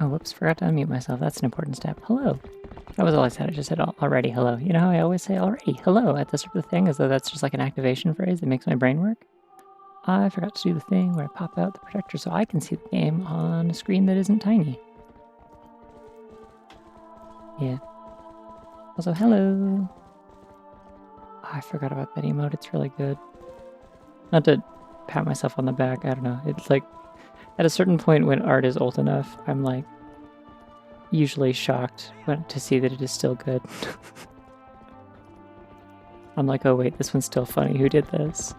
Oh, whoops, forgot to unmute myself. That's an important step. Hello. That was all I said. I just said already hello. You know how I always say already hello at this sort of thing, as though that's just like an activation phrase that makes my brain work? I forgot to do the thing where I pop out the projector so I can see the game on a screen that isn't tiny. Yeah. Also, hello. Oh, I forgot about that emote. It's really good. Not to pat myself on the back. I don't know. It's like at a certain point when art is old enough, I'm like usually shocked to see that it is still good. I'm like, oh wait, this one's still funny. Who did this?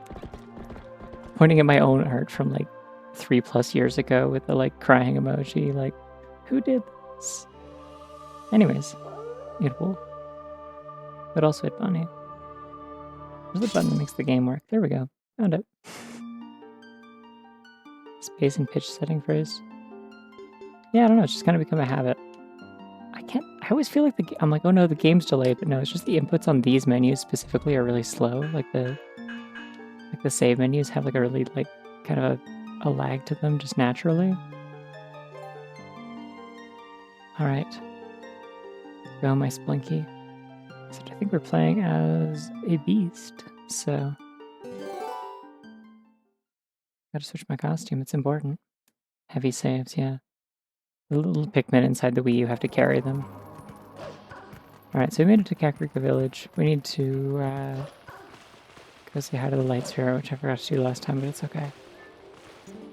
Pointing at my own art from like 3+ years ago with the like crying emoji, like, who did this? Anyways, it will. But also it funny. There's the button that makes the game work. There we go. Found it. Space and pitch setting phrase. Yeah, I don't know. It's just kind of become a habit. I always feel like I'm like, oh no, the game's delayed, but no, it's just the inputs on these menus specifically are really slow. Like the save menus have like a really like kind of a lag to them just naturally. All right. Go, my sploinky. Except I think we're playing as a beast, so gotta switch my costume. It's important. Heavy saves, yeah. The little Pikmin inside the Wii, you have to carry them. Alright, so we made it to Kakariko Village. We need to go say hi to the Light Sphere, which I forgot to do last time, but it's okay.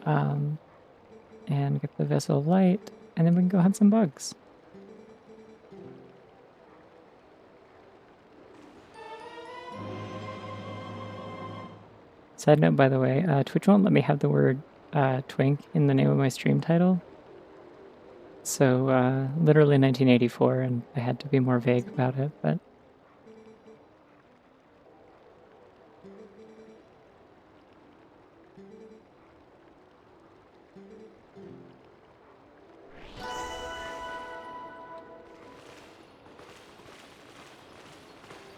And get the Vessel of Light, and then we can go hunt some bugs. Side note, by the way, Twitch won't let me have the word twink in the name of my stream title. So, literally 1984, and I had to be more vague about it, but...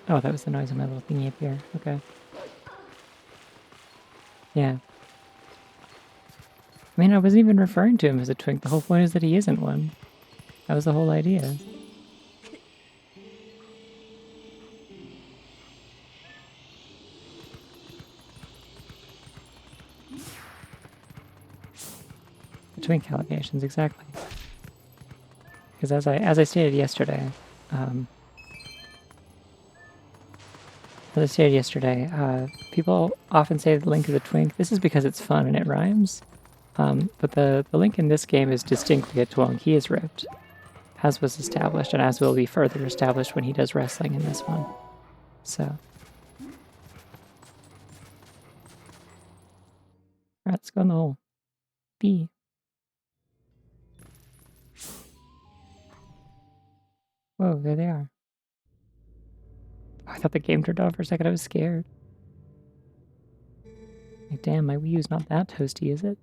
Oh, that was the noise of my little thingy up here. Okay. Yeah. I mean, I wasn't even referring to him as a twink. The whole point is that he isn't one. That was the whole idea. The twink allegations, exactly. Because as I stated yesterday, people often say the Link is a twink. This is because it's fun and it rhymes. But the Link in this game is distinctly a twonk. He is ripped, as was established, and as will be further established when he does wrestling in this one. So, alright, let's go in the hole. B. Whoa, there they are. Oh, I thought the game turned off for a second. I was scared. Like, damn, my Wii U's not that toasty, is it?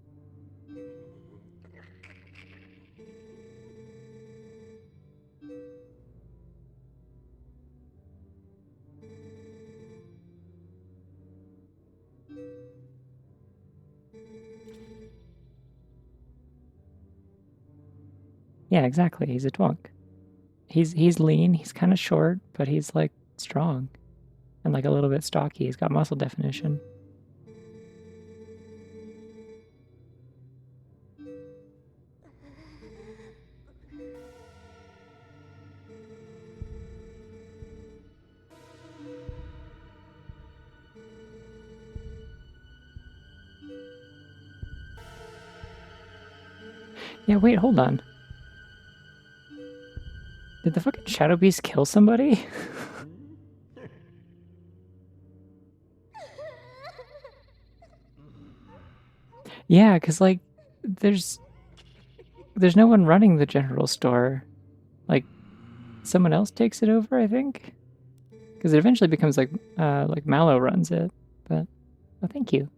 Yeah, exactly. He's a twonk. He's lean. He's kind of short, but he's like strong and like a little bit stocky. He's got muscle definition. Yeah, wait, hold on. Did the fucking Shadow Beast kill somebody? Yeah, because like there's no one running the general store. Like someone else takes it over, I think. Because it eventually becomes like Mallow runs it. But oh, thank you.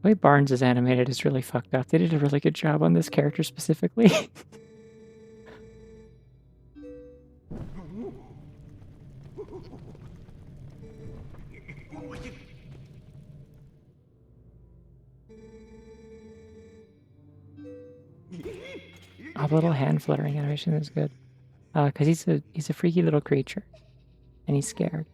The way Barnes is animated is really fucked up. They did a really good job on this character specifically. Oh, the little hand fluttering animation is good. Because he's a freaky little creature. And he's scared.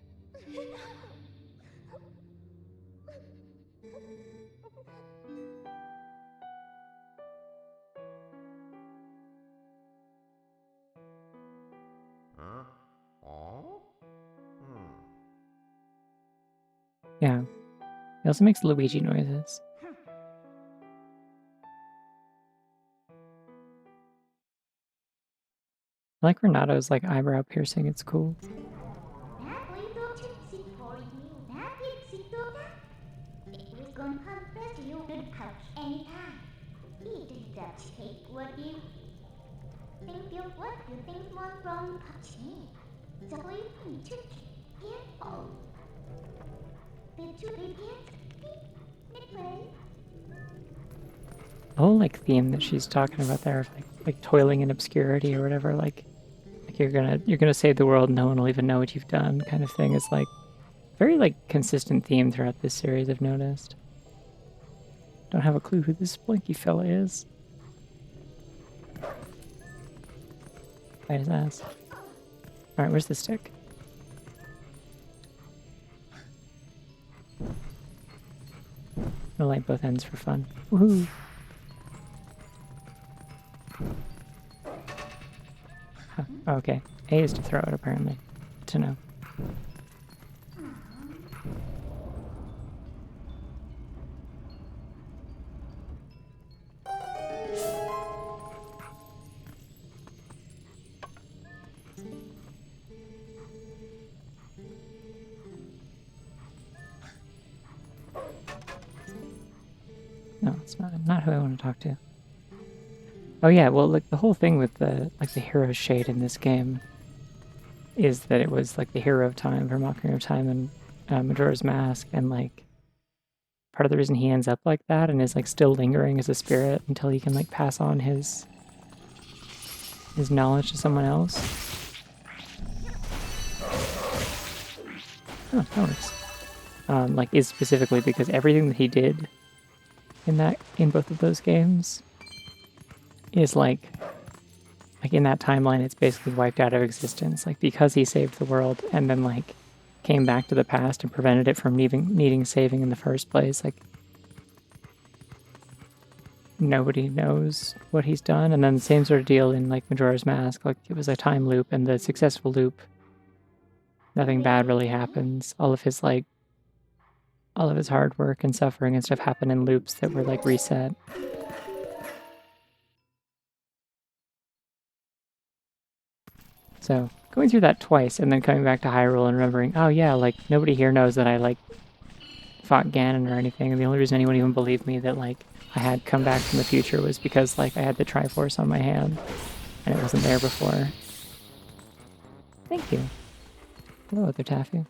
Yeah. He also makes Luigi noises. I like Renato's like eyebrow piercing, it's cool. The whole like theme that she's talking about there, of, like toiling in obscurity or whatever, like you're gonna save the world, no one will even know what you've done, kind of thing, is like very like consistent theme throughout this series. I've noticed. Don't have a clue who this sploinky fella is. Bite his ass. All right, where's the stick? I'll light both ends for fun. Woohoo! Huh. Oh, okay. A is to throw it, apparently. Good to know. No, it's not who I want to talk to. Oh yeah, well, like the whole thing with the hero shade in this game is that it was like the hero of time from Ocarina of Time and Majora's Mask, and like part of the reason he ends up like that and is like still lingering as a spirit until he can like pass on his knowledge to someone else. Oh, that works. Like is specifically because everything that he did in both of those games is like in that timeline, it's basically wiped out of existence. Like because he saved the world and then like came back to the past and prevented it from needing saving in the first place. Like nobody knows what he's done. And then the same sort of deal in like Majora's Mask. Like it was a time loop, and the successful loop, nothing bad really happens. All of his hard work and suffering and stuff happened in loops that were like reset. So going through that twice and then coming back to Hyrule and remembering, oh yeah, like nobody here knows that I like fought Ganon or anything, and the only reason anyone even believed me that like I had come back from the future was because like I had the Triforce on my hand and it wasn't there before. Thank you. Hello, other Taffy.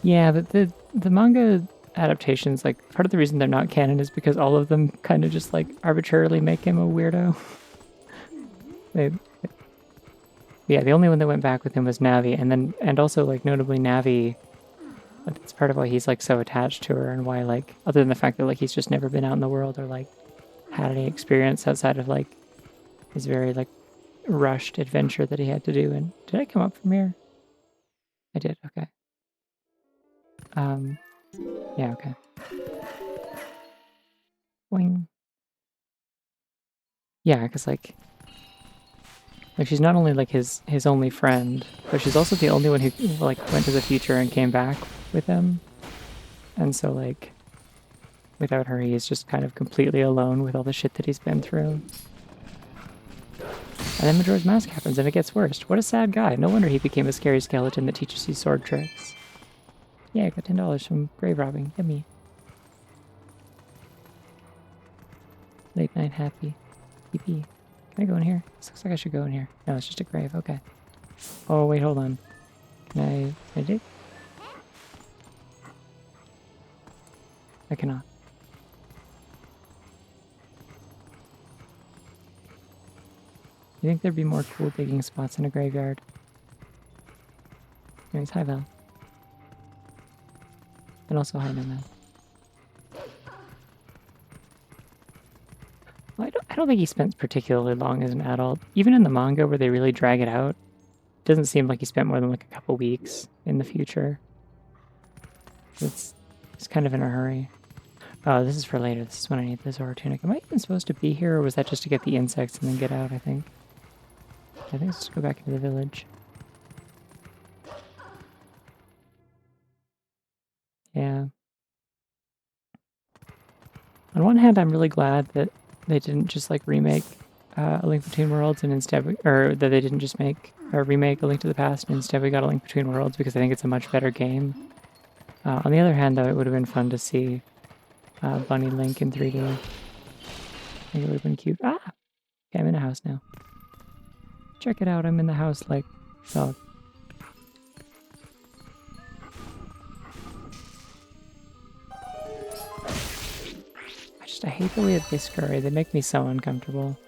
Yeah, but the manga adaptations, like part of the reason they're not canon is because all of them kind of just like arbitrarily make him a weirdo. Yeah, the only one that went back with him was Navi, and also like notably Navi. That's part of why he's like so attached to her, and why like other than the fact that like he's just never been out in the world or like had any experience outside of like his very like rushed adventure that he had to do. And did I come up from here? I did. Okay. Yeah. Okay. Boing. Yeah, because like she's not only like his only friend, but she's also the only one who like went to the future and came back with him. And so like without her, he is just kind of completely alone with all the shit that he's been through. And then Majora's Mask happens and it gets worse. What a sad guy. No wonder he became a scary skeleton that teaches you sword tricks. Yeah, I got $10 from grave robbing. Yummy. Late night happy. PP. Can I go in here? This looks like I should go in here. No, it's just a grave. Okay. Oh, wait, hold on. Can I dig? I cannot. You think there'd be more cool digging spots in a graveyard? Anyways, hi Val. And also hi, Nomad. Well, I don't think he spent particularly long as an adult. Even in the manga where they really drag it out, it doesn't seem like he spent more than like a couple weeks in the future. It's kind of in a hurry. Oh, this is for later. This is when I need the Zora tunic. Am I even supposed to be here, or was that just to get the insects and then get out, I think? I think let's just go back into the village. Yeah. On one hand, I'm really glad that they didn't just like remake A Link Between Worlds and instead, or that they didn't just make or remake A Link to the Past and instead we got A Link Between Worlds, because I think it's a much better game. On the other hand, though, it would have been fun to see Bunny Link in 3D. I think it would have been cute. Ah! Okay, I'm in a house now. Check it out, I'm in the house like dog. I hate the way that they scurry. They make me so uncomfortable.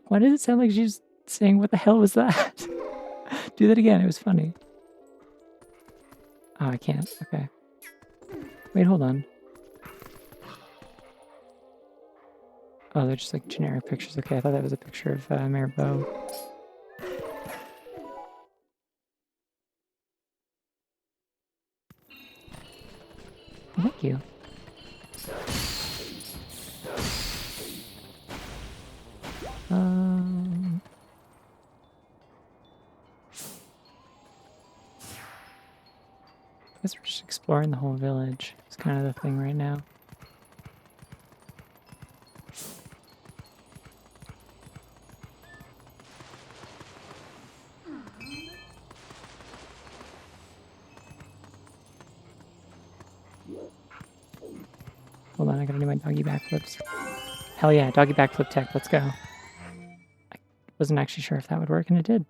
Why does it sound like she's saying, what the hell was that? Do that again, it was funny. Oh, I can't. Okay. Wait, hold on. Oh, they're just like generic pictures. Okay, I thought that was a picture of Maribel. Thank you. I guess we're just exploring the whole village. It's kind of the thing right now. Hold on, I gotta do my doggy backflips. Hell yeah, doggy backflip tech, let's go. I wasn't actually sure if that would work, and it did.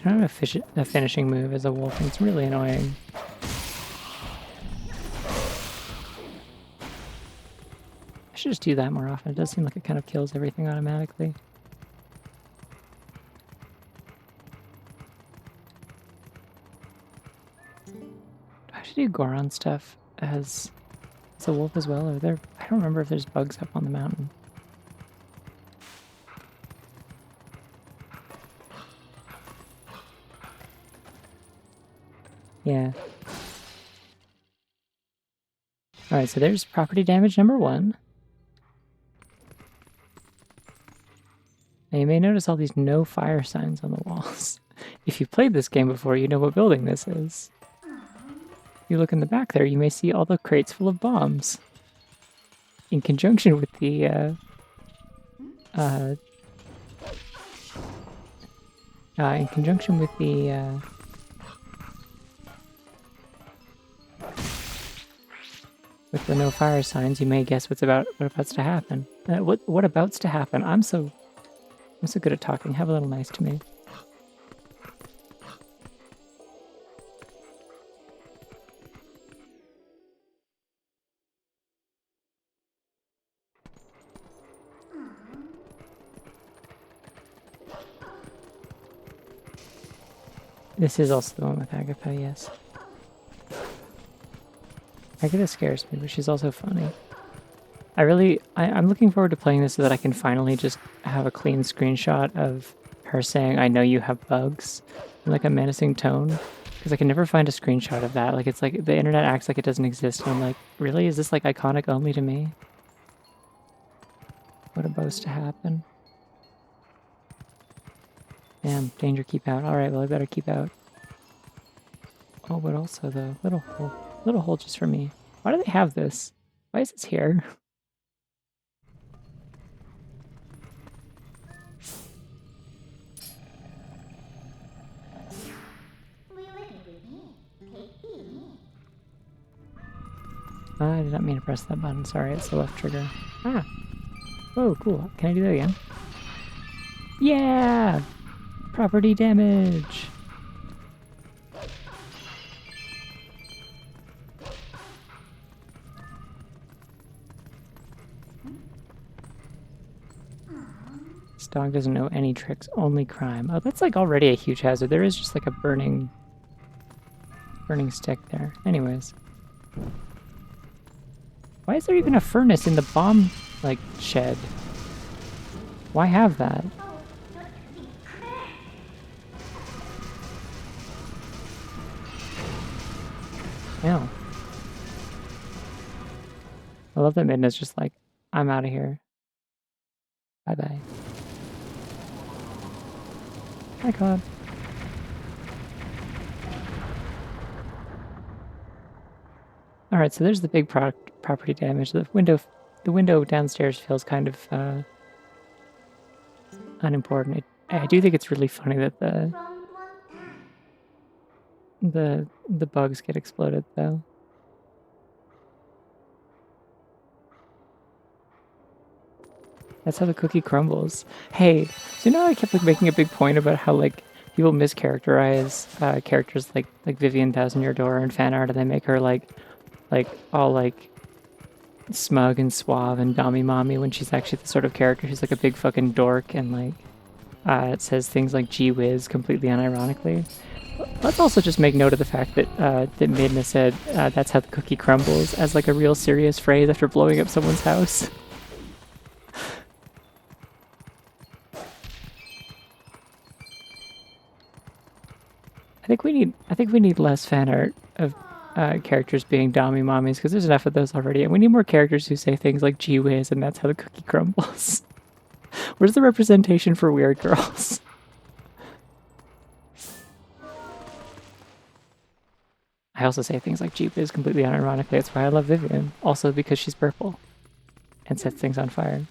You don't have a finishing move as a wolf, and it's really annoying. I should just do that more often. It does seem like it kind of kills everything automatically. Do I have to do Goron stuff as a wolf as well? Or there? I don't remember if there's bugs up on the mountain. Yeah. Alright, so there's property damage number 1. Now you may notice all these no fire signs on the walls. If you've played this game before, you know what building this is. If you look in the back there, you may see all the crates full of bombs. In conjunction with the, with the no fire signs, you may guess what's about to happen. What about's to happen? I'm so good at talking. Have a little nice to me. This is also the one with Agatha, yes. Agatha scares me, but she's also funny. I'm looking forward to playing this so that I can finally just have a clean screenshot of her saying, "I know you have bugs," in like a menacing tone. Because I can never find a screenshot of that. Like, it's like the internet acts like it doesn't exist. And I'm like, really? Is this like iconic only to me? What about to happen? Damn, danger, keep out. Alright, well I better keep out. Oh, but also though, little hole just for me. Why do they have this? Why is this here? I did not mean to press that button. Sorry, it's the left trigger. Ah! Whoa, cool. Can I do that again? Yeah! Property damage! This dog doesn't know any tricks, only crime. Oh, that's like already a huge hazard. There is just like a burning stick there. Anyways. Why is there even a furnace in the bomb, like, shed? Why have that? No. I love that Midna's just like, I'm out of here. Bye-bye. Hi, Claude. Alright, so there's the big property damage. The window downstairs feels kind of unimportant. I do think it's really funny that the bugs get exploded though. That's how the cookie crumbles. Hey, so you know I kept like making a big point about how like people mischaracterize characters like Vivian Thousand Year Door in fan art, and they make her like all like smug and suave and dommy mommy when she's actually the sort of character who's like a big fucking dork and like it says things like gee whiz completely unironically. Let's also just make note of the fact that that Midna said that's how the cookie crumbles as like a real serious phrase after blowing up someone's house. I think we need less fan art of characters being dommy mommies because there's enough of those already, and we need more characters who say things like gee whiz and that's how the cookie crumbles. Where's the representation for weird girls? I also say things like gee whiz completely unironically. That's why I love Vivian. Also because she's purple and sets things on fire.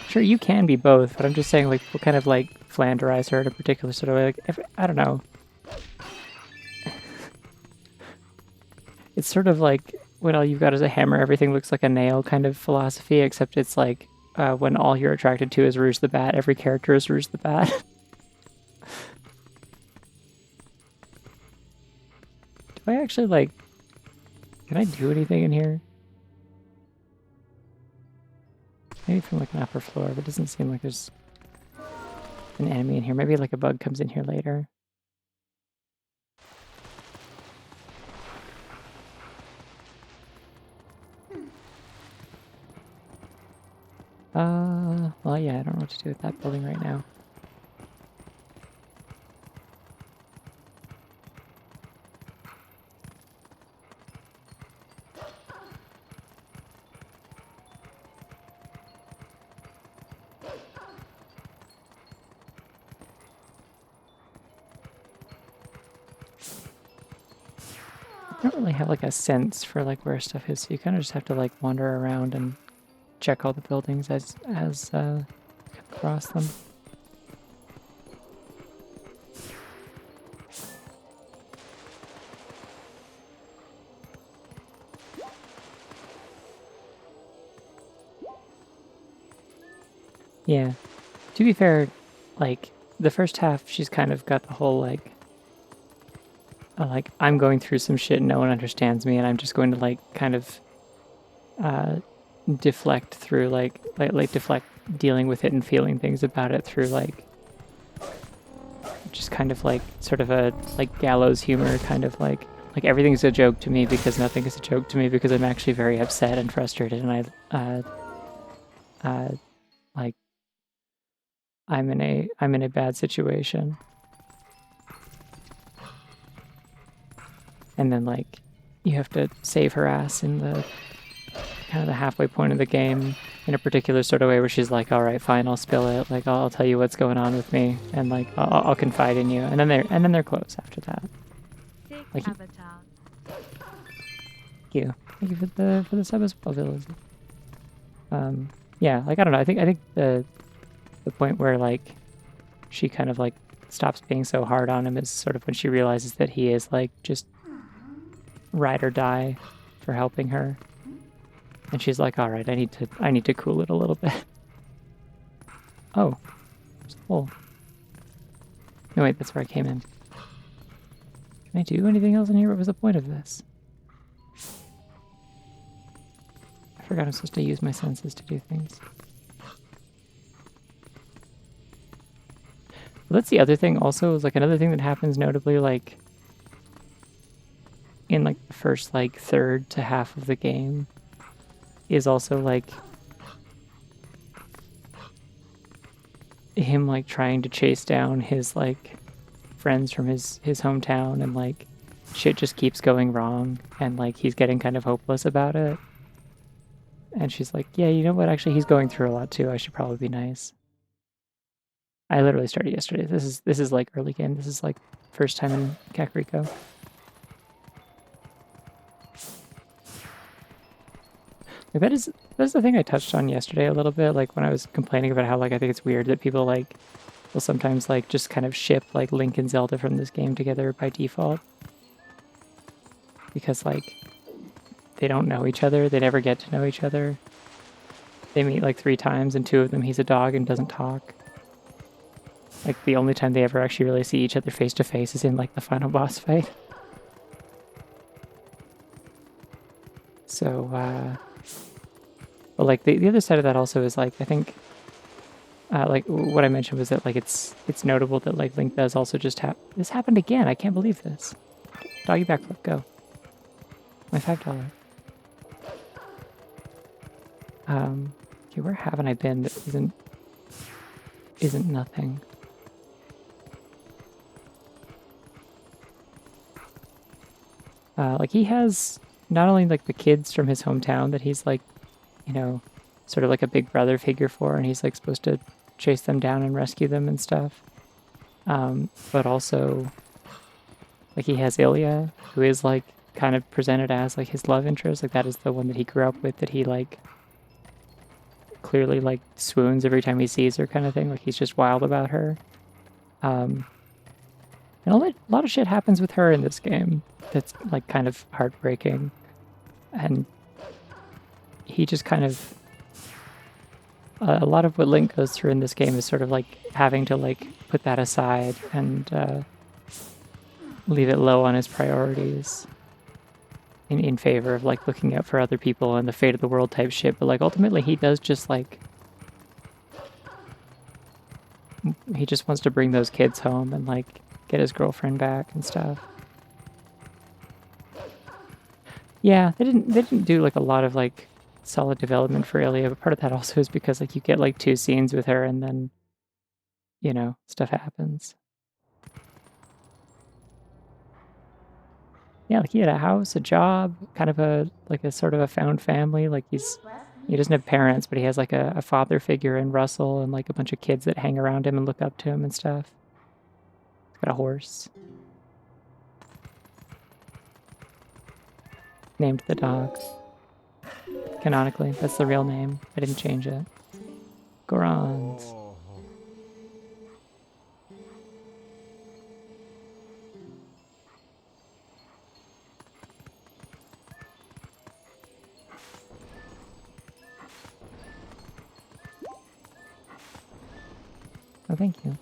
Sure, you can be both, but I'm just saying, like, we'll kind of, like, Flanderize her in a particular sort of way. Like, I don't know. It's sort of like when all you've got is a hammer, everything looks like a nail kind of philosophy, except it's like when all you're attracted to is Rouge the Bat, every character is Rouge the Bat. Do I actually, like... Can I do anything in here? Maybe from like an upper floor, but it doesn't seem like there's an enemy in here. Maybe like a bug comes in here later. Well, yeah, I don't know what to do with that building right now. I don't really have like a sense for like where stuff is, so you kind of just have to like wander around and check all the buildings as you cross them. Yeah. To be fair, like the first half, she's kind of got the whole like I'm going through some shit and no one understands me, and I'm just going to like kind of deflect through like deflect dealing with it and feeling things about it through like just kind of like sort of a like gallows humor, kind of like everything's a joke to me because nothing is a joke to me because I'm actually very upset and frustrated, and like I'm in a bad situation. And then like you have to save her ass in the kind of the halfway point of the game in a particular sort of way where she's like, all right, fine, I'll spill it. Like I'll tell you what's going on with me, and like I'll confide in you. And then they're close after that. Like, thank you for the sub as well, Villas. Yeah, like I don't know. I think the point where like she kind of like stops being so hard on him is sort of when she realizes that he is like just ride or die for helping her, and she's like, all right, I need to cool it a little bit. Oh, there's a hole. No, wait, that's where I came in. Can I do anything else in here? What was the point of this? I forgot I'm supposed to use my senses to do things. Well, that's the other thing also, is like another thing that happens notably, like in like the first like third to half of the game is also like him like trying to chase down his like friends from his hometown, and like shit just keeps going wrong, and like he's getting kind of hopeless about it. And she's like, yeah, you know what, actually he's going through a lot too, I should probably be nice. I literally started yesterday. This is like early game. This is like first time in Kakariko. Like that's the thing I touched on yesterday a little bit, like when I was complaining about how like I think it's weird that people like will sometimes like just kind of ship like Link and Zelda from this game together by default. Because like they don't know each other, they never get to know each other. They meet like 3 times, and 2 of them he's a dog and doesn't talk. Like the only time they ever actually really see each other face to face is in like the final boss fight. So but like the other side of that also is like I think like what I mentioned was that like it's notable that like Link does also just have this happened again. I can't believe this. Doggy backflip, go. My $5. Okay, where haven't I been that isn't nothing? Like he has not only like the kids from his hometown that he's like, you know, sort of like a big brother figure for, and he's like supposed to chase them down and rescue them and stuff. But also like he has Ilya, who is like kind of presented as like his love interest. Like that is the one that he grew up with, that he like clearly like swoons every time he sees her, kind of thing. Like he's just wild about her. And a lot of shit happens with her in this game that's like kind of heartbreaking. And he just kind of a lot of what Link goes through in this game is sort of like having to like put that aside and leave it low on his priorities in favor of like looking out for other people and the fate of the world type shit. But like ultimately he does just like he just wants to bring those kids home and like get his girlfriend back and stuff. Yeah, they didn't do like a lot of like solid development for Ilya, but part of that also is because like you get like 2 scenes with her and then, you know, stuff happens. Yeah, like he had a house, a job, kind of a like a sort of a found family. Like he doesn't have parents, but he has like a father figure in Russell, and like a bunch of kids that hang around him and look up to him and stuff. He's got a horse named the dog. Canonically, that's the real name. I didn't change it. Gorons. Oh, thank you.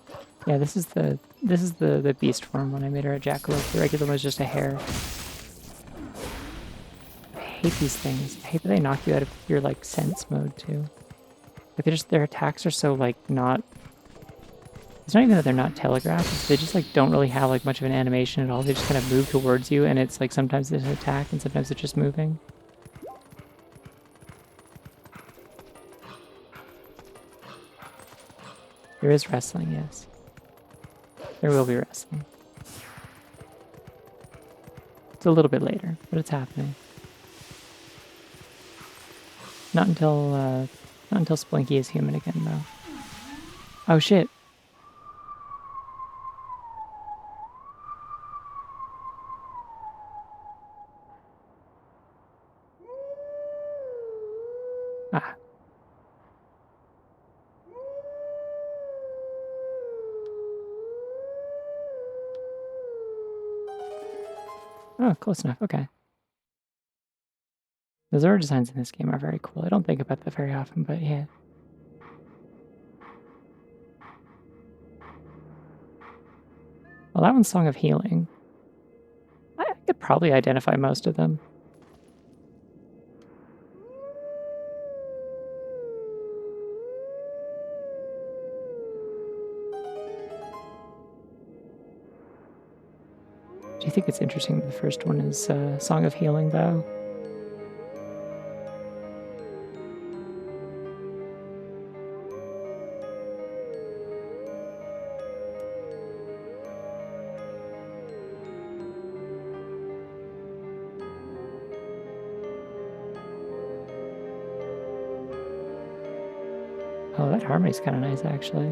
Yeah, this is the beast form when I made her a jackalope. The regular one was just a hare. I hate these things. I hate that they knock you out of your like sense mode too. Like their attacks are so like not. It's not even that they're not telegraphed. They just like don't really have like much of an animation at all. They just kind of move towards you, and it's like sometimes it's an attack and sometimes it's just moving. There is wrestling, yes. There will be wrestling. It's a little bit later, but it's happening. Not until Sploinky is human again, though. Oh shit. Ah. Oh, close enough. Okay. The Zora designs in this game are very cool. I don't think about that very often, but yeah. Well, that one's Song of Healing. I could probably identify most of them. Do you think it's interesting that the first one is Song of Healing, though? Oh, that harmony's kind of nice, actually.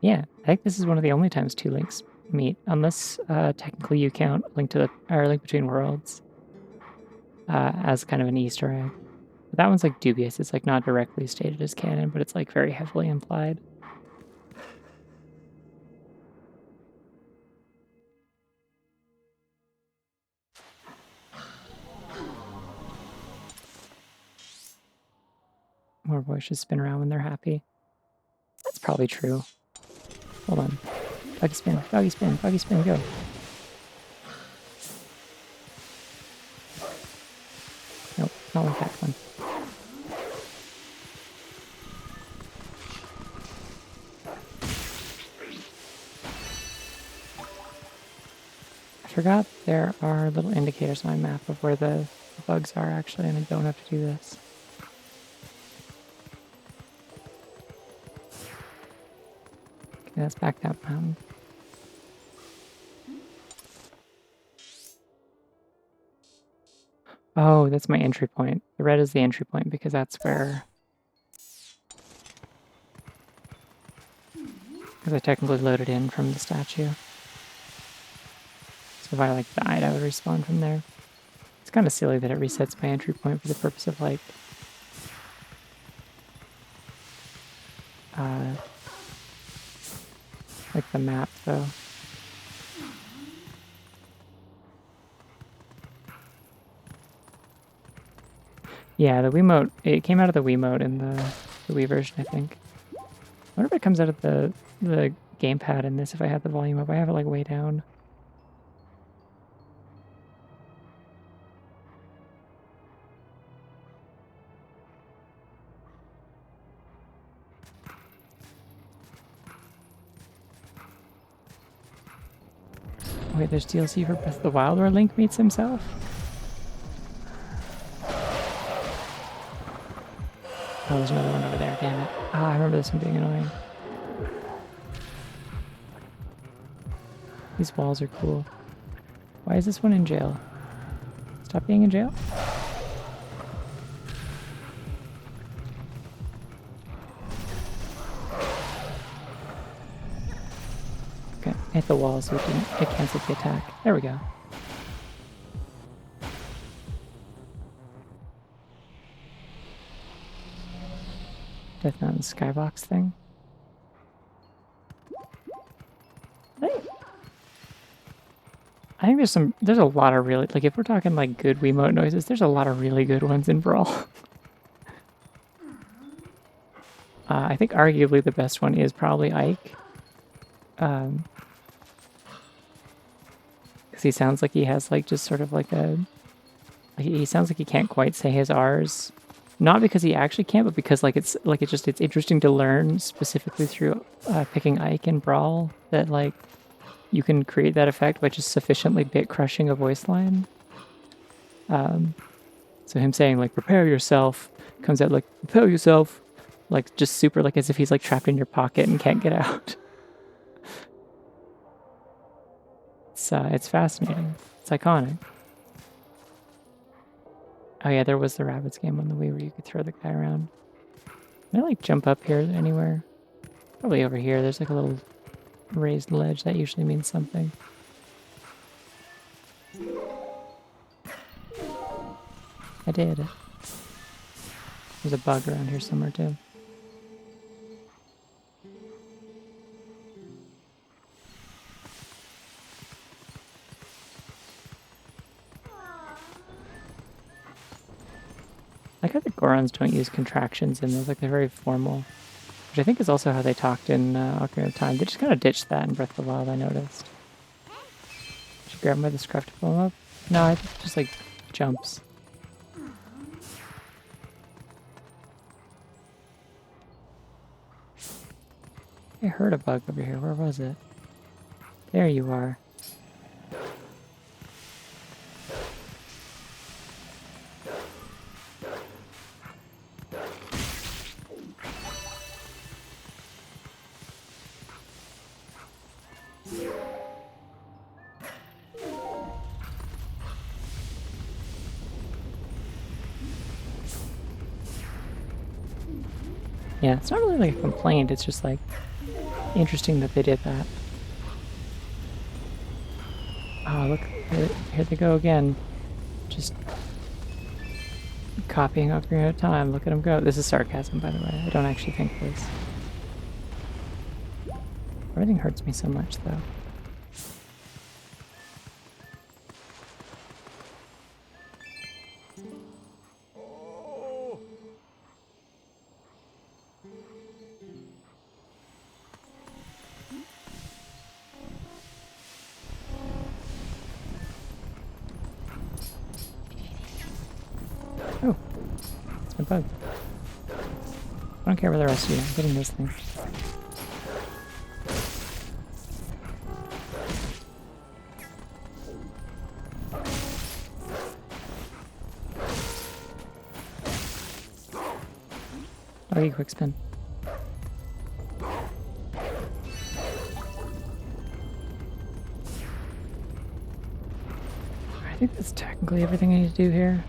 Yeah, I think this is one of the only times two links meet, unless technically you count Link to the or Link Between Worlds as kind of an Easter egg. But that one's like dubious. It's like not directly stated as canon, but it's like very heavily implied. More boys should spin around when they're happy. That's probably true. Hold on. Doggy spin, doggy spin, doggy spin, go. Nope, not like that one. I forgot there are little indicators on my map of where the bugs are actually, and I don't have to do this. Okay, that's back that mountain. Oh, that's my entry point. The red is the entry point because that's where... Because I technically loaded in from the statue. So if I like died, I would respawn from there. It's kind of silly that it resets my entry point for the purpose of like... like the map, though. Yeah, the Wiimote, it came out of the Wiimote in the Wii version, I think. I wonder if it comes out of the gamepad in this if I had the volume up. I have it like way down. Wait, there's DLC for Breath of the Wild where Link meets himself? Oh, there's another one over there, damn it. Ah, I remember this one being annoying. These walls are cool. Why is this one in jail? Stop being in jail? Okay, hit the wall so it canceled the attack. There we go. Death Mountain skybox thing. I think there's a lot of really, like if we're talking like good Wiimote noises, there's a lot of really good ones in Brawl. I think arguably the best one is probably Ike. Because he sounds like he has like just sort of like a, he sounds like he can't quite say his R's. Not because he actually can't, but because like it's interesting to learn specifically through picking Ike in Brawl that like you can create that effect by just sufficiently bit crushing a voice line. So him saying like prepare yourself comes out like prepare yourself, like just super like as if he's like trapped in your pocket and can't get out. It's fascinating. It's iconic. Oh yeah, there was the Rabbids game on the Wii where you could throw the guy around. Can I like jump up here anywhere? Probably over here. There's like a little raised ledge. That usually means something. I did. There's a bug around here somewhere too. I like how the Gorons don't use contractions in those, like they're very formal. Which I think is also how they talked in Ocarina of Time. They just kind of ditched that in Breath of the Wild, I noticed. Should grab him by the scruff to pull him up? No, I think it just like jumps. I heard a bug over here. Where was it? There you are. Yeah, it's not really like a complaint, it's just like interesting that they did that. Oh, look, here they go again. Just copying Ocarina of Time. Look at them go. This is sarcasm, by the way. I don't actually think this. Everything hurts me so much, though. Oh, it's my bug. I don't care about the rest of you. I'm getting this thing. Okay, quick spin. I think that's technically everything I need to do here.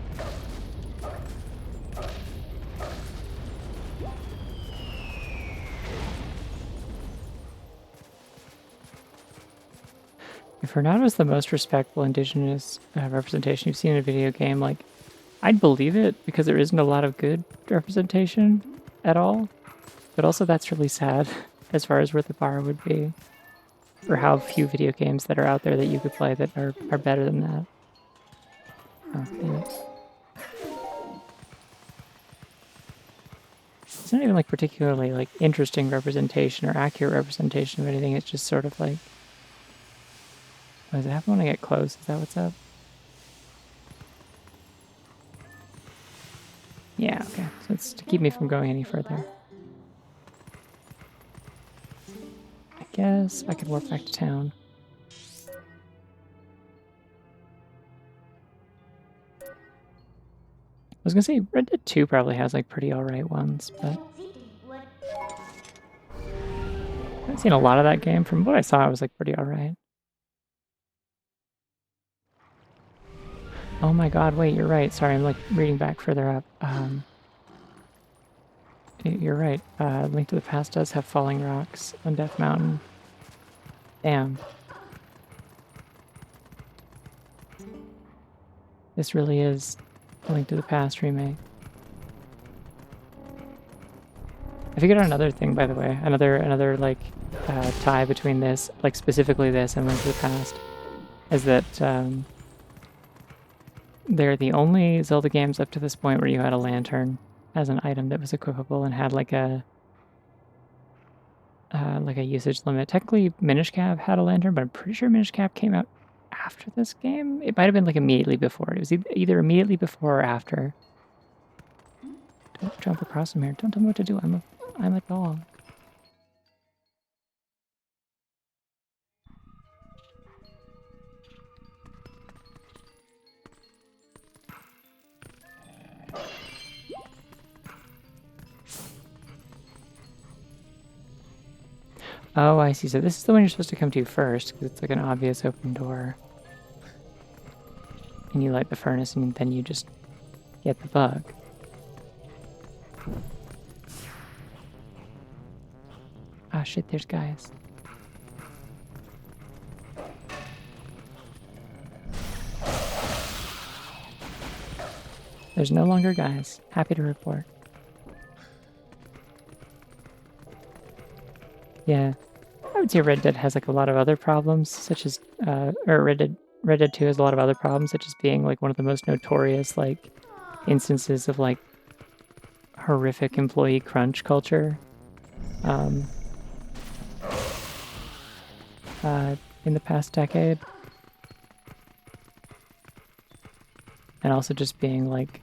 If Renato is the most respectful indigenous representation you've seen in a video game, like, I'd believe it because there isn't a lot of good representation at all. But also that's really sad as far as where the bar would be for how few video games that are out there that you could play that are better than that. Oh, damn it. It's not even like particularly like interesting representation or accurate representation of anything. It's just sort of like, does it happen when I get close? Is that what's up? Yeah, okay. So it's to keep me from going any further. I guess I could walk back to town. I was gonna say Red Dead 2 probably has like pretty alright ones, but I haven't seen a lot of that game. From what I saw, it was like pretty alright. Oh my god, wait, you're right. Sorry, I'm like reading back further up. You're right. Link to the Past does have falling rocks on Death Mountain. Damn. This really is a Link to the Past remake. I figured out another thing, by the way. Another like tie between this, like specifically this and Link to the Past, is that they're the only Zelda games up to this point where you had a lantern as an item that was equipable and had like a usage limit. Technically, Minish Cap had a lantern, but I'm pretty sure Minish Cap came out after this game. It might have been like immediately before. It was either immediately before or after. Don't jump across from here. Don't tell me what to do. I'm a dog. Oh, I see. So this is the one you're supposed to come to first, because it's like an obvious open door. And you light the furnace, and then you just get the bug. Ah, shit, there's guys. There's no longer guys. Happy to report. Yeah. I would say Red Dead has like a lot of other problems, such as, or Red Dead 2 has a lot of other problems, such as being like one of the most notorious like instances of like horrific employee crunch culture in the past decade. And also just being like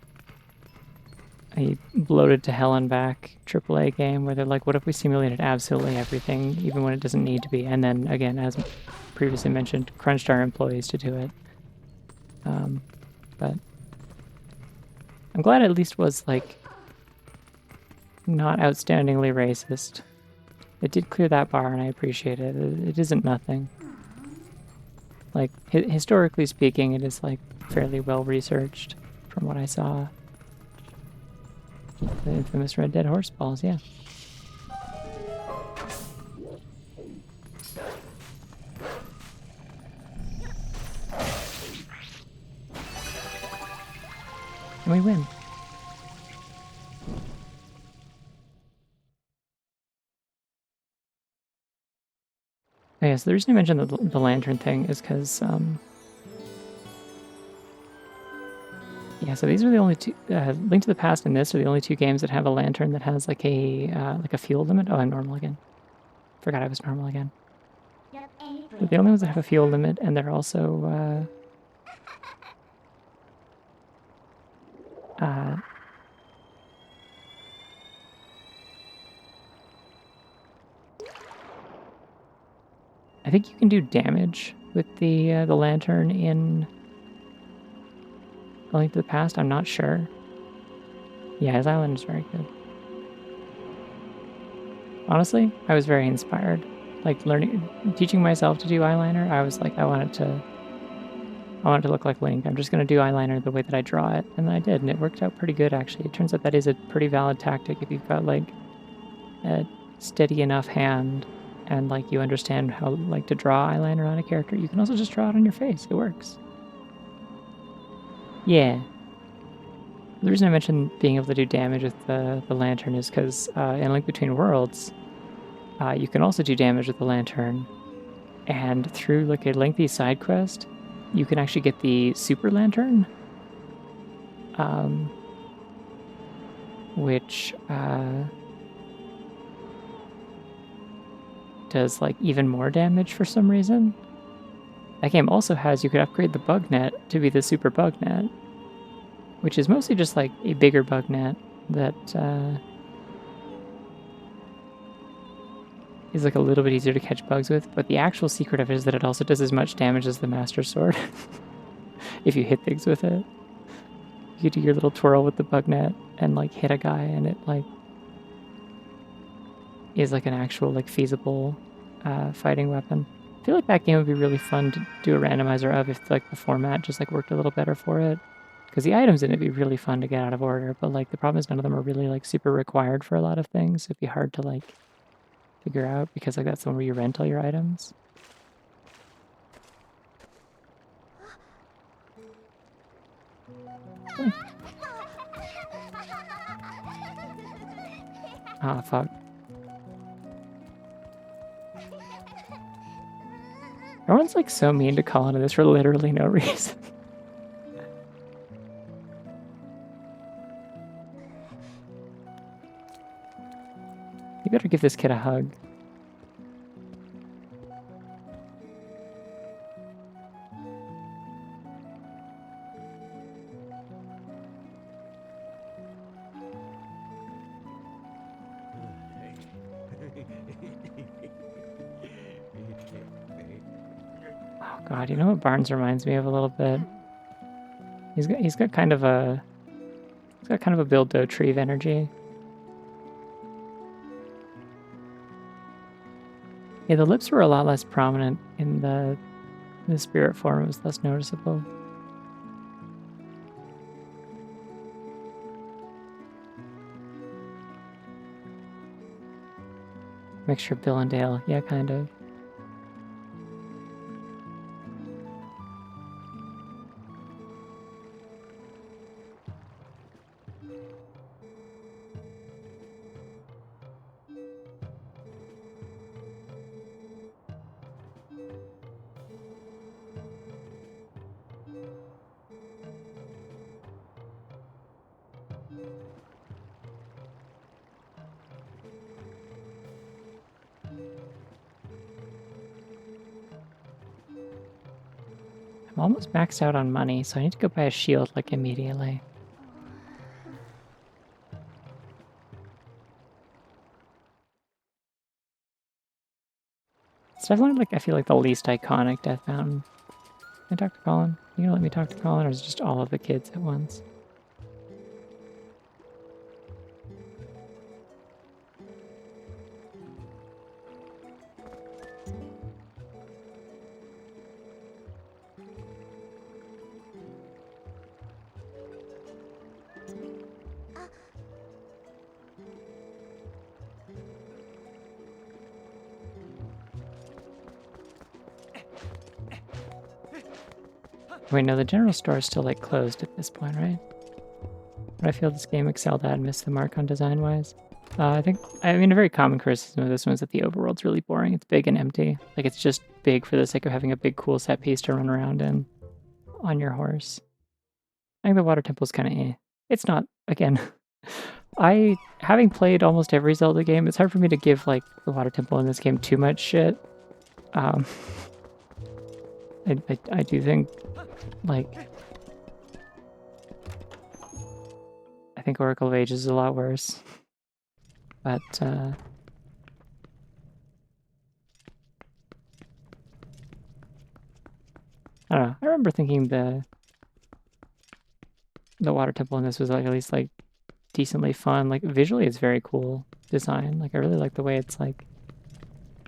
a bloated to hell and back AAA game where they're like, what if we simulated absolutely everything, even when it doesn't need to be? And then again, as previously mentioned, crunched our employees to do it. But I'm glad it at least was like not outstandingly racist. It did clear that bar, and I appreciate it. It isn't nothing. Like, historically speaking, it is like fairly well researched from what I saw. The infamous Red Dead horse balls, yeah. And we win. Oh, yeah, so the reason I mentioned the lantern thing is because, yeah, so these are the only two, Link to the Past and this are the only two games that have a lantern that has like a fuel limit. Oh, I'm normal again. Forgot I was normal again. They're the only ones that have a fuel limit, and they're also, I think you can do damage with the lantern in A Link to the Past. I'm not sure. Yeah, his island is very good. Honestly, I was very inspired. Like teaching myself to do eyeliner, I was like, I wanted to look like Link. I'm just gonna do eyeliner the way that I draw it, and I did, and it worked out pretty good actually. It turns out that is a pretty valid tactic if you've got like a steady enough hand and like you understand how like to draw eyeliner on a character. You can also just draw it on your face. It works. Yeah. The reason I mentioned being able to do damage with the lantern is because in Link Between Worlds, you can also do damage with the lantern, and through like a lengthy side quest, you can actually get the super lantern, which does like even more damage for some reason. That game also has, you could upgrade the bug net to be the super bug net, which is mostly just like a bigger bug net that is like a little bit easier to catch bugs with, but the actual secret of it is that it also does as much damage as the Master Sword if you hit things with it. You do your little twirl with the bug net and like hit a guy, and it like is like an actual like feasible fighting weapon. I feel like that game would be really fun to do a randomizer of if like the format just like worked a little better for it. Because the items in it would be really fun to get out of order, but like the problem is none of them are really like super required for a lot of things. It'd be hard to like figure out because like that's the one where you rent all your items. Ah, fuck. Everyone's like so mean to call into this for literally no reason. You better give this kid a hug. Oh god, you know what Barnes reminds me of a little bit? He's got kind of a Bill Dauterive energy. Yeah, the lips were a lot less prominent in the spirit form. It was less noticeable. Mixture of Bill and Dale. Yeah, kind of. I'm almost maxed out on money, so I need to go buy a shield, like, immediately. It's definitely, like, I feel like the least iconic Death Mountain. Can I talk to Colin? You gonna let me talk to Colin, or is it just all of the kids at once? Wait, no, the general store is still, like, closed at this point, right? But I feel this game excelled at and missed the mark on design-wise. I mean, a very common criticism of this one is that the overworld's really boring. It's big and empty. Like, it's just big for the sake of having a big, cool set piece to run around in on your horse. I think the water temple's kind of eh. It's not, again, having played almost every Zelda game, it's hard for me to give, like, the water temple in this game too much shit. I do think, like, I think Oracle of Ages is a lot worse. But, I don't know. I remember thinking the water temple in this was, like, at least, like, decently fun. Like, visually it's very cool design. Like, I really like the way it's, like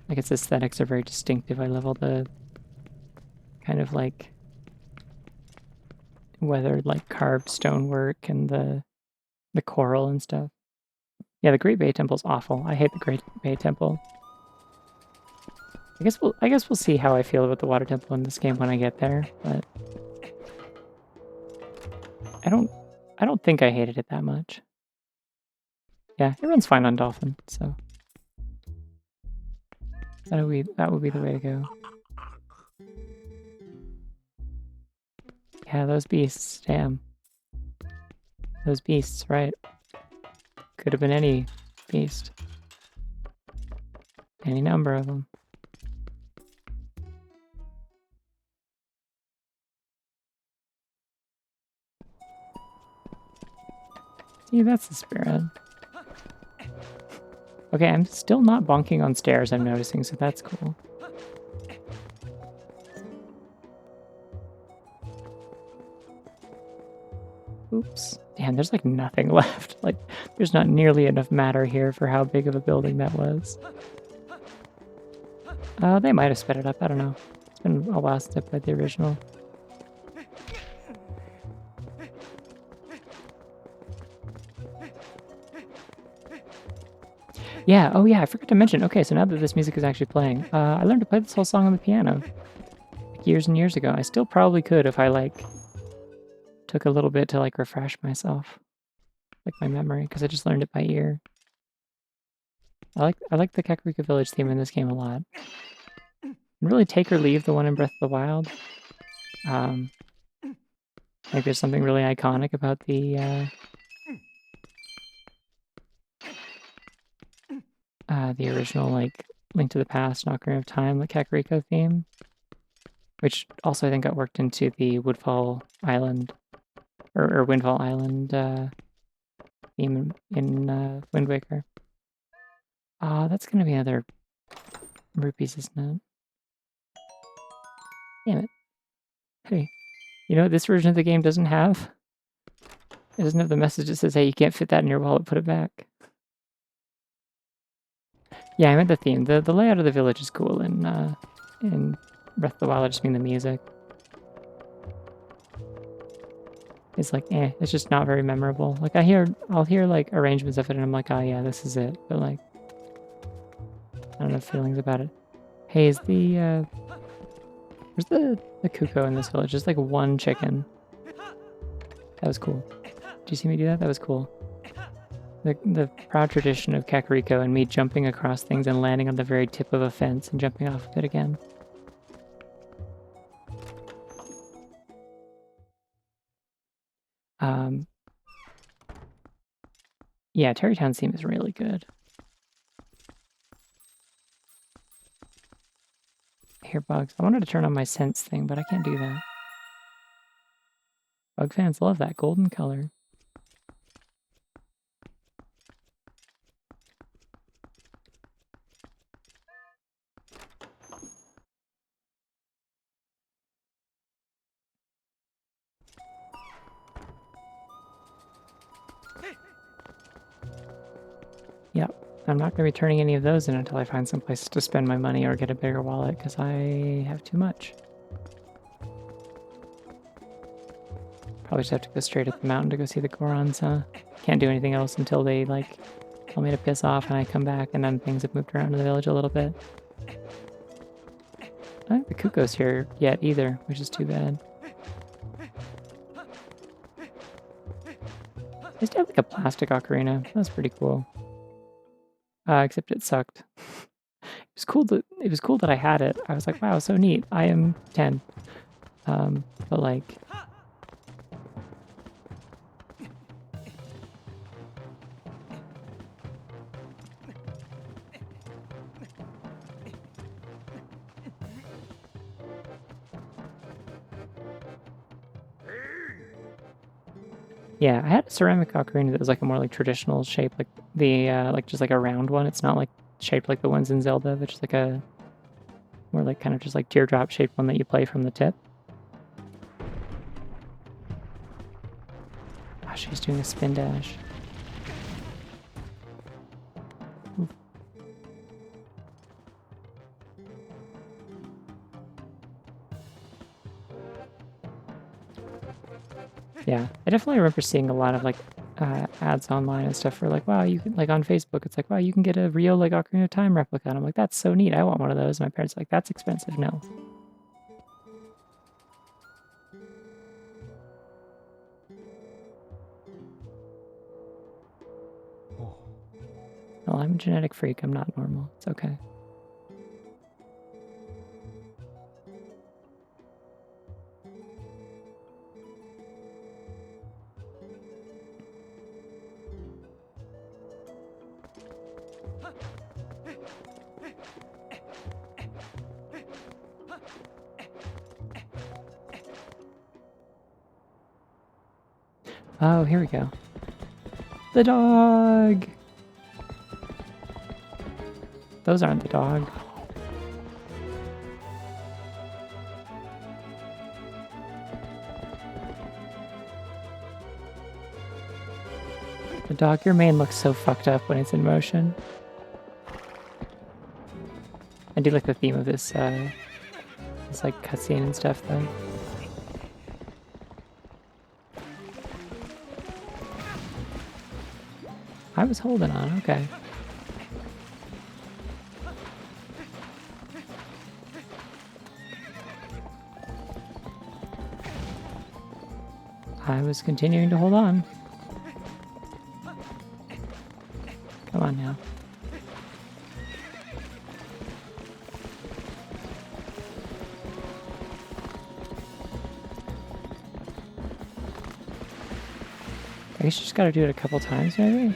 its aesthetics are very distinctive. I love all the kind of, like, weathered, like, carved stonework and the coral and stuff. Yeah, the Great Bay Temple's awful. I hate the Great Bay Temple. I guess we'll see how I feel about the water temple in this game when I get there, but I don't think I hated it that much. Yeah, it runs fine on Dolphin, so that would be the way to go. Yeah, those beasts, damn. Those beasts, right. Could have been any beast. Any number of them. See, that's the spirit. Okay, I'm still not bonking on stairs, I'm noticing, so that's cool. Oops. Damn, there's like nothing left. Like, there's not nearly enough matter here for how big of a building that was. They might have sped it up, I don't know. It's been a while since I played the original. Yeah, oh yeah, I forgot to mention. Okay, so now that this music is actually playing, I learned to play this whole song on the piano. Like, years and years ago. I still probably could if I, like, took a little bit to, like, refresh myself. Like, my memory, because I just learned it by ear. I like the Kakariko Village theme in this game a lot. And really take or leave the one in Breath of the Wild. I think there's something really iconic about the original, like, Link to the Past, Ocarina of Time, the Kakariko theme, which also I think got worked into the Woodfall Island, or Windfall Island theme in Wind Waker. That's gonna be another rupees, isn't it? Damn it. Hey, you know what this version of the game doesn't have? It doesn't have the message that says, hey, you can't fit that in your wallet, put it back. Yeah, I meant the theme. The layout of the village is cool in Breath of the Wild. I just mean the music. It's like, it's just not very memorable. Like, I'll hear, like, arrangements of it, and I'm like, oh yeah, this is it. But, like, I don't have feelings about it. Hey, is where's the cuckoo in this village? Just, like, one chicken. That was cool. Did you see me do that? That was cool. The proud tradition of Kakariko and me jumping across things and landing on the very tip of a fence and jumping off of it again. Yeah, Terrytown's theme is really good. Here, bugs. I wanted to turn on my sense thing, but I can't do that. Bug fans love that golden color. Yep, I'm not going to be turning any of those in until I find some place to spend my money or get a bigger wallet, because I have too much. Probably just have to go straight up the mountain to go see the Gorons, huh? Can't do anything else until they, like, tell me to piss off and I come back, and then things have moved around in the village a little bit. I don't think the Kuko's here yet either, which is too bad. I used to have like a plastic ocarina. That was pretty cool. Except it sucked. It was cool that I had it. I was like, wow, so neat. I am 10. But like, yeah, I had a ceramic ocarina that was like a more like traditional shape, like the like just like a round one. It's not like shaped like the ones in Zelda, but just like a more like kind of just like teardrop shaped one that you play from the tip. Gosh, she's doing a spin dash. Oof. Yeah, I definitely remember seeing a lot of like ads online and stuff for like, wow, you can like on Facebook, it's like, wow, you can get a real like Ocarina of Time replica. And I'm like, that's so neat. I want one of those. My parents are like, that's expensive. No. Well, I'm a genetic freak. I'm not normal. It's okay. Oh, here we go. The dog! Those aren't the dog. The dog, your mane looks so fucked up when it's in motion. I do like the theme of this like cutscene and stuff though. I was holding on, okay. I was continuing to hold on. Come on now. I guess you just gotta do it a couple times, maybe?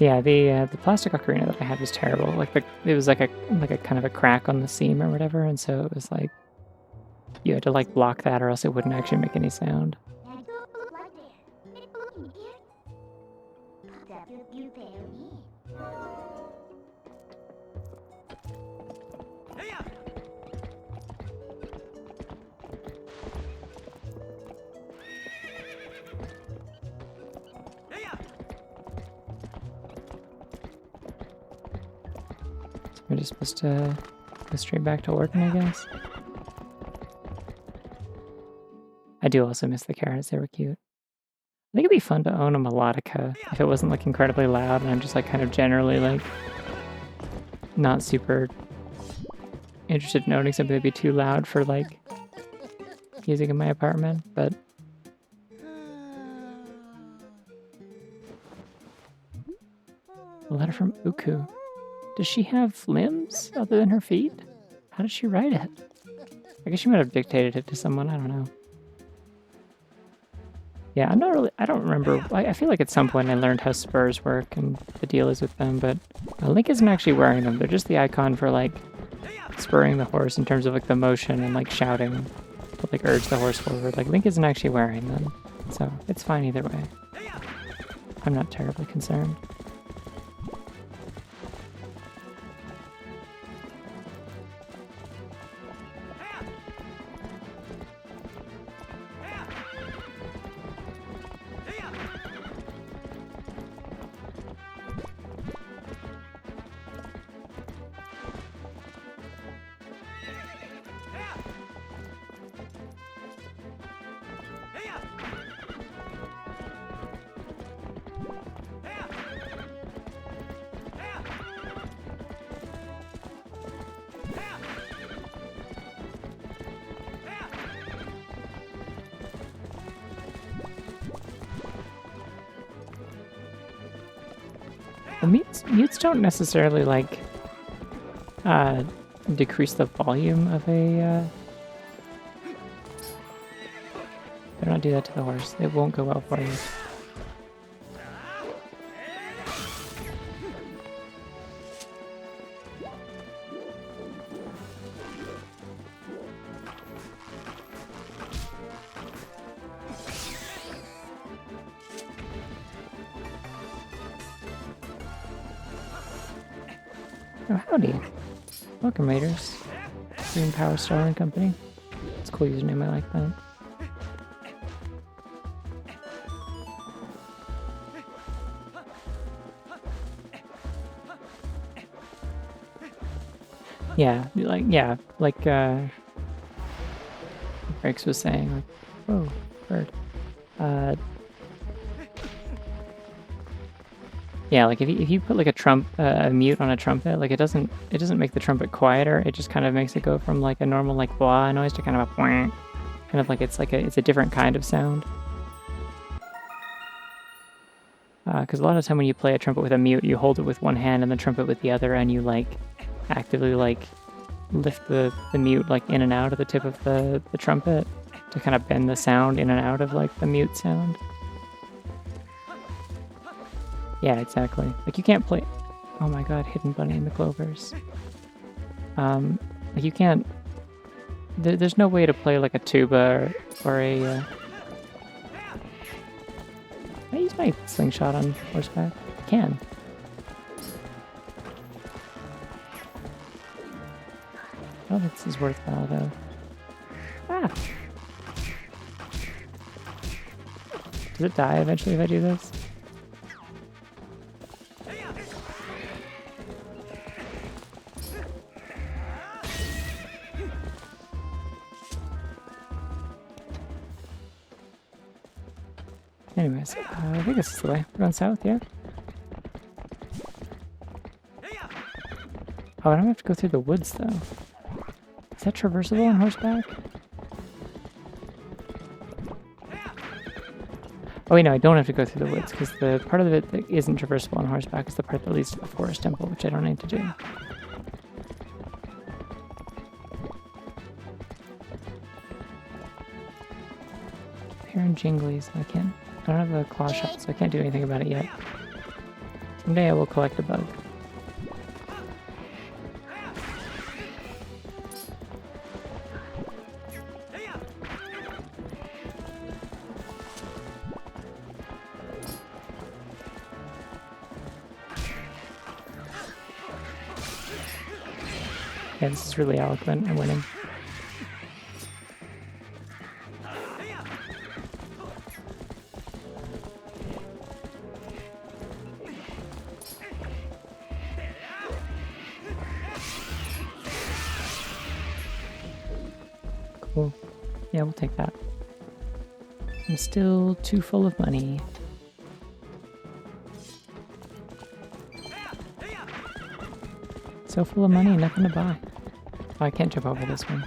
Yeah, the plastic ocarina that I had was terrible. Like it was like a kind of a crack on the seam or whatever, and so it was like you had to like block that or else it wouldn't actually make any sound. We're just supposed to go straight back to working, I guess. I do also miss the carrots. They were cute. I think it'd be fun to own a melodica if it wasn't like incredibly loud and I'm just like kind of generally like not super interested in owning something that'd be too loud for like music in my apartment, but a letter from Uku. Does she have limbs other than her feet? How did she write it? I guess she might have dictated it to someone, I don't know. Yeah, I don't remember. I feel like at some point I learned how spurs work and the deal is with them, but Link isn't actually wearing them. They're just the icon for like spurring the horse in terms of like the motion and like shouting to like urge the horse forward. Like Link isn't actually wearing them, so it's fine either way. I'm not terribly concerned. Well, mutes don't necessarily like decrease the volume of a. Better not do that to the horse. It won't go well for you. Oh, howdy. Welcome, Raiders. Green Power Star and Company. It's a cool username, I like that. Like Rex was saying, like, whoa, bird. Yeah, like if you put like a mute on a trumpet, like it doesn't make the trumpet quieter. It just kind of makes it go from like a normal like blah noise to kind of a kind of like it's a different kind of sound. Because a lot of the time when you play a trumpet with a mute, you hold it with one hand and the trumpet with the other, and you like actively like lift the mute like in and out of the tip of the trumpet to kind of bend the sound in and out of like the mute sound. Yeah, exactly. Like you can't play. Oh my god, Hidden Bunny in the Clovers. Like you can't. There's no way to play like a tuba or a. I use my slingshot on horseback. I can. Oh, this is worthwhile though. Ah! Does it die eventually if I do this? Anyways, I think this is the way. We're going south, yeah? Oh, I don't have to go through the woods, though. Is that traversable on horseback? Oh wait, no, I don't have to go through the woods, because the part of it that isn't traversable on horseback is the part that leads to the forest temple, which I don't need to do. Here in Jinglies, I don't have a claw shot, so I can't do anything about it yet. Someday I will collect a bug. Yeah, this is really eloquent. I'm winning. Cool. Yeah, we'll take that. I'm still too full of money. So full of money, nothing to buy. Oh, I can't jump over this one.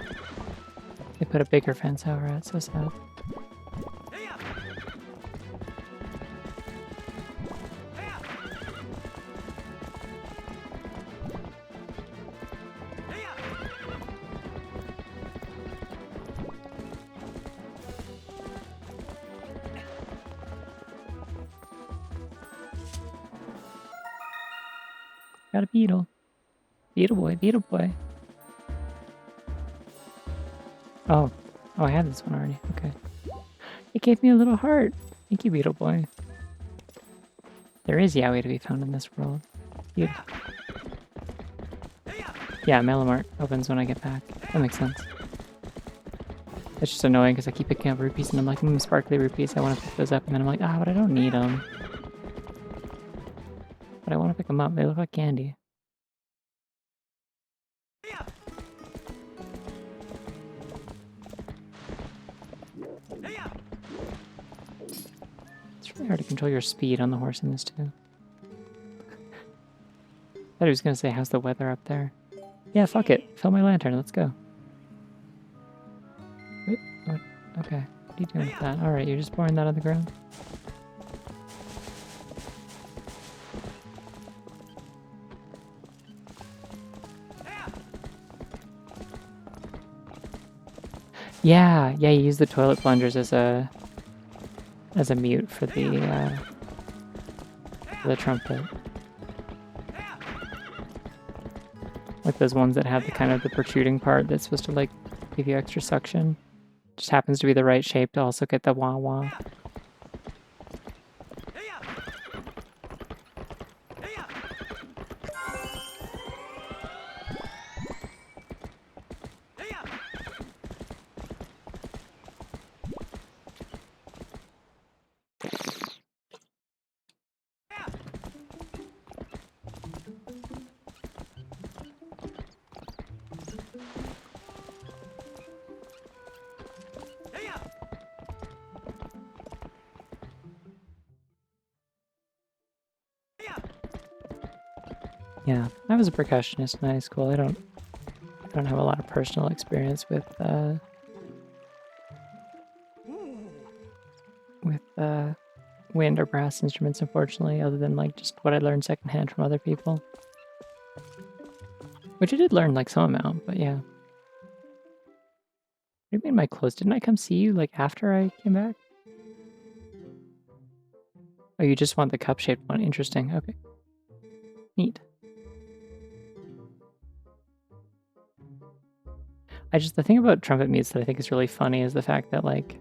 They put a bigger fence over it, so sad. Got a beetle. Beetle boy, beetle boy. Oh. Oh, I had this one already. Okay. It gave me a little heart. Thank you, Beetle Boy. There is yaoi to be found in this world. Beautiful. Yeah, Malamart opens when I get back. That makes sense. It's just annoying because I keep picking up rupees and I'm like, sparkly rupees. I want to pick those up and then I'm like, but I don't need them. But I want to pick them up. They look like candy. It's really hard to control your speed on the horse in this too. I thought he was going to say, how's the weather up there? Yeah, fuck it. Fill my lantern. Let's go. Wait, what? Okay. What are you doing with that? Alright, you're just pouring that on the ground? Yeah, you use the toilet plungers as a mute for the trumpet. Like those ones that have the kind of the protruding part that's supposed to like give you extra suction. Just happens to be the right shape to also get the wah wah. Yeah, I was a percussionist in high school. I don't have a lot of personal experience with wind or brass instruments, unfortunately, other than like just what I learned secondhand from other people. Which I did learn like some amount, but yeah. What do you mean my clothes? Didn't I come see you like after I came back? Oh, you just want the cup-shaped one. Interesting. Okay. Neat. The thing about trumpet mutes that I think is really funny is the fact that like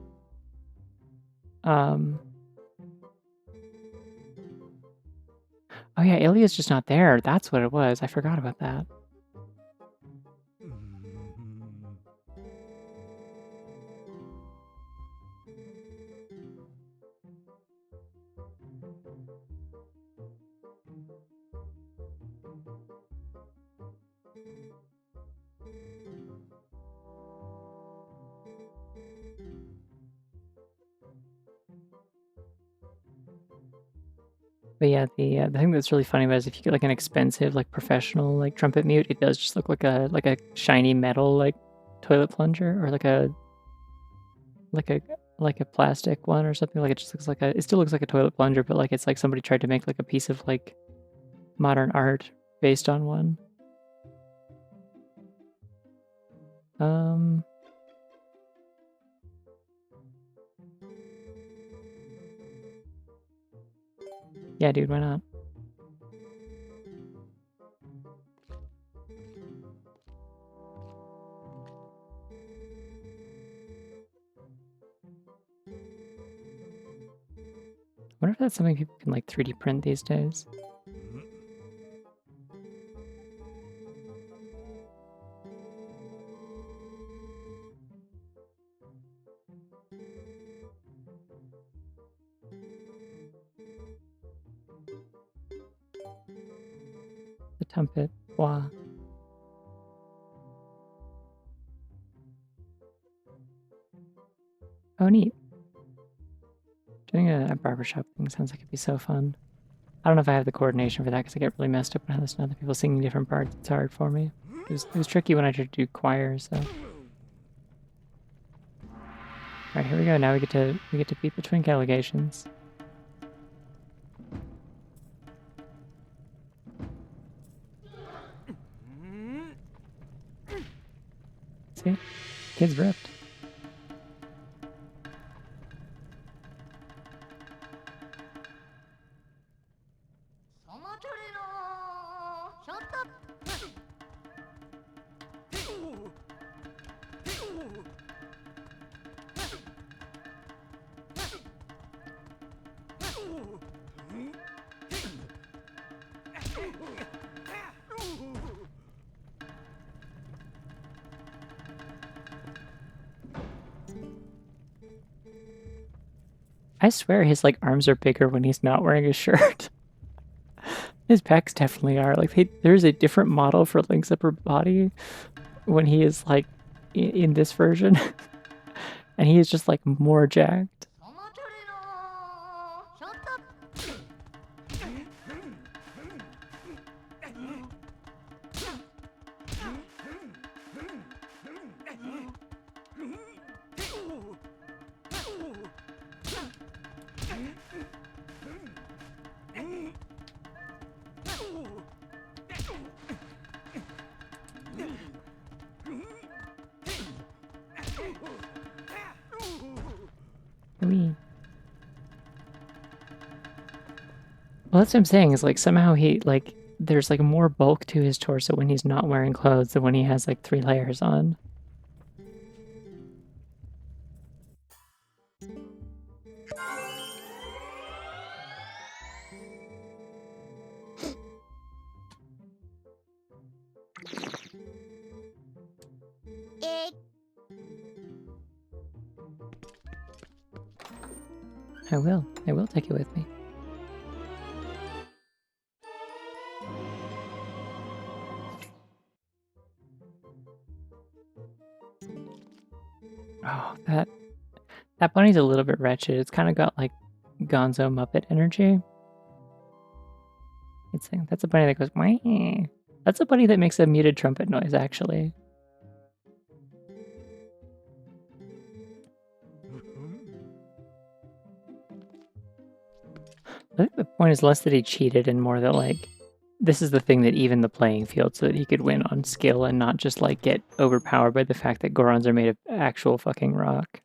oh yeah, Ilya's just not there. That's what it was. I forgot about that. But yeah, the thing that's really funny about it is if you get like an expensive, like professional, like trumpet mute, it does just look like a shiny metal like toilet plunger or like a plastic one or something. Like it just looks like it still looks like a toilet plunger, but like it's like somebody tried to make like a piece of like modern art based on one. Yeah, dude, why not? I wonder if that's something people can like 3D print these days. The trumpet, wah. Oh, neat. Doing a barbershop thing sounds like it'd be so fun. I don't know if I have the coordination for that because I get really messed up when I listen to other people singing different parts. It's hard for me. It was tricky when I tried to do choir, so. Alright, here we go. Now we get to beat the twink allegations. See? Kid's ripped. I swear his like arms are bigger when he's not wearing a shirt. His pecs definitely are. Like there's a different model for Link's upper body when he is like in this version. And he is just like more jacked. Well, that's what I'm saying, is like somehow he like there's like more bulk to his torso when he's not wearing clothes than when he has like 3 layers on. I will take it with me. Oh, that bunny's a little bit wretched. It's kind of got like Gonzo Muppet energy. That's a bunny that goes, Wah. That's a bunny that makes a muted trumpet noise, actually. I think the point is less that he cheated and more that like this is the thing that evened the playing field so that he could win on skill and not just like get overpowered by the fact that Gorons are made of actual fucking rock.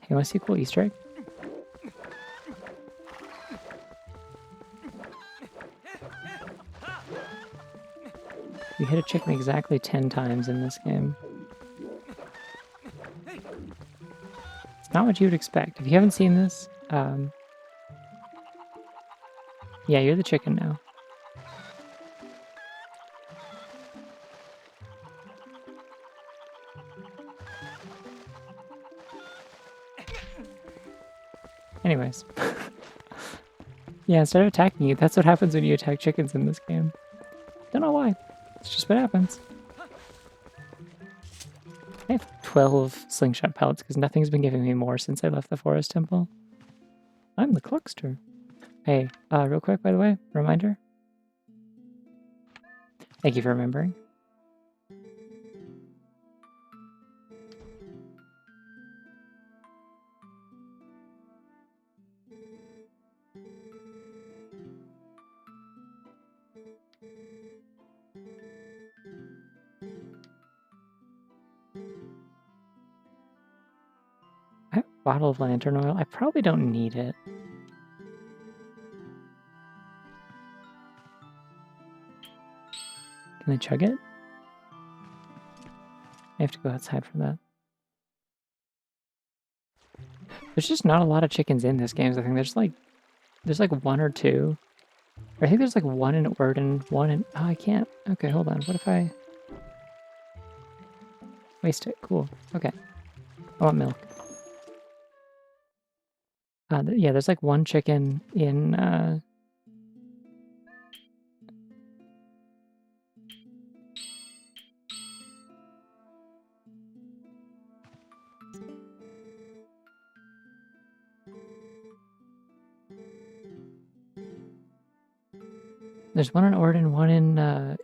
Hey, wanna see a cool Easter egg? You hit a chicken exactly 10 times in this game. It's not what you would expect. If you haven't seen this, yeah, you're the chicken now. Anyways. Yeah, instead of attacking you, that's what happens when you attack chickens in this game. Don't know why. It's just what happens. I have 12 slingshot pellets because nothing's been giving me more since I left the forest temple. I'm the Cluckster. Hey, real quick, by the way, reminder. Thank you for remembering. I have a bottle of lantern oil. I probably don't need it. Can I chug it? I have to go outside for that. There's just not a lot of chickens in this game. I think there's like 1 or 2. Or I think there's like 1 in Orden, 1 in... Oh, I can't. Okay, hold on. What if I... Waste it. Cool. Okay. I want milk. Yeah, there's like 1 chicken in... There's 1 in Orden, 1 in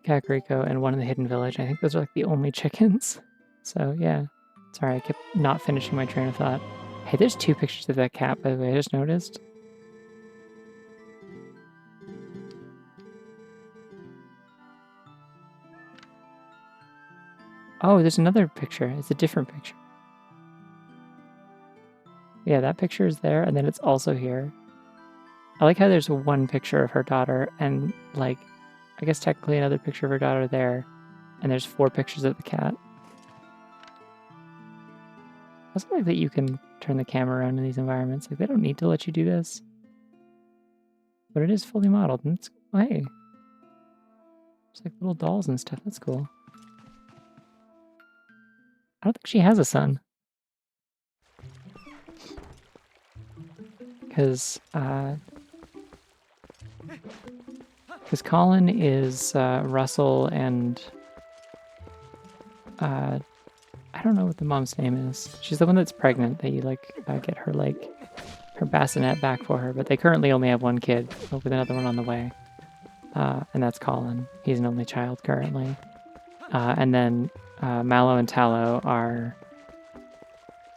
Kakariko, and 1 in the Hidden Village. I think those are like the only chickens. So, yeah. Sorry, I kept not finishing my train of thought. Hey, there's 2 pictures of that cat, by the way, I just noticed. Oh, there's another picture. It's a different picture. Yeah, that picture is there, and then it's also here. I like how there's 1 picture of her daughter, and, like, I guess technically another picture of her daughter there, and there's 4 pictures of the cat. I also like that you can turn the camera around in these environments. Like, they don't need to let you do this. But it is fully modeled, and it's, oh, hey. It's like little dolls and stuff. That's cool. I don't think she has a son. Because Colin is Russell and I don't know what the mom's name is. She's the one that's pregnant that you like get her like her bassinet back for her, but they currently only have one kid with another one on the way. And that's Colin. He's an only child currently. And then Mallow and Tallow are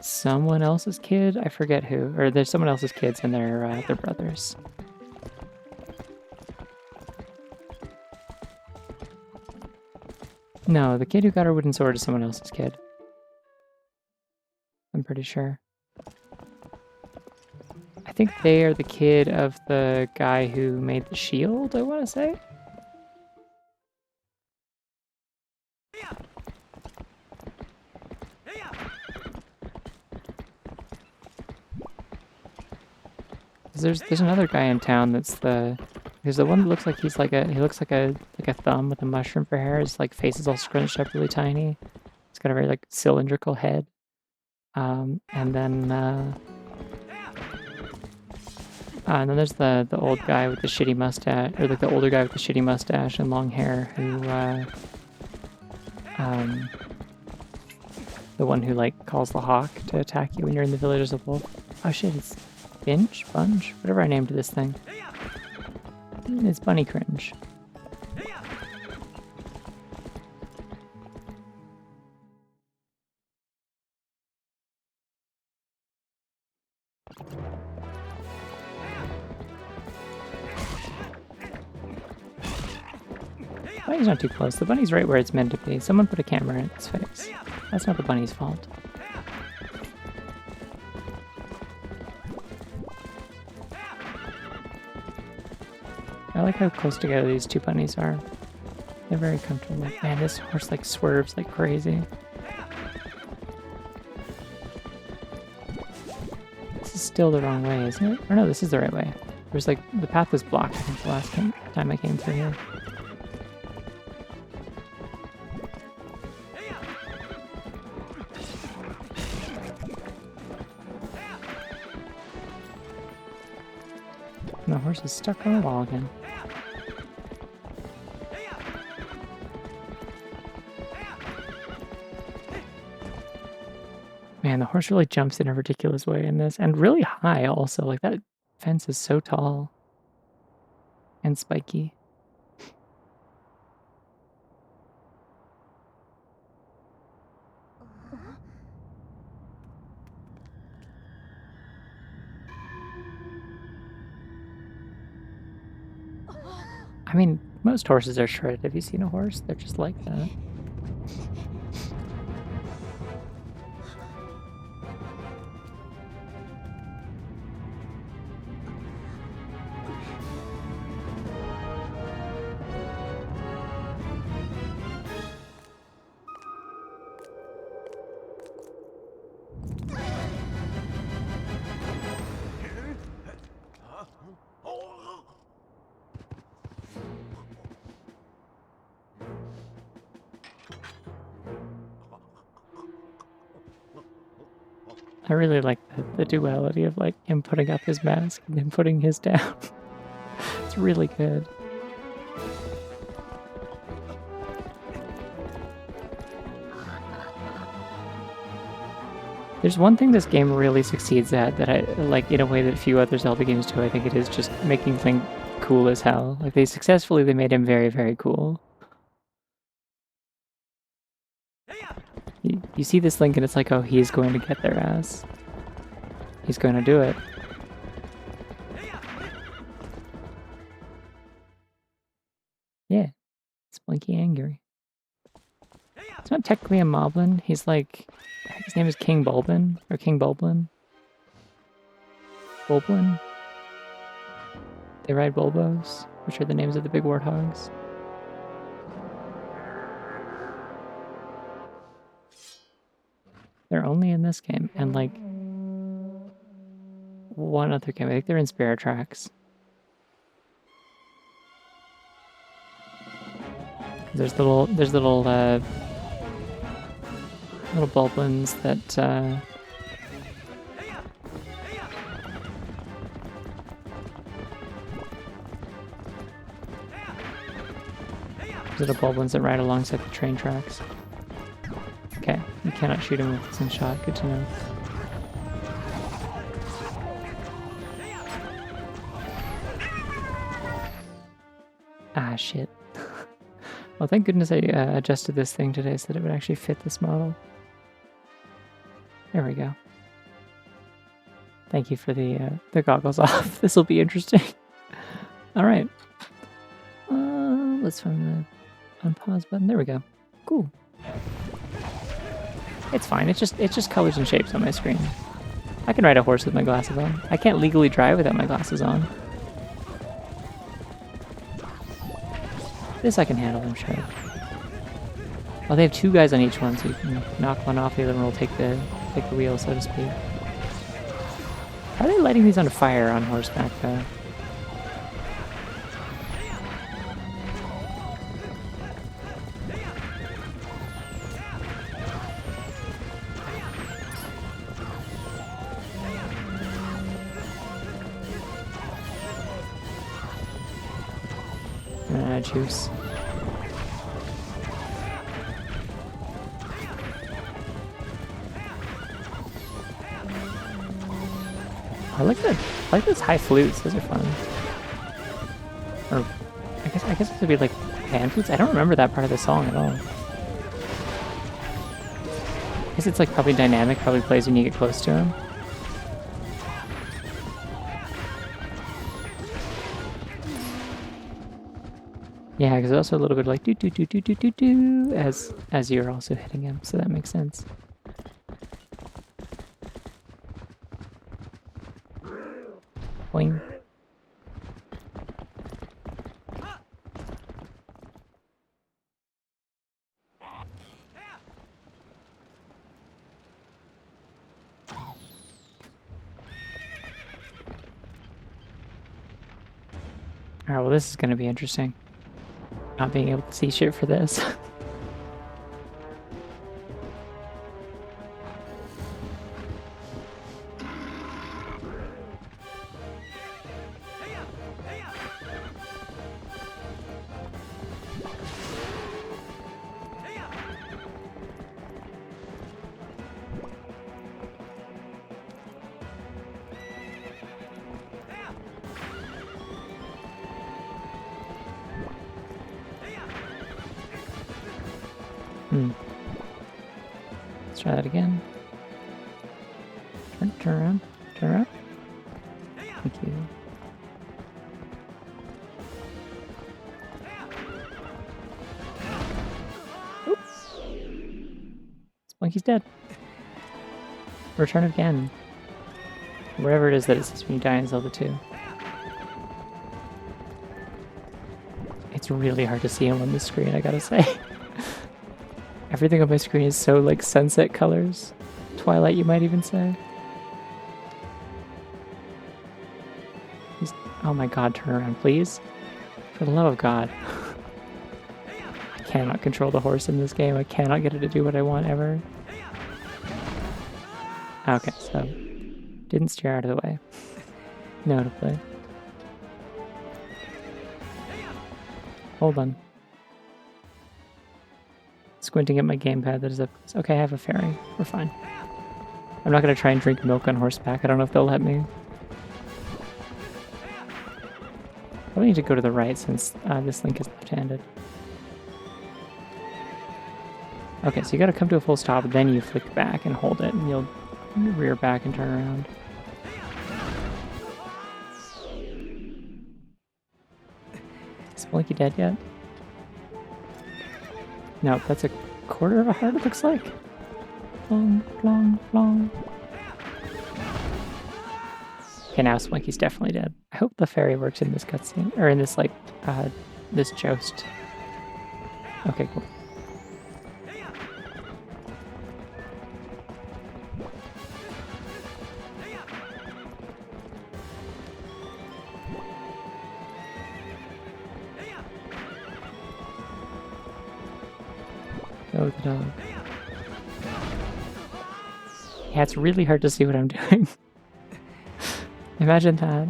someone else's kid. I forget who. Or there's someone else's kids and they're brothers. No, the kid who got her wooden sword is someone else's kid. I'm pretty sure. I think they are the kid of the guy who made the shield, I want to say. There's another guy in town that's there's the one that looks like he looks like a thumb with a mushroom for hair. His like face is all scrunched up really tiny. He's got a very like cylindrical head. And then there's the old guy with the shitty mustache, or like the older guy with the shitty mustache and long hair who the one who like calls the hawk to attack you when you're in the village as a wolf. Oh shit, it's Bunge? Whatever I named this thing. It's Bunny Cringe. Bunny's not too close. The bunny's right where it's meant to be. Someone put a camera in its face. That's not the bunny's fault. I like how close together these two bunnies are. They're very comfortable. Man, this horse like swerves like crazy. This is still the wrong way, isn't it? Or no, this is the right way. There's like, the path was blocked, I think, the last time I came through here. And the horse is stuck on the wall again. Man, the horse really jumps in a ridiculous way in this, and really high also. Like, that fence is so tall and spiky. I mean, most horses are shredded. Have you seen a horse? They're just like that. I really like the duality of like him putting up his mask and him putting his down. It's really good. There's one thing this game really succeeds at that I like in a way that few other Zelda games do. I think it is just making Link cool as hell. Like they made him very, very cool. You see this Link and it's like, oh, he's going to get their ass. He's going to do it. Yeah, Sploinky angry. It's not technically a moblin. He's like, his name is King Bulbin, or King Bulblin. Bulblin? They ride Bulbos, which are the names of the big warthogs. They're only in this game, and like, one other game. I think they're in Spirit Tracks. There's little boblins that little boblins that ride alongside the train tracks. Okay, you cannot shoot him with this shot. Good to know. Ah, shit. Well, thank goodness I adjusted this thing today so that it would actually fit this model. There we go. Thank you for the goggles off. This will be interesting. All right. Let's find the unpause button. There we go. Cool. It's fine. It's just colors and shapes on my screen. I can ride a horse with my glasses on. I can't legally drive without my glasses on. This I can handle, I'm sure. Well, they have two guys on each one, so you can knock one off, the other one will take the wheel, so to speak. How are they lighting these on fire on horseback, though? Juice. I like those high flutes. Those are fun. Or I guess it would be like pan flutes. I don't remember that part of the song at all. I guess it's like probably dynamic. Probably plays when you get close to him. Yeah, because it's also a little bit like do do do do do do do as you're also hitting him, so that makes sense. Boing. Alright, well this is going to be interesting. Not being able to see shit for this. Let's try that again. Turn around. Turn around. Thank you. Oops. Sploinky's dead. Return again. Whatever it is that it says when you die in Zelda 2. It's really hard to see him on the screen, I gotta say. Everything on my screen is so like sunset colors. Twilight, you might even say. Oh my god, turn around, please. For the love of God. I cannot control the horse in this game. I cannot get it to do what I want ever. Okay, so didn't steer out of the way. Notably. Hold on. Squinting at my gamepad that is up. Okay, I have a ferry. We're fine. I'm not gonna try and drink milk on horseback. I don't know if they'll let me. Probably need to go to the right since this link is left-handed. Okay, so you gotta come to a full stop, then you flick back and hold it, and you'll rear back and turn around. Is Sploinky dead yet? No, that's a quarter of a heart, it looks like. Long, long, long. Okay, now Sploinky's definitely dead. I hope the fairy works in this cutscene, or in this, like, this joust. Okay, cool. Oh, the dog. Yeah, it's really hard to see what I'm doing. Imagine that.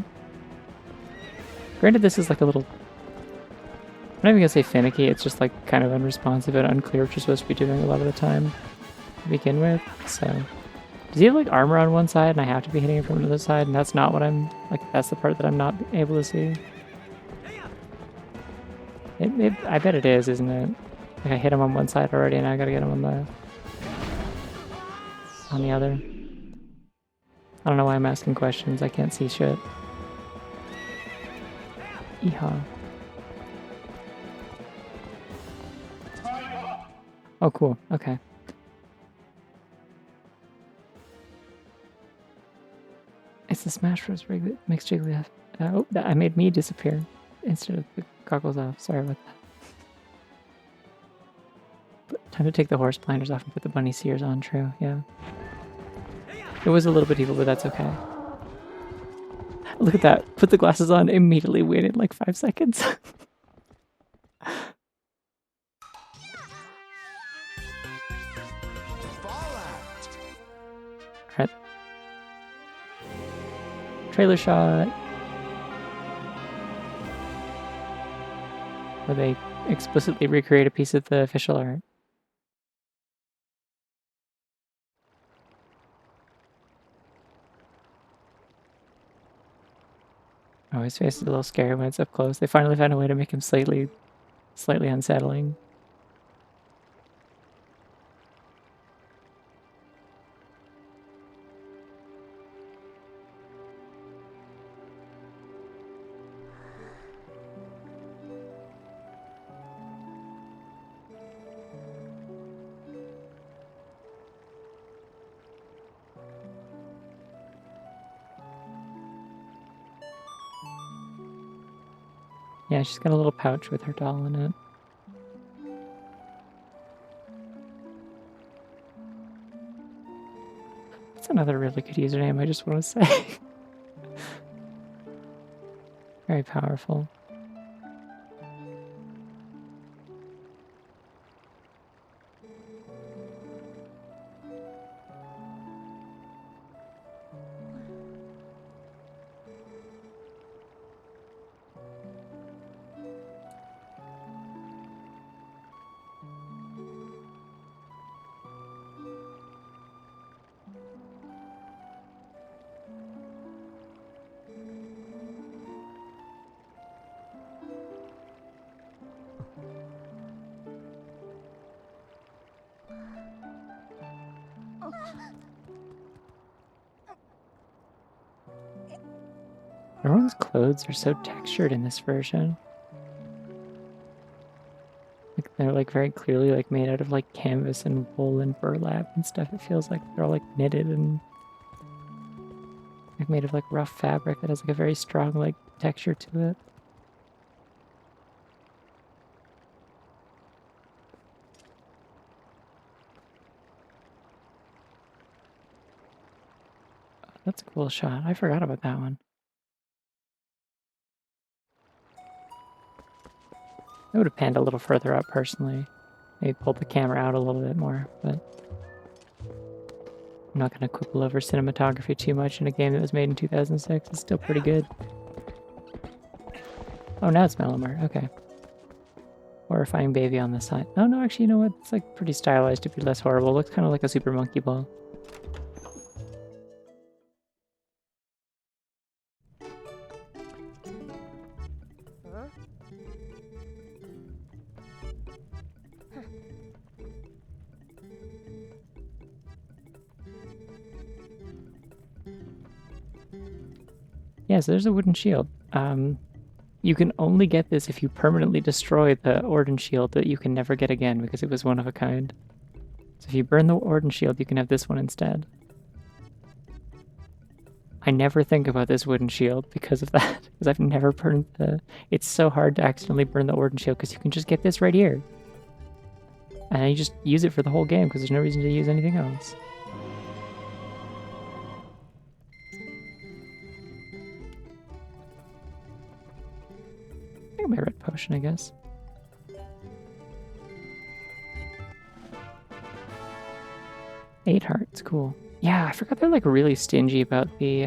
Granted, this is like a little... I'm not even gonna say finicky, it's just like kind of unresponsive and unclear what you're supposed to be doing a lot of the time to begin with, so... Does he have like armor on one side and I have to be hitting him from another side, and that's not what I'm... Like, that's the part that I'm not able to see? I bet it is, isn't it? Like, I hit him on one side already and I gotta get him on the other. I don't know why I'm asking questions, I can't see shit. Yeehaw. Oh, cool. Okay. It's the Smash Bros. Rig that makes Jigglypuff. Oh, I made me disappear instead of the goggles off. Sorry about that. But time to take the horse blinders off and put the bunny sears on. True, yeah. It was a little bit evil, but that's okay. Look at that. Put the glasses on, immediately waited like 5 seconds. Alright. Trailer shot. Where they explicitly recreate a piece of the official art. Oh, his face is a little scary when it's up close. They finally found a way to make him slightly unsettling. Yeah, she's got a little pouch with her doll in it. That's another really good username, I just want to say. Very powerful. Everyone's clothes are so textured in this version. Like they're like very clearly like made out of like canvas and wool and burlap and stuff. It feels like they're all like knitted and like made of like rough fabric that has like a very strong like texture to it. That's a cool shot. I forgot about that one. I would have panned a little further up personally. Maybe pulled the camera out a little bit more, but I'm not going to quibble over cinematography too much in a game that was made in 2006. It's still pretty good. Oh, now it's Melamar. Okay. Horrifying baby on the side. Oh, no, actually, you know what? It's like pretty stylized to be less horrible. It looks kind of like a Super Monkey Ball. Yeah, so there's a wooden shield. You can only get this if you permanently destroy the Orden shield that you can never get again because it was one of a kind. So if you burn the Orden shield, you can have this one instead. I never think about this wooden shield because of that, because I've never burned the... It's so hard to accidentally burn the Orden shield because you can just get this right here. And you just use it for the whole game because there's no reason to use anything else. I got my red potion, I guess. 8 hearts, cool. Yeah, I forgot they're like really stingy about the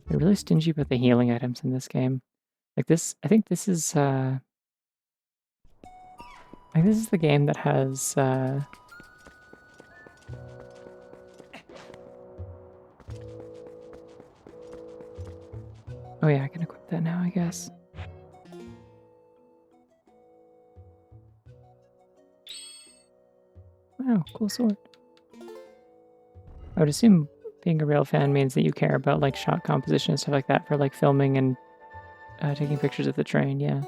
they're really stingy about the healing items in this game. Like this, I think this is the game that has oh yeah, I can equip that now, I guess. Wow, cool sword. I would assume being a real fan means that you care about like shot composition and stuff like that for like filming and taking pictures of the train. Yeah,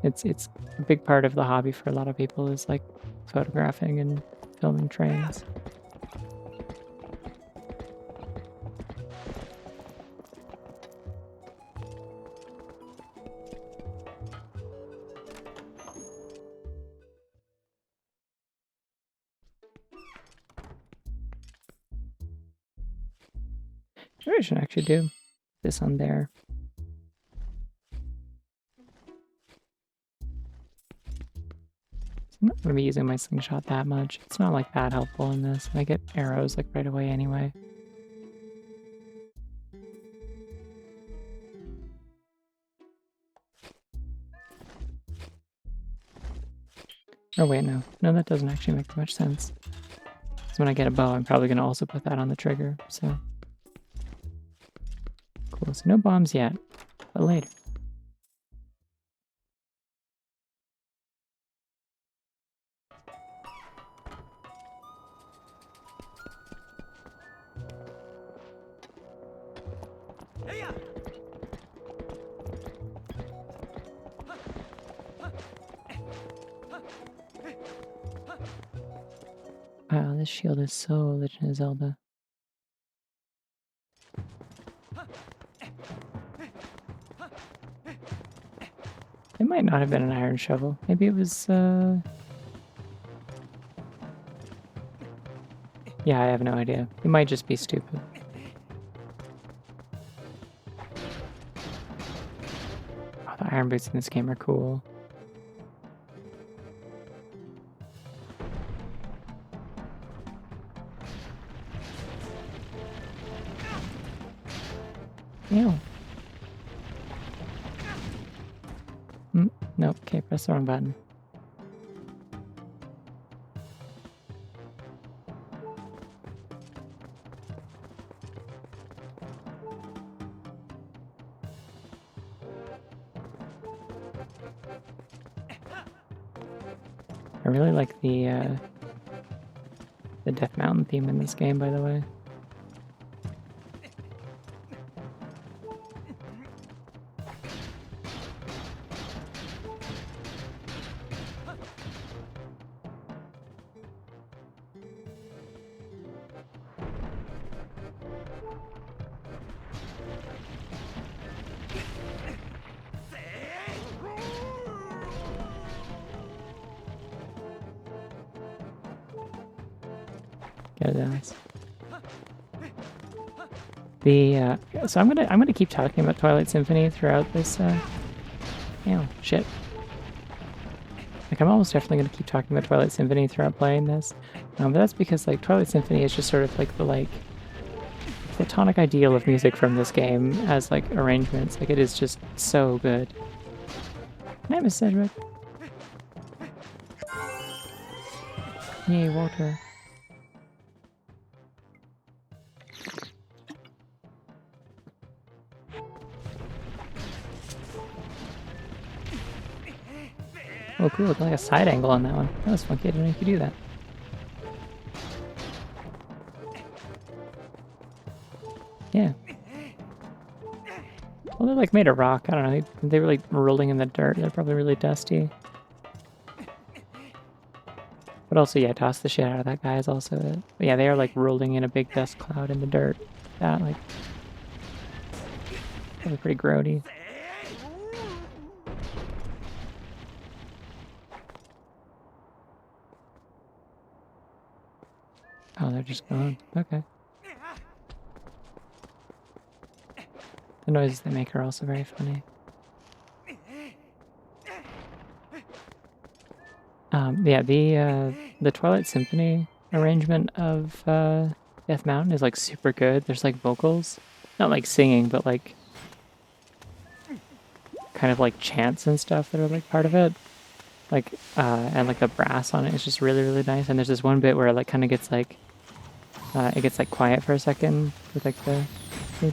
it's a big part of the hobby for a lot of people is like photographing and filming trains. Maybe I should actually do this on there. I'm not going to be using my slingshot that much. It's not like that helpful in this. I get arrows like right away anyway. Oh wait, no. No, that doesn't actually make much sense. Because when I get a bow, I'm probably going to also put that on the trigger, so... Cool, so no bombs yet, but later. Wow, this shield is so Legend of Zelda. It might not have been an iron shovel. Maybe it was, yeah, I have no idea. It might just be stupid. Oh, the iron boots in this game are cool. Ew. Nope, okay, press the wrong button. I really like the Death Mountain theme in this game, by the way. Get it, nice. So I'm gonna keep talking about Twilight Symphony throughout this. Oh shit! Like I'm almost definitely gonna keep talking about Twilight Symphony throughout playing this, but that's because like Twilight Symphony is just sort of like the platonic ideal of music from this game as like arrangements. Like it is just so good. Can I miss Cedric? Yay, Walter. Oh, cool. It's like a side angle on that one. That was funky. I didn't know you could do that. Yeah. Well, they're like made of rock. I don't know. They were like rolling in the dirt. They're probably really dusty. But also, yeah, toss the shit out of that guy is also it. But yeah, they are like rolling in a big dust cloud in the dirt. That, like, probably pretty grody. Oh, they're just gone. Okay. The noises they make are also very funny. Yeah, the Twilight Symphony arrangement of Death Mountain is like super good. There's like vocals, not like singing, but like kind of like chants and stuff that are like part of it. Like and like the brass on it is just really really nice. And there's this one bit where it like kind of gets like it gets like quiet for a second with like the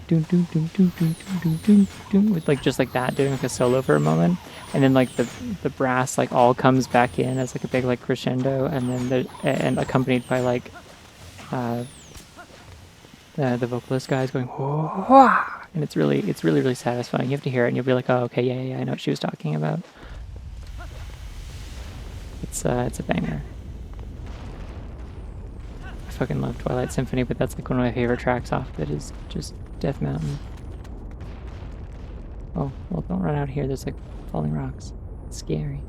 doom doom doom doom doom doom doom doom with like just like that doing like a solo for a moment, and then like the brass like all comes back in as like a big like crescendo, and then and accompanied by like the vocalist guys going whoa, and it's really really satisfying. You have to hear it and you'll be like, oh okay, yeah I know what she was talking about. It's a banger. I fucking love Twilight Symphony, but that's like one of my favorite tracks off of it is just Death Mountain. Oh, well, don't run out here. There's like falling rocks. It's scary.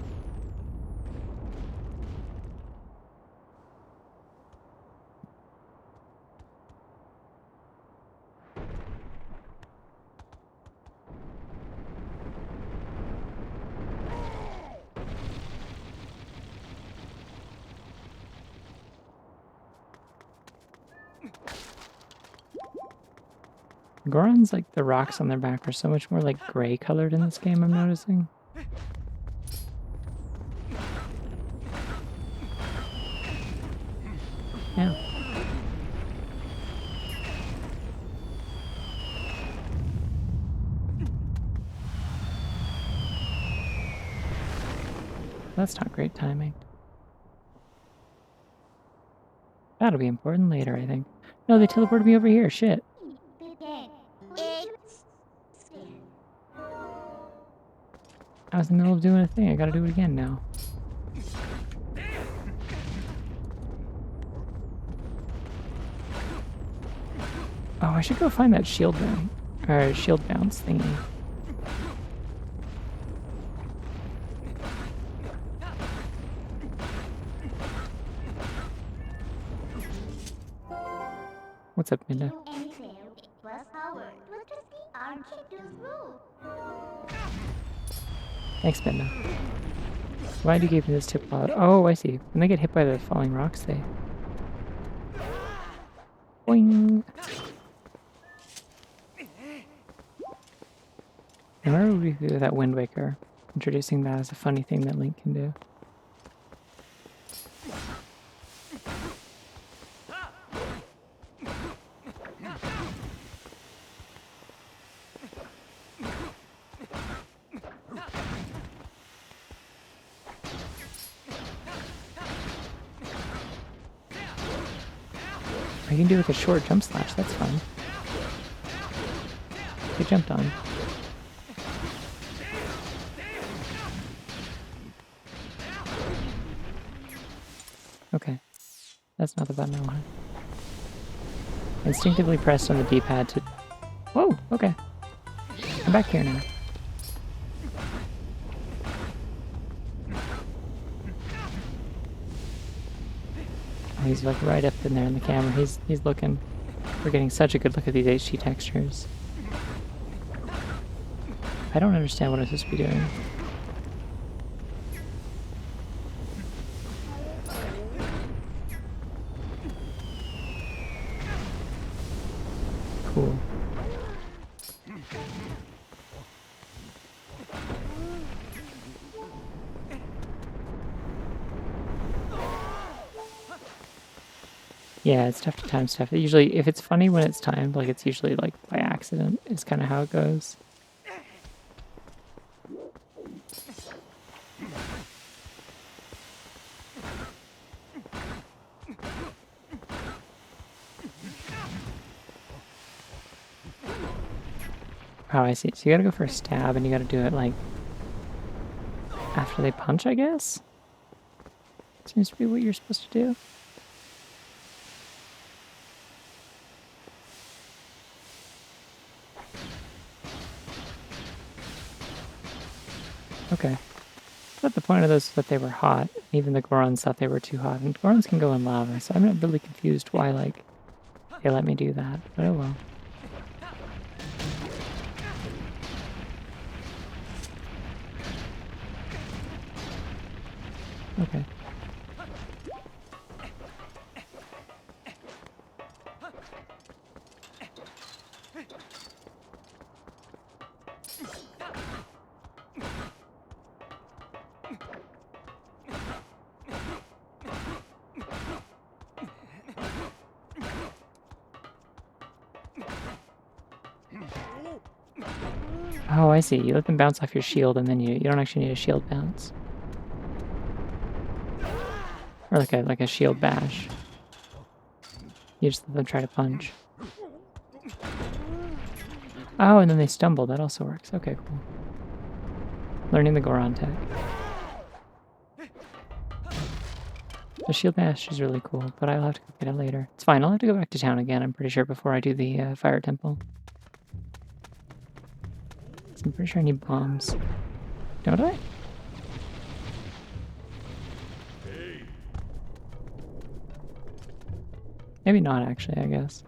Goron's like the rocks on their back are so much more like gray colored in this game, I'm noticing. Yeah. That's not great timing. That'll be important later, I think. No, they teleported me over here. Shit. I was in the middle of doing a thing. I gotta do it again now. Oh, I should go find that shield bounce thingy. What's up, Minda? Thanks, Minda. Why do you give me this tip? Oh, I see. When they get hit by the falling rocks, they... Boing! I remember we do that Wind Waker, introducing that as a funny thing that Link can do. I can do like a short jump slash, that's fun. Get jumped on. Okay. That's not the button I wanted. Instinctively pressed on the D-pad to... Whoa, okay. I'm back here now. Oh, he's like right up in there in the camera. He's looking. We're getting such a good look at these HD textures. I don't understand what I'm supposed to be doing. Cool. Yeah, it's tough to time stuff. Usually, if it's funny when it's timed, like it's usually like by accident is kind of how it goes. Oh, I see. So you gotta go for a stab, and you gotta do it like after they punch, I guess? Seems to be what you're supposed to do. Okay. I thought the point of those was that they were hot. Even the Gorons thought they were too hot. And Gorons can go in lava, so I'm not really confused why, like, they let me do that. But oh well. Okay. Oh, I see. You let them bounce off your shield, and then you don't actually need a shield bounce. Or like a shield bash. You just let them try to punch. Oh, and then they stumble. That also works. Okay, cool. Learning the Goron tech. The shield bash is really cool, but I'll have to go get it later. It's fine. I'll have to go back to town again, I'm pretty sure, before I do the fire temple. I'm pretty sure I need bombs. Don't I? Maybe not, actually, I guess.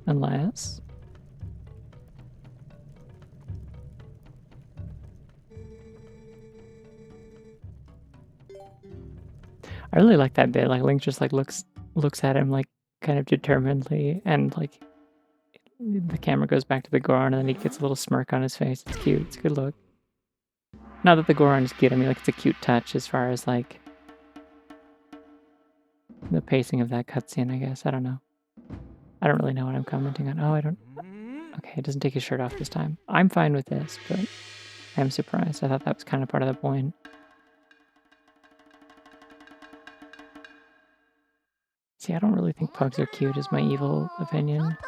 Unless... I really like that bit. Like Link just like looks at him like kind of determinedly, and like the camera goes back to the Goron, and then he gets a little smirk on his face. It's cute. It's a good look. Not that the Goron is cute. I mean, like it's a cute touch as far as like the pacing of that cutscene. I guess I don't know. I don't really know what I'm commenting on. Oh, I don't. Okay, it doesn't take his shirt off this time. I'm fine with this, but I'm surprised. I thought that was kind of part of the point. See, I don't really think pugs are cute, is my evil opinion.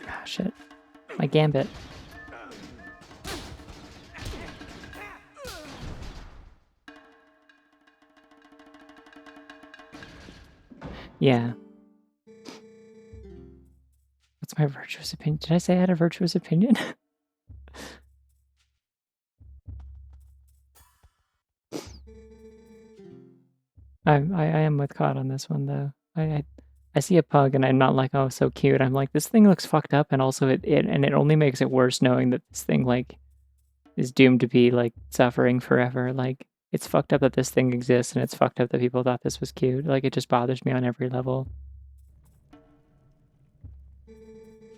Ah, shit. My gambit. Yeah. What's my virtuous opinion? Did I say I had a virtuous opinion? I am with Cod on this one though. I see a pug and I'm not like, oh, so cute. I'm like, this thing looks fucked up, and also it only makes it worse knowing that this thing like is doomed to be like suffering forever. Like, it's fucked up that this thing exists, and it's fucked up that people thought this was cute. Like, it just bothers me on every level.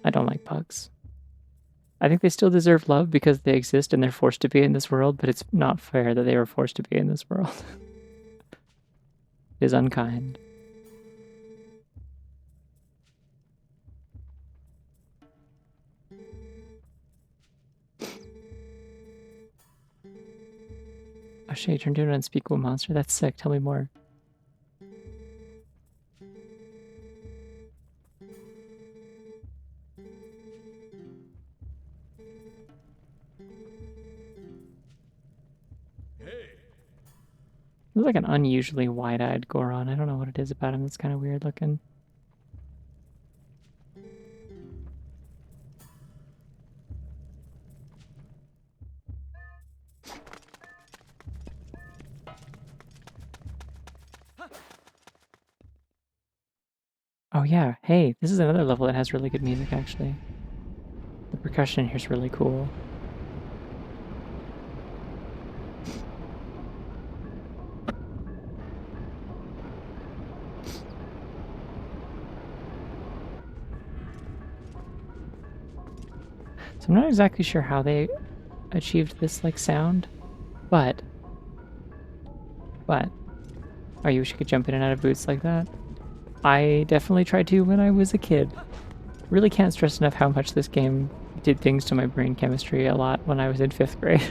I don't like pugs. I think they still deserve love because they exist and they're forced to be in this world, but it's not fair that they were forced to be in this world. It is unkind. Oh shit, you turned into an unspeakable monster? That's sick. Tell me more. Looks like an unusually wide-eyed Goron. I don't know what it is about him that's kind of weird looking. Oh yeah, hey, this is another level that has really good music actually. The percussion in here is really cool. So I'm not exactly sure how they achieved this like sound, but oh, you wish you could jump in and out of boots like that? I definitely tried to when I was a kid. Really can't stress enough how much this game did things to my brain chemistry a lot when I was in 5th grade.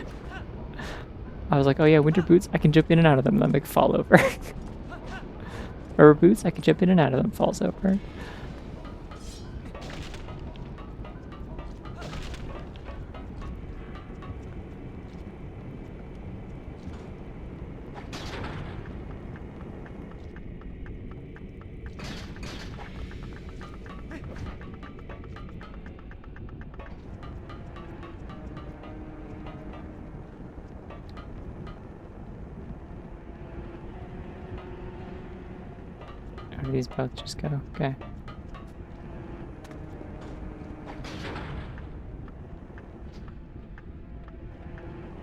I was like, oh yeah, winter boots, I can jump in and out of them, then like fall over. Rubber boots, I can jump in and out of them, falls over. Where do these both just go? Okay.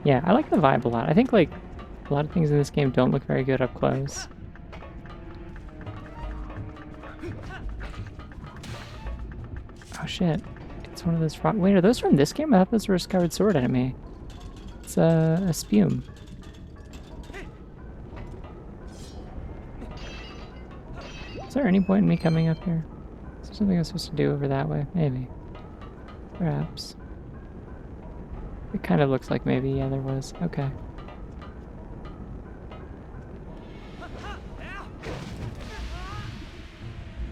Yeah, I like the vibe a lot. I think, like, a lot of things in this game don't look very good up close. Oh, shit. It's one of those rock... Wait, are those from this game? I thought those were a Skyward Sword enemy. It's a spume. Is there any point in me coming up here? Is there something I'm supposed to do over that way? Maybe. Perhaps. It kind of looks like maybe, yeah, there was. Okay.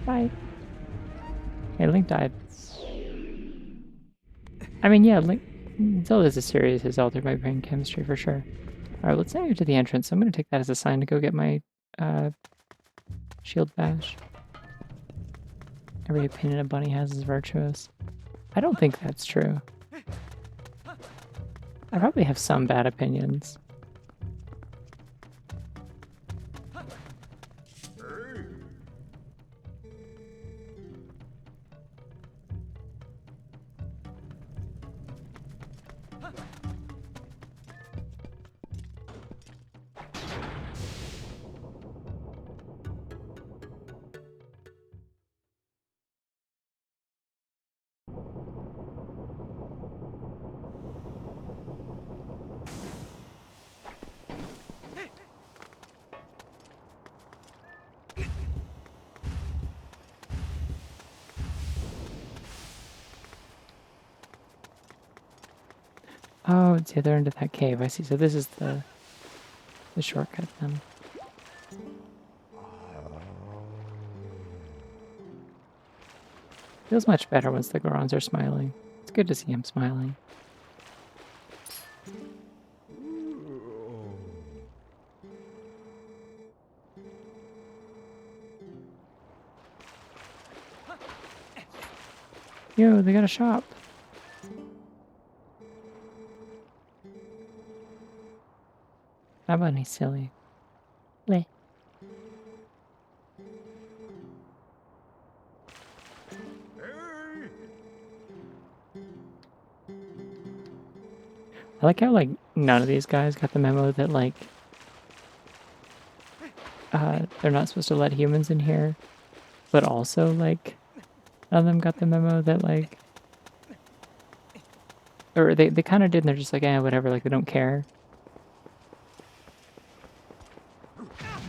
Bye. Hey, Link died. I mean, yeah, Link... Zelda's as serious as altered my brain chemistry for sure. Alright, let's navigate to the entrance. I'm going to take that as a sign to go get my shield bash. Every opinion a bunny has is virtuous. I don't think that's true. I probably have some bad opinions. Oh, it's the other end of that cave. I see. So this is the shortcut then. Feels much better once the Gorons are smiling. It's good to see him smiling. Yo, they got a shop. How about he's silly? Leh. I like how, like, none of these guys got the memo that, like, they're not supposed to let humans in here. But also, like, none of them got the memo that, like... Or they kind of did, and they're just like, eh, whatever, like, they don't care.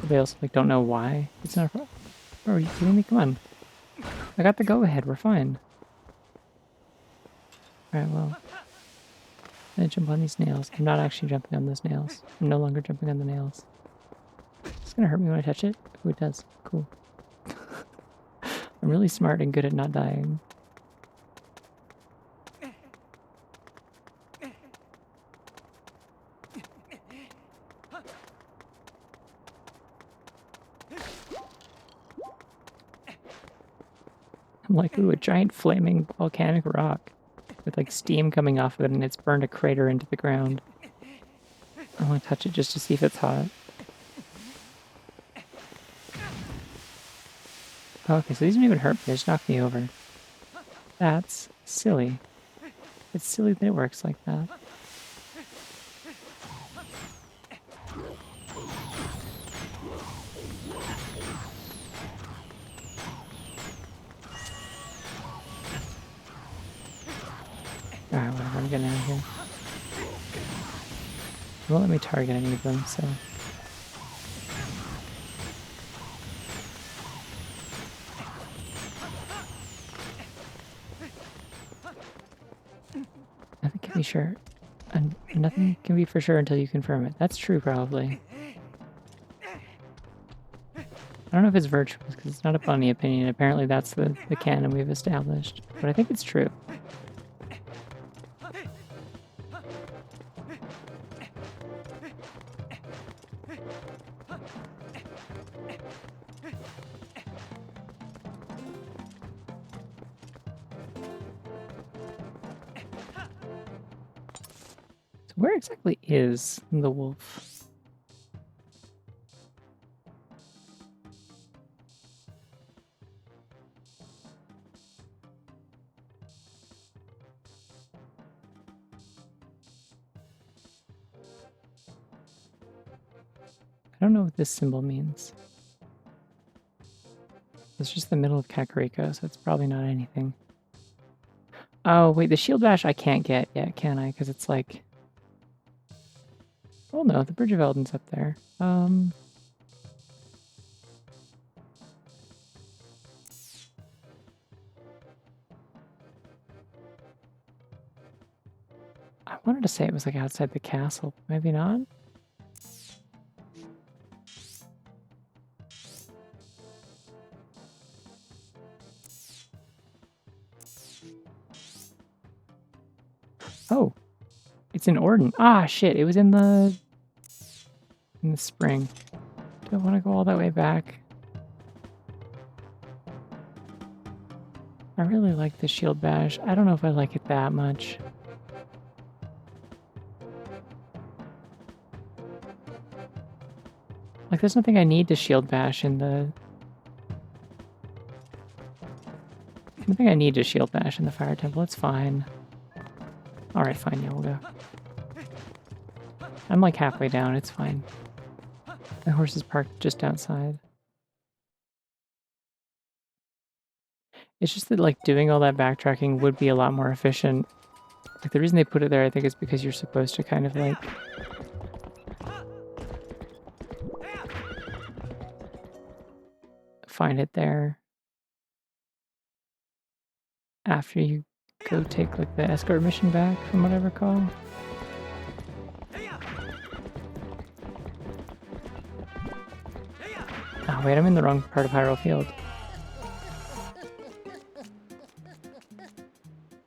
But they also, like, don't know why. It's not a problem. Bro, are you kidding me? Come on. I got the go-ahead, we're fine. Alright, well... I'm gonna jump on these nails. I'm not actually jumping on those nails. I'm no longer jumping on the nails. It's gonna hurt me when I touch it? Ooh, it does. Cool. I'm really smart and good at not dying. I'm like, ooh, a giant flaming volcanic rock with like steam coming off of it, and it's burned a crater into the ground. I want to touch it just to see if it's hot. Oh, okay, so these don't even hurt me, they just knock me over. That's silly. It's silly that it works like that. Alright, whatever, I'm getting out of here. It won't let me target any of them, so... Nothing can be sure. And nothing can be for sure until you confirm it. That's true, probably. I don't know if it's virtuous, because it's not a bunny opinion. Apparently that's the canon we've established. But I think it's true. So where exactly is the wolf? don't know what this symbol means. It's just the middle of Kakariko, so it's probably not anything. Oh, wait, the shield bash I can't get yet, can I? Because it's like... Oh no, the Bridge of Elden's up there. I wanted to say it was like outside the castle. Maybe not? Oh, it's in Orden. Ah, shit, it was in the spring. Do I want to go all that way back? I really like the shield bash. I don't know if I like it that much. Like, there's nothing I need to shield bash in the... Nothing I need to shield bash in the Fire Temple. It's fine. Alright, fine, yeah, we'll go. I'm like halfway down, it's fine. My horse is parked just outside. It's just that, like, doing all that backtracking would be a lot more efficient. Like, the reason they put it there, I think, is because you're supposed to kind of, like... find it there after you go take, like, the escort mission back, from what I recall. Oh, wait, I'm in the wrong part of Hyrule Field.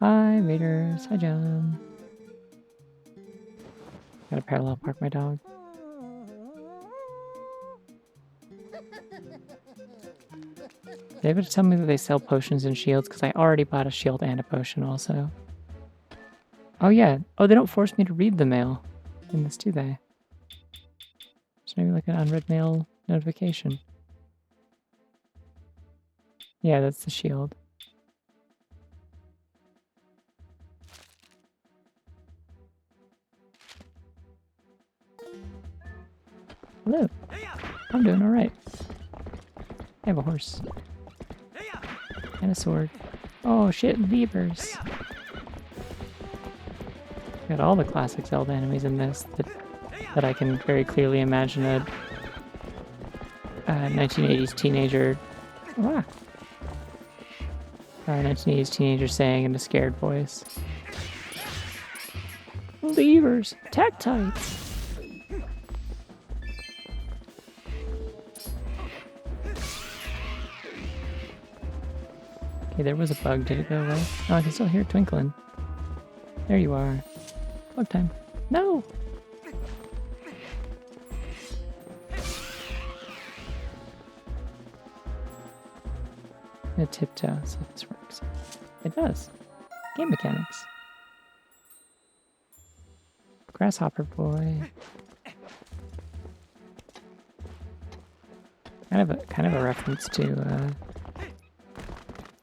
Hi, Raiders. Hi, John. Gotta parallel park my dog. They able to tell me that they sell potions and shields? Because I already bought a shield and a potion also. Oh, yeah. Oh, they don't force me to read the mail in this, do they? It's maybe like an unread mail notification. Yeah, that's the shield. Hello. I'm doing alright. I have a horse. And a sword. Oh shit, levers. Got all the classic Zelda enemies in this that I can very clearly imagine a 1980s teenager... Ah. Or a 1980s teenager saying in a scared voice. Levers! Tektites! Okay, there was a bug. Did it go away? Oh, I can still hear it twinkling. There you are. Bug time. No! I'm gonna tiptoe, see if this works. It does. Game mechanics. Grasshopper boy. Kind of a reference to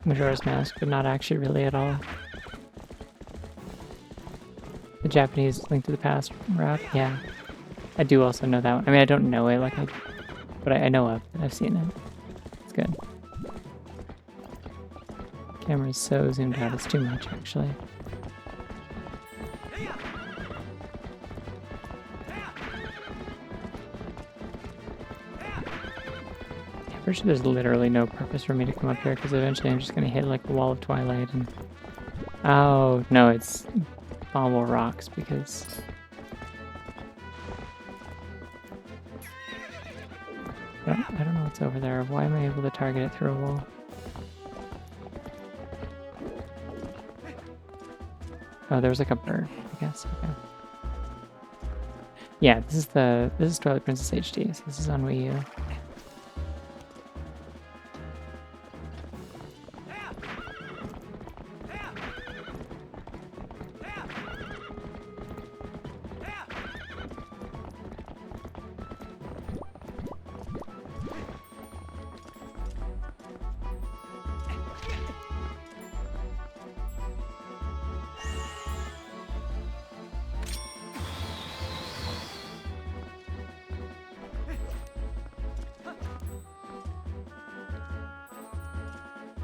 Majora's Mask, but not actually really at all. The Japanese Link to the Past rap, yeah. I do also know that one. I mean, I don't know it, but I know of it. I've seen it. It's good. Camera's so zoomed out, it's too much, actually. I'm pretty sure there's literally no purpose for me to come up here, because eventually I'm just going to hit, like, the wall of Twilight, and... Oh, no, it's bombable rocks, because... I don't know what's over there. Why am I able to target it through a wall? Oh, there was like a bird, I guess. Okay. Yeah, this is Twilight Princess HD, so this is on Wii U.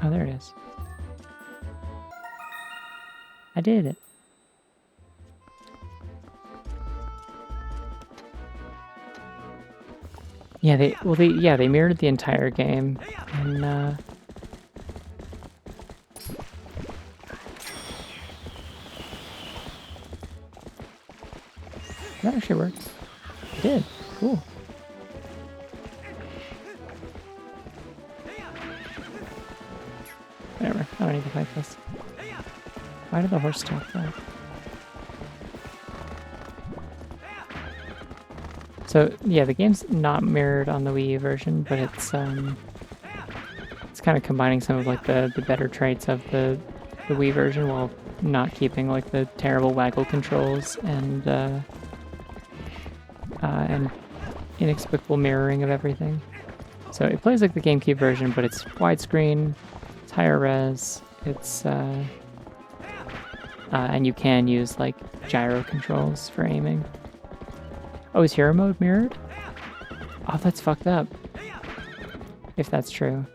Oh, there it is. I did it. Yeah, they mirrored the entire game, and that actually worked. It did. Cool. Whatever. I don't need to fight this. Why did the horse stop that? So yeah, the game's not mirrored on the Wii U version, but it's kind of combining some of like the better traits of the Wii version while not keeping like the terrible waggle controls and inexplicable mirroring of everything. So it plays like the GameCube version, but it's widescreen, it's higher res, it's and you can use like gyro controls for aiming. Oh, is hero mode mirrored? Oh, that's fucked up. If that's true.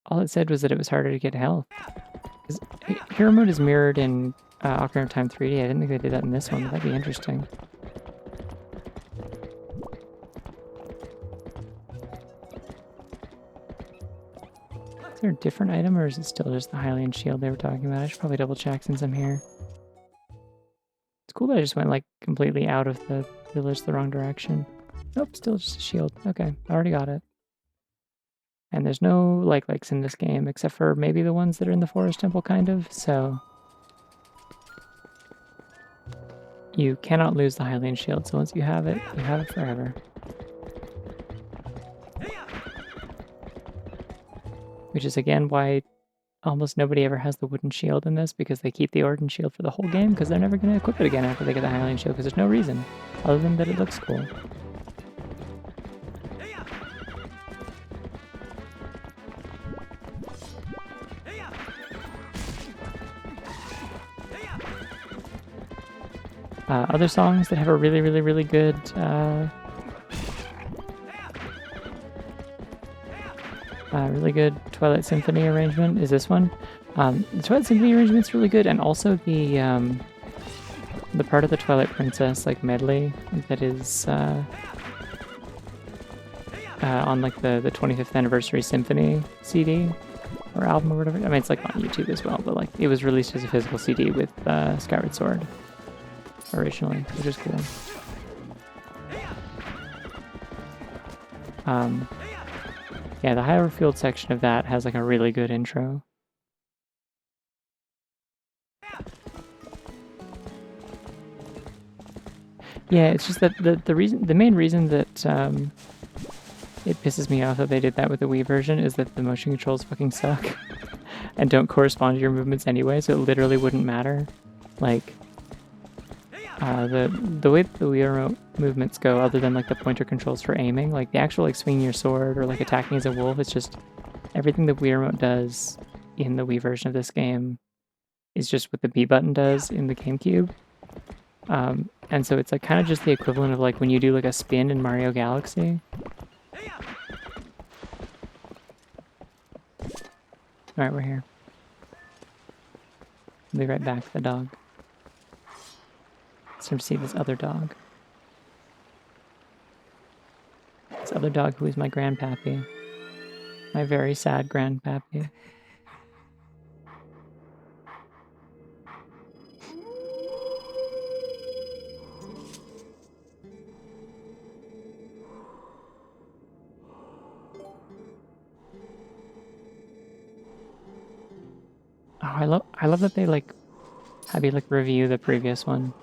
All it said was that it was harder to get health. Because hero mode is mirrored in Ocarina of Time 3D. I didn't think they did that in this one, but that'd be interesting. Is there a different item, or is it still just the Hylian shield they were talking about? I should probably double check since I'm here. It's cool that I just went like completely out of the village the wrong direction. Nope, still just a shield. Okay, I already got it. And there's no likes in this game, except for maybe the ones that are in the forest temple, kind of, so... You cannot lose the Hylian shield, so once you have it forever. Which is, again, why almost nobody ever has the wooden shield in this, because they keep the Orden shield for the whole game, because they're never going to equip it again after they get the Hylian shield, because there's no reason, other than that it looks cool. Other songs that have a really, really, really good really good Twilight Symphony arrangement is this one. The Twilight Symphony arrangement's really good, and also the part of the Twilight Princess like medley that is on like the 25th anniversary symphony CD or album or whatever. I mean, it's like on YouTube as well, but like it was released as a physical CD with Skyward Sword originally, which is cool. Yeah, the Hyrule Field section of that has like a really good intro. Yeah, it's just that the main reason that it pisses me off that they did that with the Wii version is that the motion controls fucking suck and don't correspond to your movements anyway, so it literally wouldn't matter. Like, the way that the Wii remote movements go, other than like the pointer controls for aiming, like the actual like swinging your sword or like attacking as a wolf, it's just everything the Wii remote does in the Wii version of this game is just what the B button does in the GameCube. And so it's like kind of just the equivalent of like when you do like a spin in Mario Galaxy. Alright, we're here. I'll be right back, the dog. Let's see this other dog. This other dog who is my grandpappy. My very sad grandpappy. Oh, I love that they like have you like review the previous one.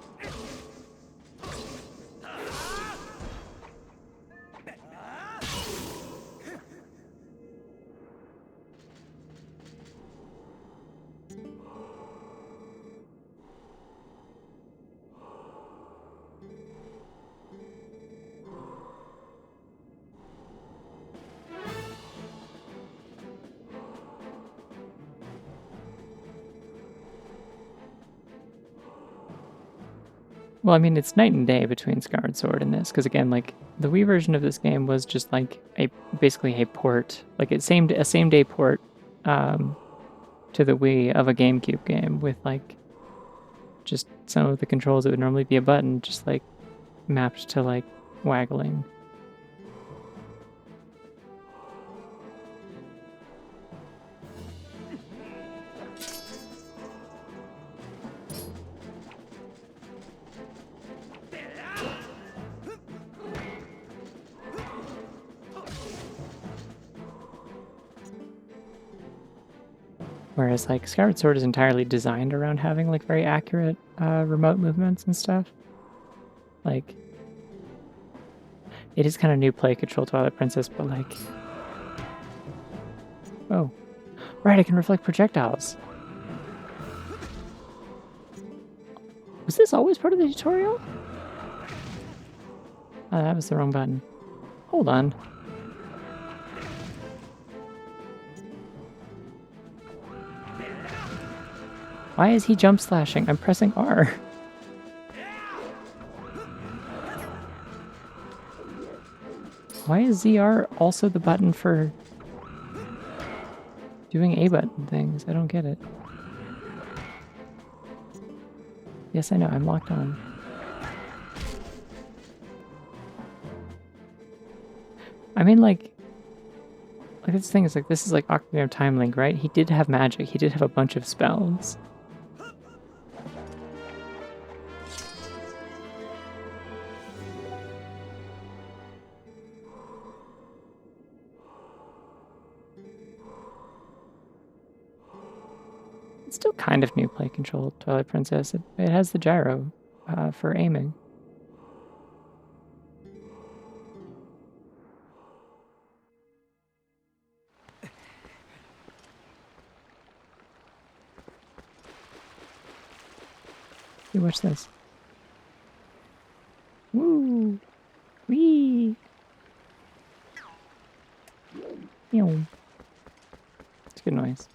Well, I mean, it's night and day between Skyward Sword and this, because again, like, the Wii version of this game was just like basically a port, like a same day port to the Wii of a GameCube game with like just some of the controls that would normally be a button, just like mapped to like waggling. Whereas like Skyward Sword is entirely designed around having like very accurate remote movements and stuff. Like, it is kind of new play control Twilight Princess, but like, oh, right, I can reflect projectiles. Was this always part of the tutorial? Oh, that was the wrong button. Hold on. Why is he jump slashing? I'm pressing R. Why is ZR also the button for doing A button things? I don't get it. Yes, I know, I'm locked on. I mean, like this thing is like, this is like Ocarina of Time Link, right? He did have magic. He did have a bunch of spells. It's still kind of new play control, Twilight Princess. It has the gyro for aiming. Hey, watch this. Woo! Wee! Ew. It's a good noise.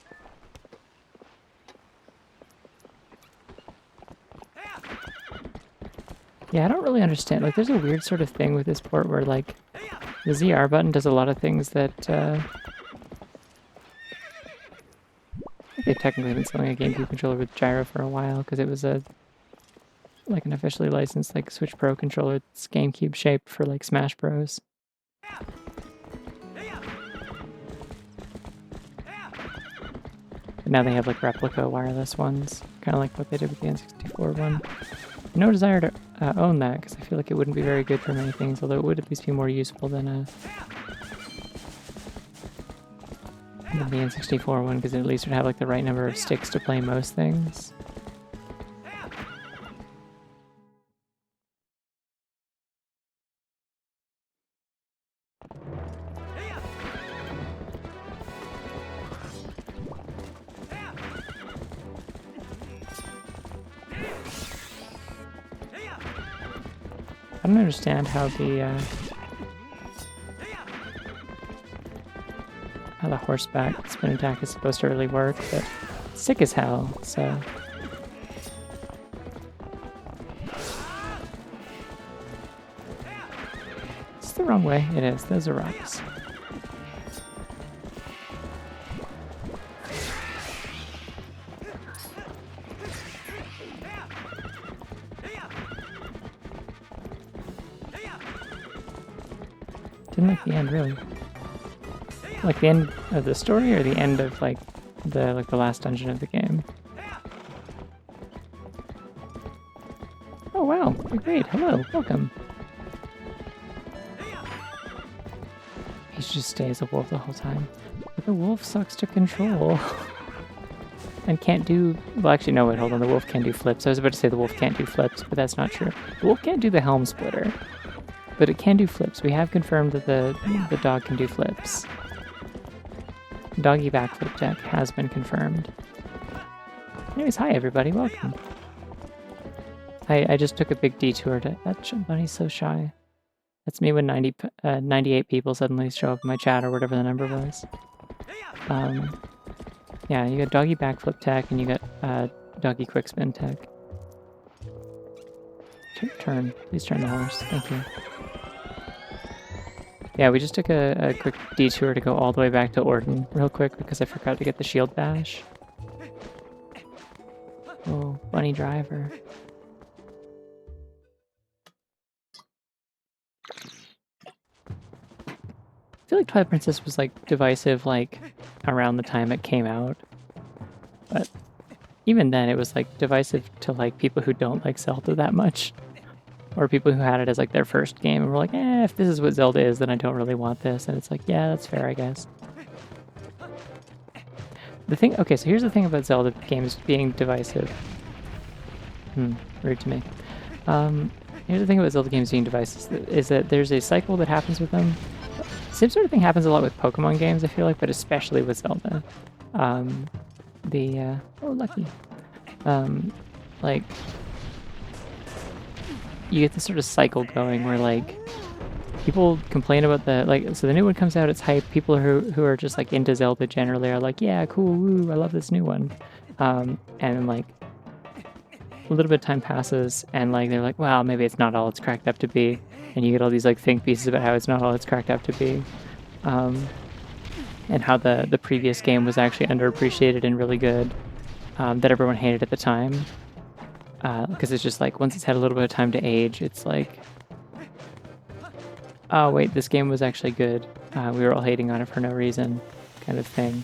Yeah, I don't really understand. Like, there's a weird sort of thing with this port where, like, the ZR button does a lot of things that, I think they've technically been selling a GameCube controller with gyro for a while, because it was an officially licensed, like, Switch Pro controller that's GameCube shaped for, like, Smash Bros. But now they have, like, replica wireless ones, kind of like what they did with the N64 one. No desire to own that, because I feel like it wouldn't be very good for many things, although it would at least be more useful than the N64 one, because it at least would have like the right number of sticks to play most things. I don't understand how the horseback spin attack is supposed to really work, but it's sick as hell, so... It's the wrong way. It is. Those are rocks. Didn't like the end, really. Like the end of the story, or the end of like the last dungeon of the game? Oh wow, you're great. Hello, welcome. He should just stay as a wolf the whole time. But the wolf sucks to control. And can't do... Well, actually, no, wait, hold on. The wolf can do flips. I was about to say the wolf can't do flips, but that's not true. The wolf can't do the helm splitter. But it can do flips. We have confirmed that the dog can do flips. Doggy backflip tech has been confirmed. Anyways, hi everybody, welcome. I just took a big detour to... That bunny's so shy. That's me when 98 people suddenly show up in my chat or whatever the number was. Yeah, you got doggy backflip tech and you got doggy quick spin tech. Turn. Please turn the horse. Thank you. Yeah, we just took a quick detour to go all the way back to Orton real quick because I forgot to get the shield bash. Oh, bunny driver. I feel like Twilight Princess was like divisive like around the time it came out. But even then it was like divisive to like people who don't like Zelda that much. Or people who had it as like their first game and were like, if this is what Zelda is, then I don't really want this. And it's like, yeah, that's fair, I guess. The thing, okay, so here's the thing about Zelda games being divisive. Rude to me. Here's the thing about Zelda games being divisive is that there's a cycle that happens with them. Same sort of thing happens a lot with Pokemon games, I feel like, but especially with Zelda. Oh, lucky. Like, you get this sort of cycle going where, like, people complain about the, like, so the new one comes out, it's hype. People who are just, like, into Zelda generally are like, yeah, cool, woo, I love this new one. And then, like, a little bit of time passes, and, like, they're like, wow, maybe it's not all it's cracked up to be. And you get all these, like, think pieces about how it's not all it's cracked up to be. And how the previous game was actually underappreciated and really good, that everyone hated at the time. Because it's just like, once it's had a little bit of time to age, it's like, oh wait, this game was actually good. We were all hating on it for no reason, kind of thing.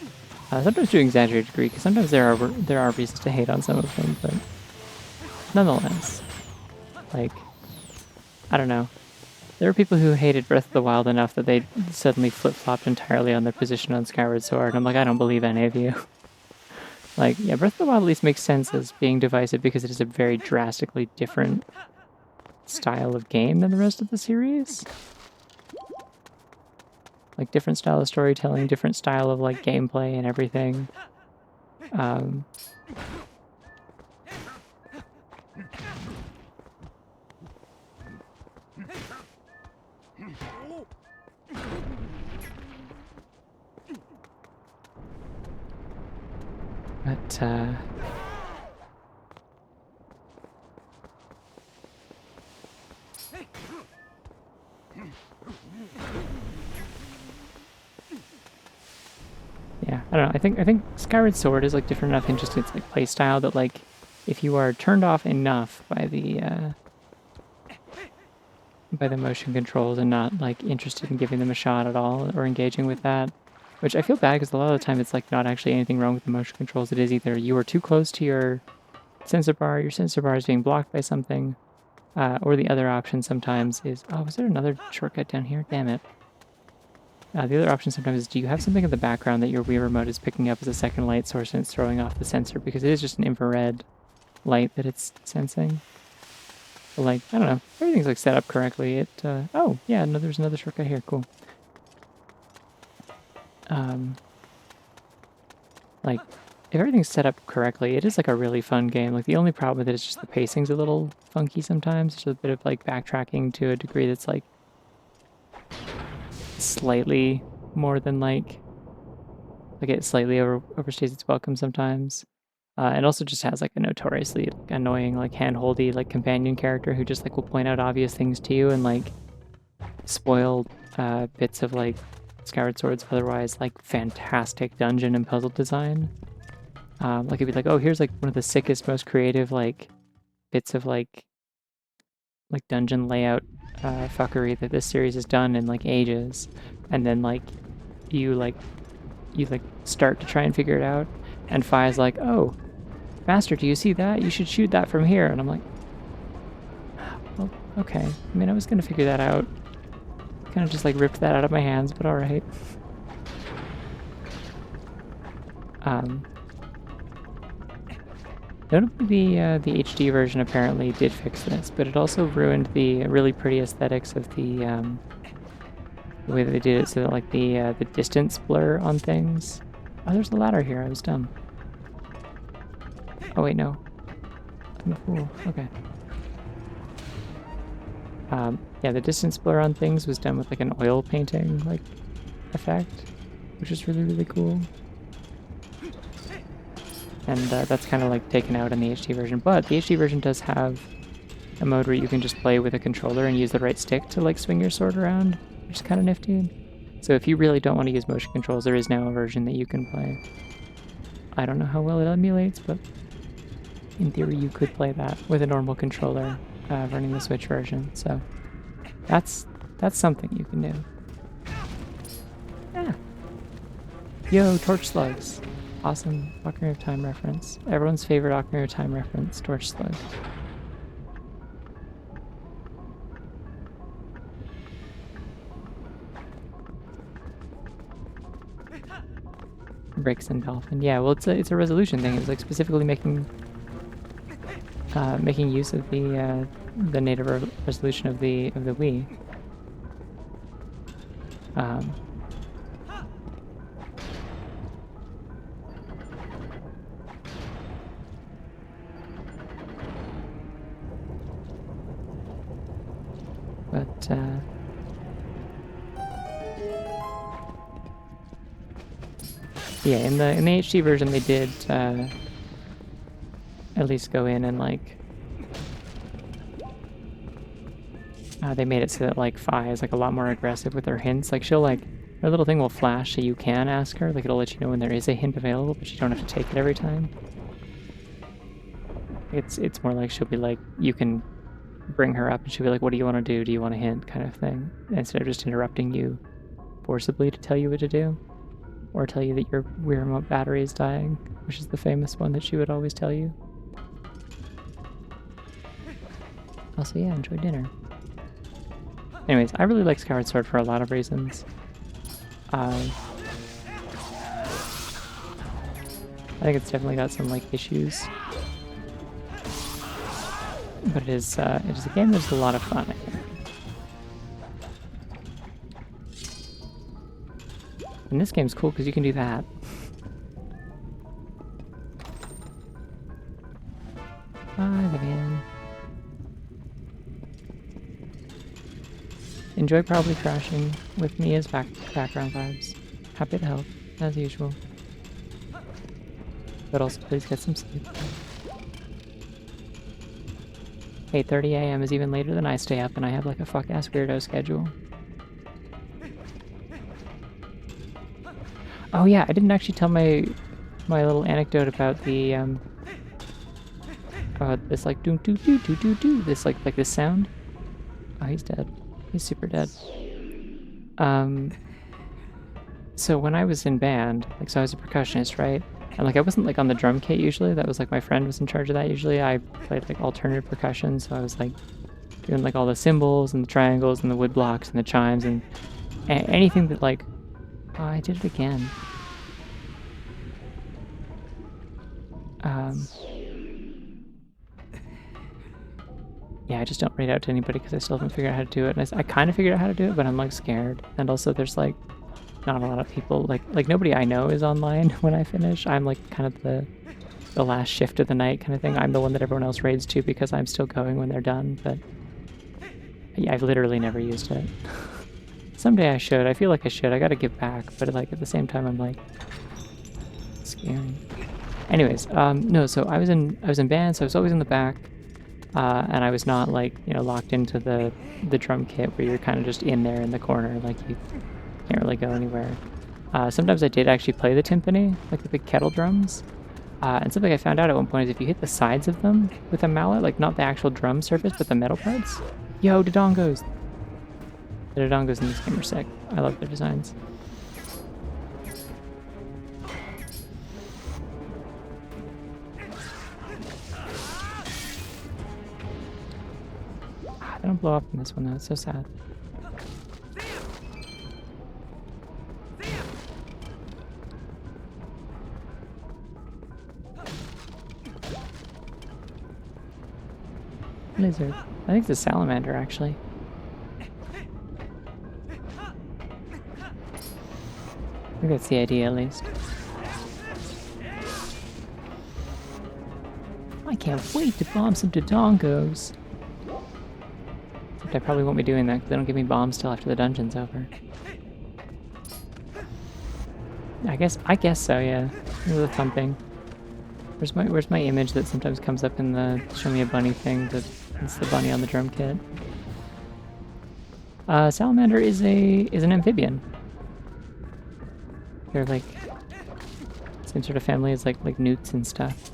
Sometimes to an exaggerated degree, because sometimes there are reasons to hate on some of them, but nonetheless, like, I don't know. There are people who hated Breath of the Wild enough that they suddenly flip-flopped entirely on their position on Skyward Sword, and I'm like, I don't believe any of you. Like, yeah, Breath of the Wild at least makes sense as being divisive because it is a very drastically different style of game than the rest of the series. Like, different style of storytelling, different style of, like, gameplay and everything. But, yeah, I don't know. I think Skyward Sword is like different enough in just its like play style that like if you are turned off enough by the motion controls and not like interested in giving them a shot at all or engaging with that, which I feel bad because a lot of the time it's like not actually anything wrong with the motion controls. It is either you are too close to your sensor bar is being blocked by something, or the other option sometimes is, oh, was there another shortcut down here? Damn it. The other option sometimes is, do you have something in the background that your Wii Remote is picking up as a second light source and it's throwing off the sensor? Because it is just an infrared light that it's sensing. But like, I don't know, everything's like set up correctly. It, oh, yeah, no, there's another shortcut here, cool. Like, if everything's set up correctly, it is like a really fun game. Like, the only problem with it is just the pacing's a little funky sometimes. There's a bit of like backtracking to a degree that's like slightly more than like it slightly overstays its welcome sometimes. It also just has like a notoriously like, annoying like hand-holdy like companion character who just like will point out obvious things to you and like spoil bits of like Skyward Sword's otherwise like fantastic dungeon and puzzle design. Like it'd be like, oh, here's like one of the sickest, most creative like bits of like dungeon layout fuckery that this series has done in like ages, and then like you start to try and figure it out, and Fi's like, oh, Master, do you see that? You should shoot that from here. And I'm like, well, okay. I mean, I was gonna figure that out. Kind of just like ripped that out of my hands, but all right. Notably, the HD version apparently did fix this, but it also ruined the really pretty aesthetics of the way that they did it, so that like the distance blur on things. Oh, there's a ladder here. I was dumb. Oh wait, no. I'm a fool. Okay. Yeah, the distance blur on things was done with like an oil painting like effect, which is really, really cool. And that's kind of like taken out in the HD version, but the HD version does have a mode where you can just play with a controller and use the right stick to like swing your sword around, which is kind of nifty. So if you really don't want to use motion controls, there is now a version that you can play. I don't know how well it emulates, but in theory you could play that with a normal controller running the Switch version. So that's something you can do. Yeah. Yo, Torch Slugs. Awesome Ocarina of Time reference. Everyone's favorite Ocarina of Time reference, Torch Slug. Bricks and Dolphin. Yeah, well, it's a resolution thing. It was like specifically making use of the native resolution of the Wii. But yeah, in the HD version, they did at least go in and like they made it so that like Fi is like a lot more aggressive with her hints. Like she'll like her little thing will flash so you can ask her. Like it'll let you know when there is a hint available, but you don't have to take it every time. It's more like she'll be like, you can bring her up and she'll be like, what do you want to do? Do you want a hint? Kind of thing. Instead of just interrupting you forcibly to tell you what to do. Or tell you that your Wii Remote battery is dying, which is the famous one that she would always tell you. Also, yeah, enjoy dinner. Anyways, I really like Skyward Sword for a lot of reasons. I think it's definitely got some like issues. But it is a game that's a lot of fun, I think. And this game's cool because you can do that. Bye, Vivian. Enjoy probably crashing with me as background vibes. Happy to help, as usual. But also please get some sleep. 8:30 a.m. is even later than I stay up, and I have like a fuck-ass weirdo schedule. Oh yeah, I didn't actually tell my little anecdote about the this like doom doo doo doo doo doo, this like this sound. Oh, he's dead. He's super dead. So when I was in band, like, so I was a percussionist, right? And like I wasn't like on the drum kit usually. That was like my friend was in charge of that usually. I played like alternative percussion, so I was like doing like all the cymbals and the triangles and the wood blocks and the chimes and anything that like. Oh, I did it again. Yeah, I just don't read out to anybody because I still haven't figured out how to do it. And I kind of figured out how to do it, but I'm like scared. And also there's like not a lot of people, like nobody I know is online when I finish. I'm like kind of the last shift of the night kind of thing. I'm the one that everyone else raids to because I'm still going when they're done, but yeah, I've literally never used it. Someday I should. I feel like I should. I gotta give back, but like at the same time I'm like scary. Anyways, no, so I was in band, so I was always in the back. And I was not like, you know, locked into the drum kit where you're kind of just in there in the corner, like you can't really go anywhere. Sometimes I did actually play the timpani, like the big kettle drums. And something I found out at one point is if you hit the sides of them with a mallet, like not the actual drum surface, but the metal parts. Yo, Dodongos! The Dodongos in this game are sick. I love their designs. They don't blow up in this one though, it's so sad. Lizard. I think it's a salamander actually. I think that's the idea at least. I can't wait to bomb some Dodongos. I probably won't be doing that because they don't give me bombs till after the dungeon's over. I guess so, yeah. The thumping. Where's my image that sometimes comes up in the show me a bunny thing? The It's the bunny on the drum kit. Salamander is an amphibian. They're like same sort of family as like newts and stuff.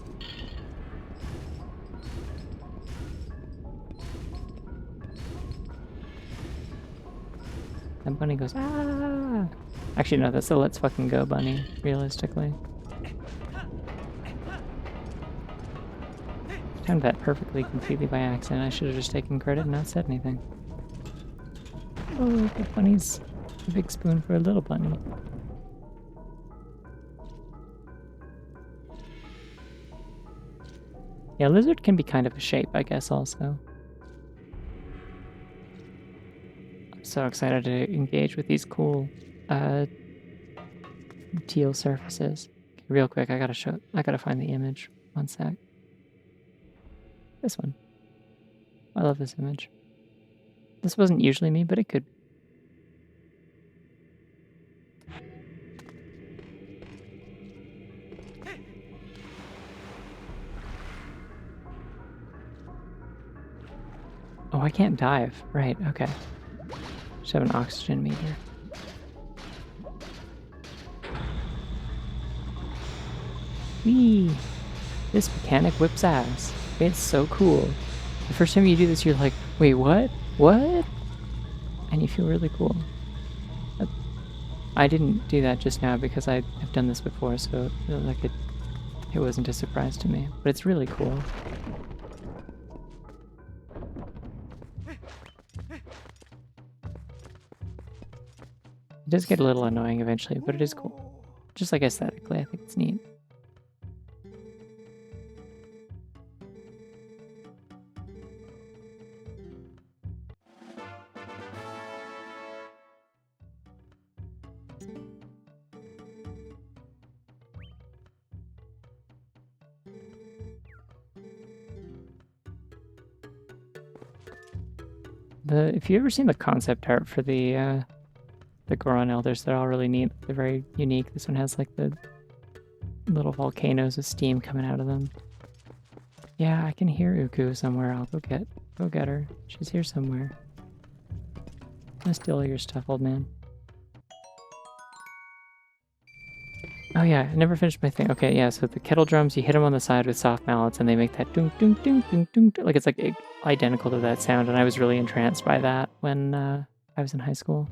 That bunny goes, ah! Actually, no, that's the let's fucking go bunny, realistically. I timed that perfectly, completely by accident. I should have just taken credit and not said anything. Oh, the bunny's a big spoon for a little bunny. Yeah, lizard can be kind of a shape, I guess, also. I'm so excited to engage with these cool teal surfaces. Okay, real quick, I gotta find the image. One sec. This one. I love this image. This wasn't usually me, but it could. Oh, I can't dive. Right, okay. Just have an oxygen meter. Whee! This mechanic whips ass. It's so cool. The first time you do this, you're like, wait, what? What? And you feel really cool. I didn't do that just now because I have done this before, so like it wasn't a surprise to me. But it's really cool. It does get a little annoying eventually, but it is cool. Just like aesthetically, I think it's neat. If you ever seen the concept art for the Goron Elders, they're all really neat. They're very unique. This one has like the little volcanoes with steam coming out of them. Yeah, I can hear Uku somewhere. I'll go get her. She's here somewhere. I'll steal all your stuff, old man. Oh yeah, I never finished my thing. Okay, yeah, so the kettle drums, you hit them on the side with soft mallets and they make that dunk dunk dunk dunk dunk. Like it's like identical to that sound, and I was really entranced by that when I was in high school.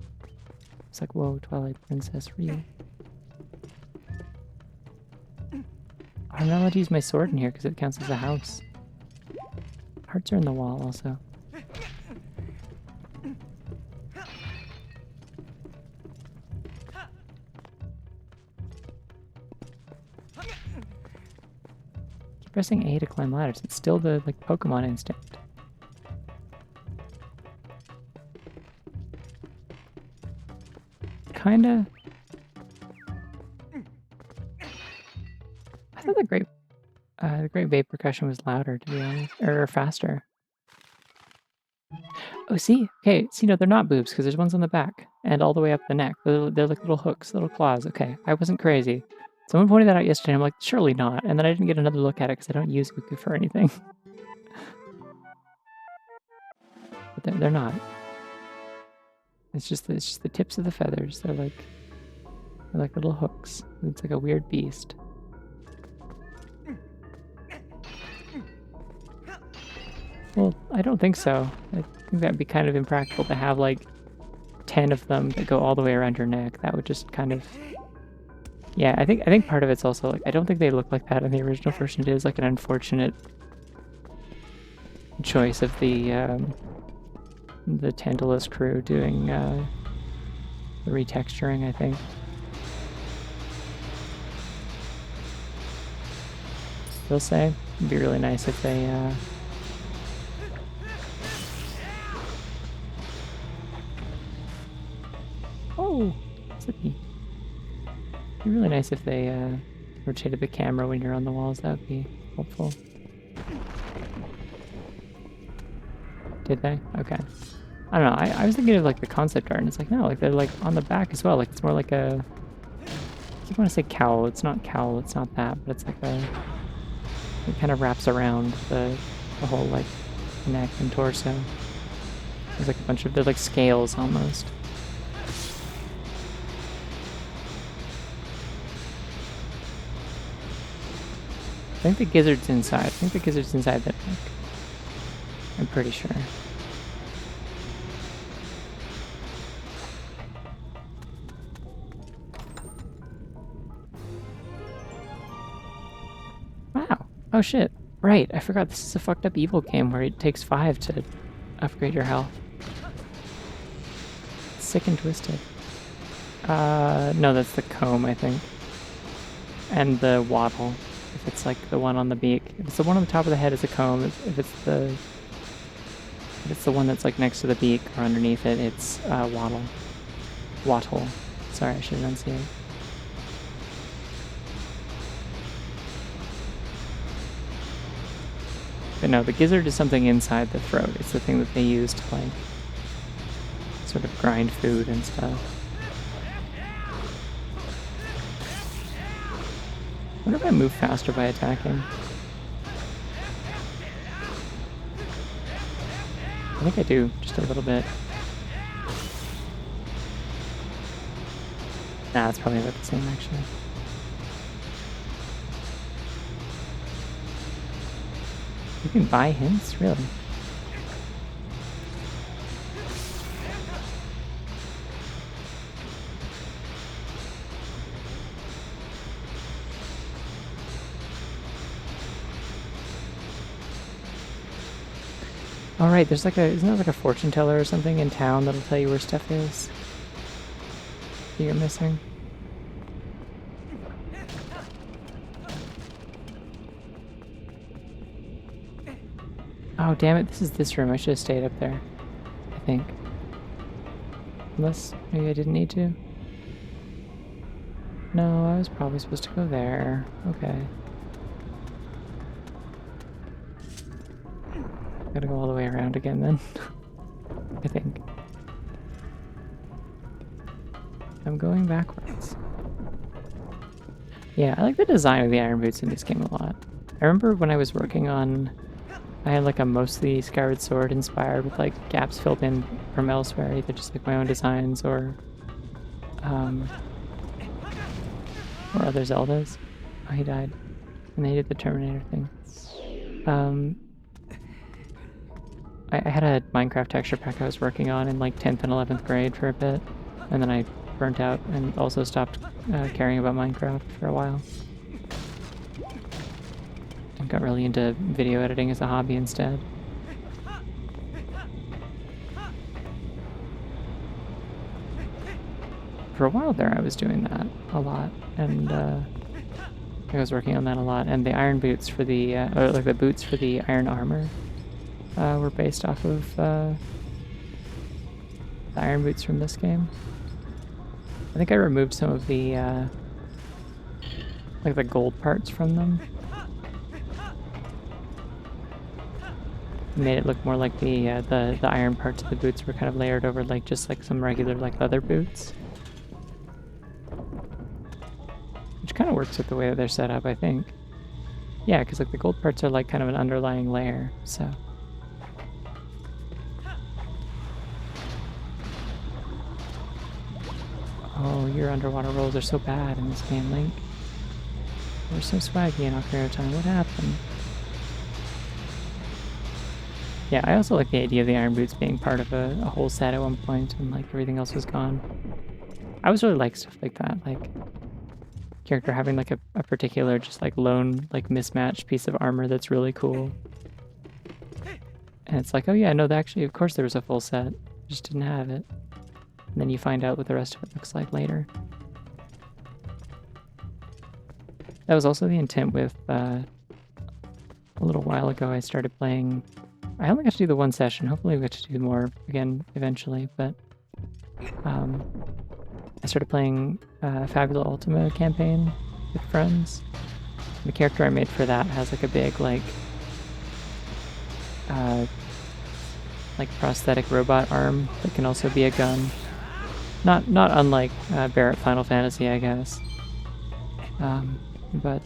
It's like, whoa, Twilight Princess, real. I'm not allowed to use my sword in here because it counts as a house. Hearts are in the wall also. Keep pressing A to climb ladders. It's still the like Pokemon instinct. Kinda. I thought the Great Vape percussion was louder, to be honest, or faster. Oh, see? Okay, see, no, they're not boobs, because there's ones on the back, and all the way up the neck. They're like little hooks, little claws. Okay, I wasn't crazy. Someone pointed that out yesterday, I'm like, surely not, and then I didn't get another look at it, because I don't use Uku for anything. But they're not. It's just the tips of the feathers. They're like little hooks. It's like a weird beast. Well, I don't think so. I think that'd be kind of impractical to have like 10 of them that go all the way around your neck. That would just kind of... Yeah, I think part of it's also like, I don't think they look like that in the original version. It is like an unfortunate choice of the Tantalus crew doing the retexturing, I think. They'll say it'd be really nice if they oh, Sydney. It'd be really nice if they rotated the camera when you're on the walls. That would be helpful. Did they? Okay. I don't know. I was thinking of like the concept art, and it's like, no, like they're like on the back as well. Like it's more like a... I keep want to say cowl. It's not cowl. It's not that, but it's like a... It kind of wraps around the whole like neck and torso. There's like a bunch of, they're like scales almost. I think the gizzard's inside. I think the gizzard's inside that neck. I'm pretty sure. Wow. Oh shit. Right, I forgot this is a fucked up evil game where it takes 5 to upgrade your health. Sick and twisted. No, that's the comb, I think. And the wattle. If it's like the one on the beak. If it's the one on the top of the head, it's a comb. If it's the one that's like next to the beak or underneath it, it's wattle. Wattle. Sorry, I should enunciate. But no, the gizzard is something inside the throat. It's the thing that they use to like sort of grind food and stuff. I wonder if I move faster by attacking. I think I do, just a little bit. Nah, it's probably about the same actually. You can buy hints? Really? Alright, there's like a, isn't there like a fortune teller or something in town that'll tell you where stuff is? That you're missing? Oh damn it, this is this room. I should have stayed up there. I think. Unless, maybe I didn't need to. No, I was probably supposed to go there. Okay. Gotta go all the way around again then. I think. I'm going backwards. Yeah, I like the design of the iron boots in this game a lot. I remember when I was working on... I had like a mostly Skyward Sword inspired with like gaps filled in from elsewhere, either just like my own designs or other Zeldas. Oh, he died. And they did the Terminator thing. I had a Minecraft texture pack I was working on in like 10th and 11th grade for a bit, and then I burnt out and also stopped caring about Minecraft for a while. And got really into video editing as a hobby instead. For a while there I was doing that a lot, and I was working on that a lot, and the iron boots for the, or like the boots for the iron armor were based off of the iron boots from this game. I think I removed some of the like the gold parts from them. Made it look more like the iron parts of the boots were kind of layered over like just like some regular like leather boots. Which kind of works with the way that they're set up, I think. Yeah, because like the gold parts are like kind of an underlying layer, so. Oh, your underwater rolls are so bad in this game, Link. You're so swaggy in Ocarina of Time. What happened? Yeah, I also like the idea of the iron boots being part of a whole set at one point and like everything else was gone. I always really like stuff like that, like character having like a particular just like lone like mismatched piece of armor that's really cool. And it's like, oh yeah, no, actually of course there was a full set, just didn't have it. And then you find out what the rest of it looks like later. That was also the intent with, a little while ago I started playing, I only got to do the one session, hopefully we get to do more again eventually, but I started playing Fabula Ultima campaign with friends. The character I made for that has like a big like prosthetic robot arm that can also be a gun. Not unlike Barrett Final Fantasy, I guess. But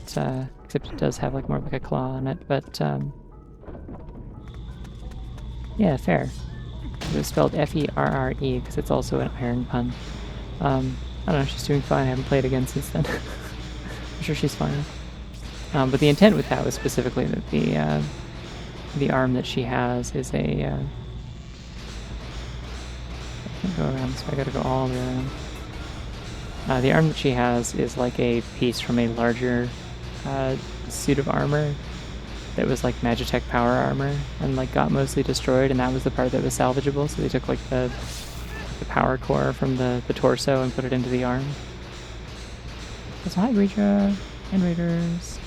except it does have like more of like a claw on it. But Yeah, fair. It was spelled F-E-R-R-E because it's also an iron pun. I don't know, she's doing fine. I haven't played again since then. I'm sure she's fine. But the intent with that was specifically that the arm that she has is a... I can't go around this way, I gotta go all the way around. The arm that she has is like a piece from a larger suit of armor that was like Magitech power armor and like got mostly destroyed, and that was the part that was salvageable, so they took like the power core from the torso and put it into the arm. So hi Reacher and Raiders.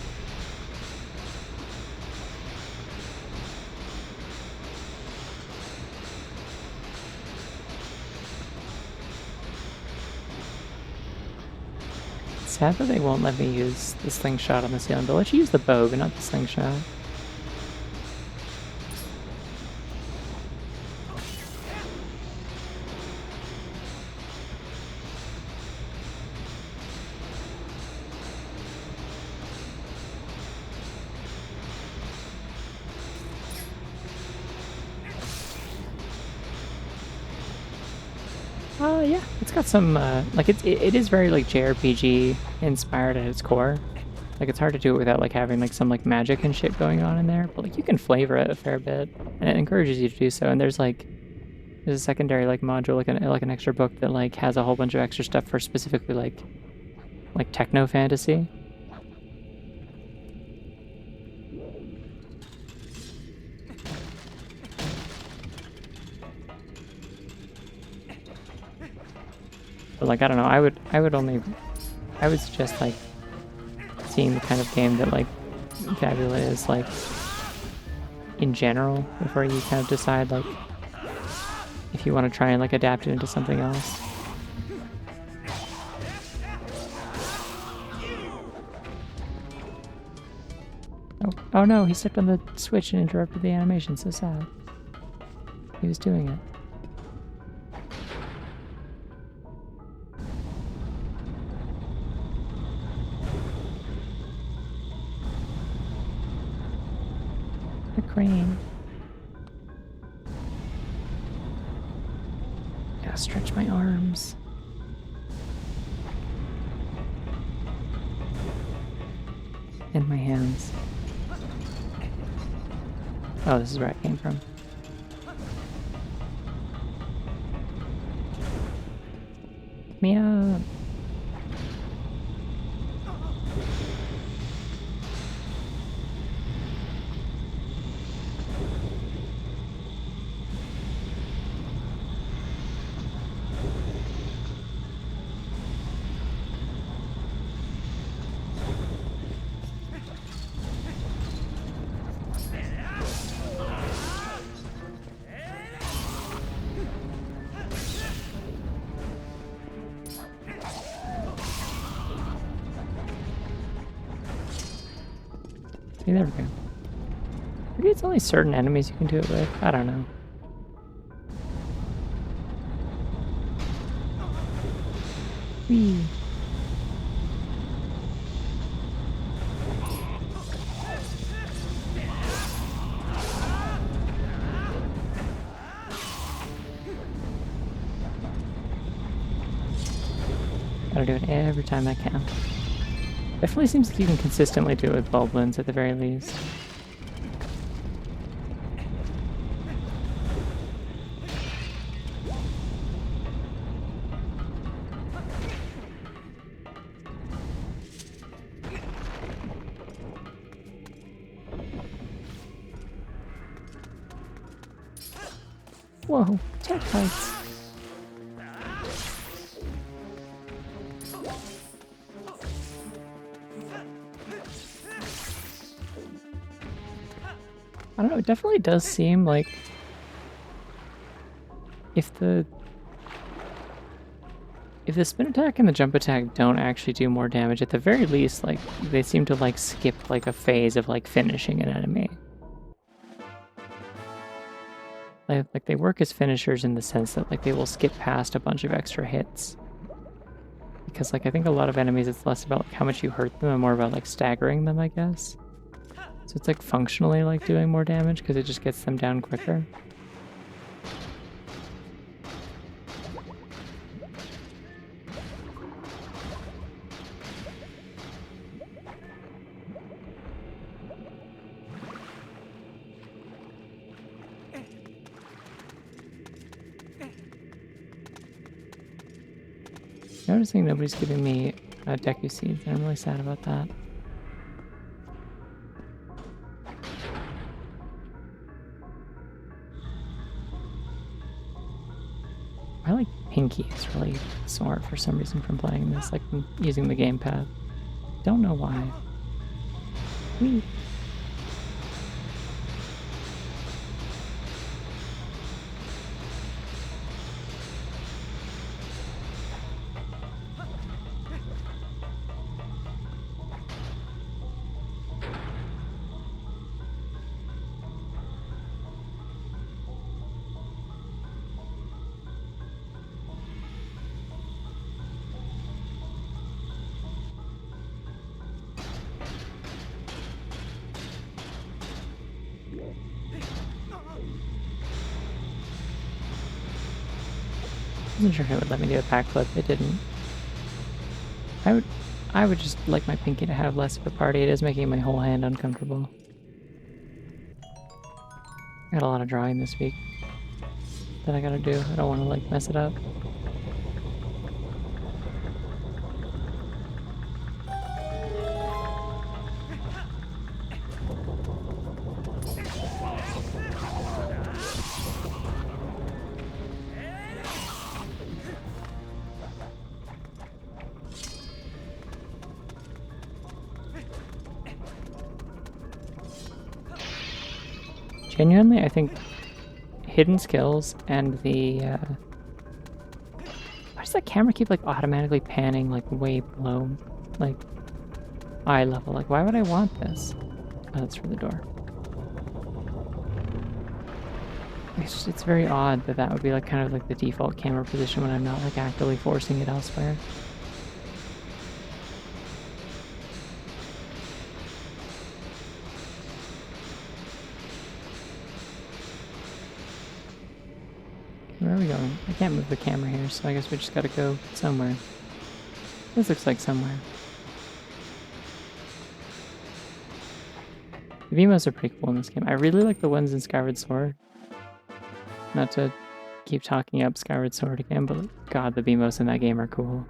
It's sad that they won't let me use the slingshot on the ceiling. They'll let you use the bow, but not the slingshot. Yeah, it's got some, like, it is very, like, JRPG inspired at its core. Like, it's hard to do it without, like, having, like, some, like, magic and shit going on in there, but, like, you can flavor it a fair bit, and it encourages you to do so, and there's a secondary, like, module, like an extra book that, like, has a whole bunch of extra stuff for specifically, like techno fantasy. But, like, I don't know, I would suggest, like, seeing the kind of game that, like, Fabula is, like, in general, before you kind of decide, like, if you want to try and, like, adapt it into something else. Oh no, he stepped on the switch and interrupted the animation, so sad. He was doing it. The crane. Gotta stretch my arms. And my hands. Oh, this is where I came from. Me up. See, there we go. Maybe it's only certain enemies you can do it with. I don't know. Whee. Gotta do it every time I can. Definitely seems like you can consistently do it with Bulblins at the very least. Whoa, tent fights. I don't know, it definitely does seem like if the spin attack and the jump attack don't actually do more damage, at the very least, like, they seem to, like, skip, like, a phase of, like, finishing an enemy. Like, they work as finishers in the sense that, like, they will skip past a bunch of extra hits. Because, like, I think a lot of enemies, it's less about, like, how much you hurt them and more about, like, staggering them, I guess. So it's, like, functionally, like, doing more damage because it just gets them down quicker. Noticing nobody's giving me Deku seeds, and I'm really sad about that. I like Pinky is really sore for some reason from playing this, like using the gamepad. Don't know why. Whee. I wasn't sure if it would let me do a backflip. It didn't. I would just like my Pinky to have less of a party. It is making my whole hand uncomfortable. I got a lot of drawing this week that I gotta do. I don't want to like mess it up. Genuinely, I think hidden skills and the why does that camera keep like automatically panning like way below like eye level? Like, why would I want this? Oh, that's for the door. It's very odd that that would be like kind of like the default camera position when I'm not like actively forcing it elsewhere. Where are we going? I can't move the camera here, so I guess we just gotta go somewhere. This looks like somewhere. The Vimos are pretty cool in this game. I really like the ones in Skyward Sword. Not to keep talking up Skyward Sword again, but god, the Vimos in that game are cool.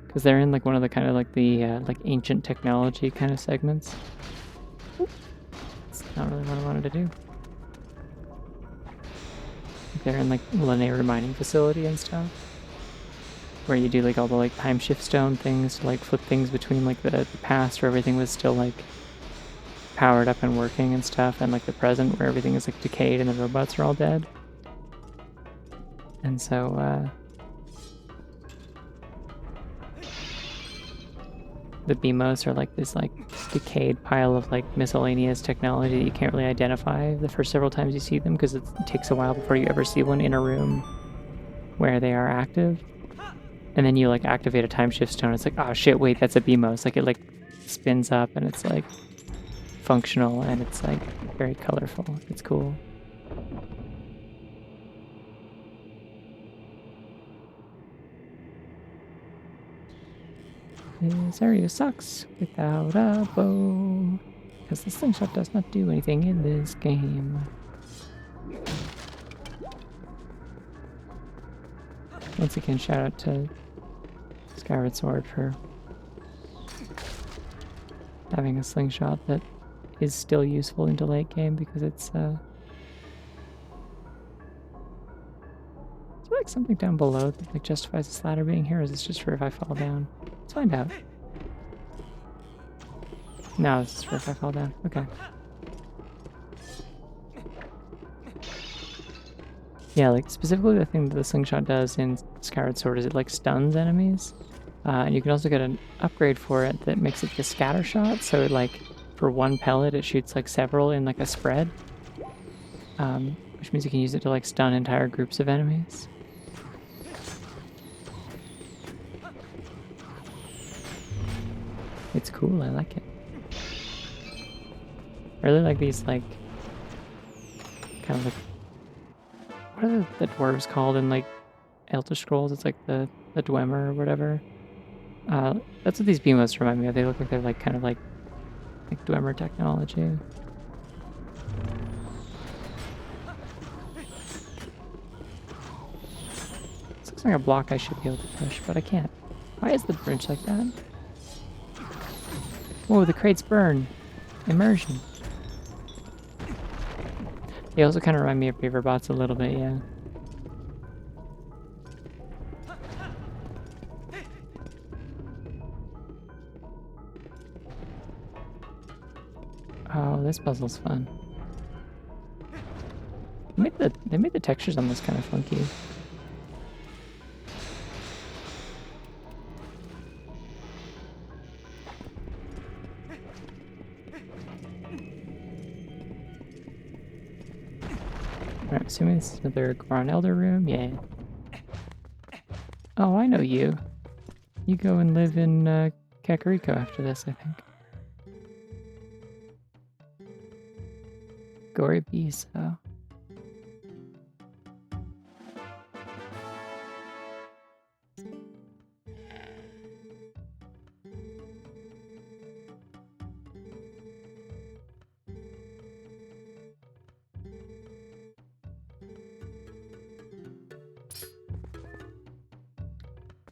Because they're in like one of the kind of like the like ancient technology kind of segments. It's not really what I wanted to do. They're in like linear mining facility and stuff, where you do like all the like time shift stone things to like flip things between like the past where everything was still like powered up and working and stuff, and like the present where everything is like decayed and the robots are all dead. And so the BMOs are like this like decayed pile of like miscellaneous technology that you can't really identify the first several times you see them, because it takes a while before you ever see one in a room where they are active. And then you like activate a time shift stone, it's like, oh shit, wait, that's a BMOS. Like it like spins up and it's like functional and it's like very colorful. It's cool. This area sucks without a bow, because the slingshot does not do anything in this game. Once again, shout out to Skyward Sword for having a slingshot that is still useful into late game, because it's is there like something down below that like justifies this ladder being here, or is this just for if I fall down? Let's find out. No, this is for if I fall down. Okay. Yeah, like specifically the thing that the slingshot does in Skyward Sword is it like stuns enemies. And you can also get an upgrade for it that makes it the scatter shot, so it, like for one pellet it shoots like several in like a spread. Which means you can use it to like stun entire groups of enemies. It's cool, I like it. I really like these like kind of like, what are the dwarves called in like Elder Scrolls? It's like the Dwemer or whatever. That's what these BMOs remind me of. They look like they're like kind of like Dwemer technology. This looks like a block I should be able to push, but I can't. Why is the bridge like that? Whoa, the crates burn. Immersion. They also kind of remind me of Beaver Bots a little bit, yeah. Oh, this puzzle's fun. They made the textures on this kind of funky. I'm assuming this is another Goron Elder room. Yeah. Oh, I know you. You go and live in Kakariko after this, I think. Gory Beast, oh.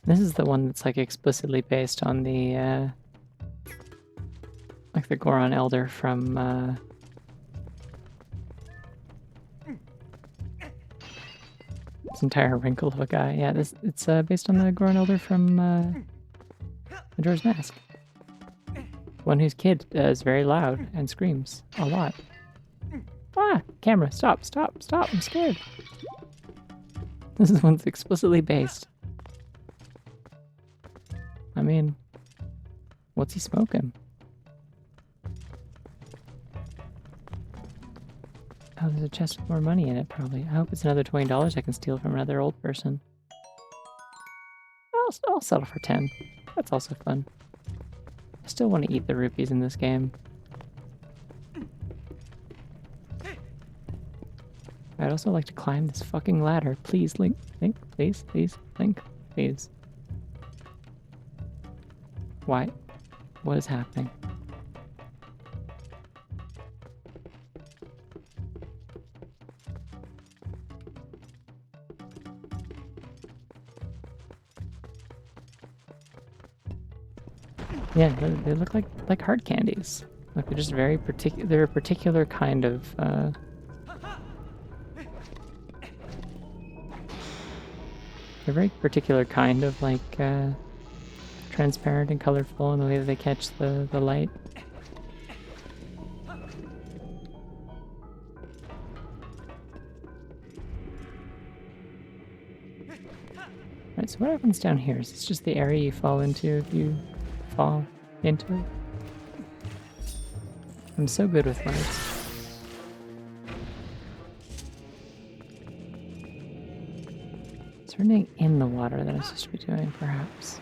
This is the one that's like explicitly based on the like the Goron Elder from this entire wrinkle of a guy. Yeah, it's based on the Goron Elder from Majora's Mask. One whose kid is very loud and screams a lot. Ah! Camera, stop, stop, stop, I'm scared. This is one that's explicitly based. I mean, what's he smoking? Oh, there's a chest with more money in it, probably. I hope it's another $20 I can steal from another old person. I'll settle for 10. That's also fun. I still want to eat the rupees in this game. I'd also like to climb this fucking ladder. Please, Link. Link, please, please, Link, please. Why? What is happening? Yeah, they look like hard candies. Like they're just very particular. They're a particular kind of. They're a very particular kind of like transparent and colorful in the way that they catch the light. Right, so what happens down here? Is this just the area you fall into if you fall into it? I'm so good with lights. Is there anything in the water that I'm supposed to be doing, perhaps?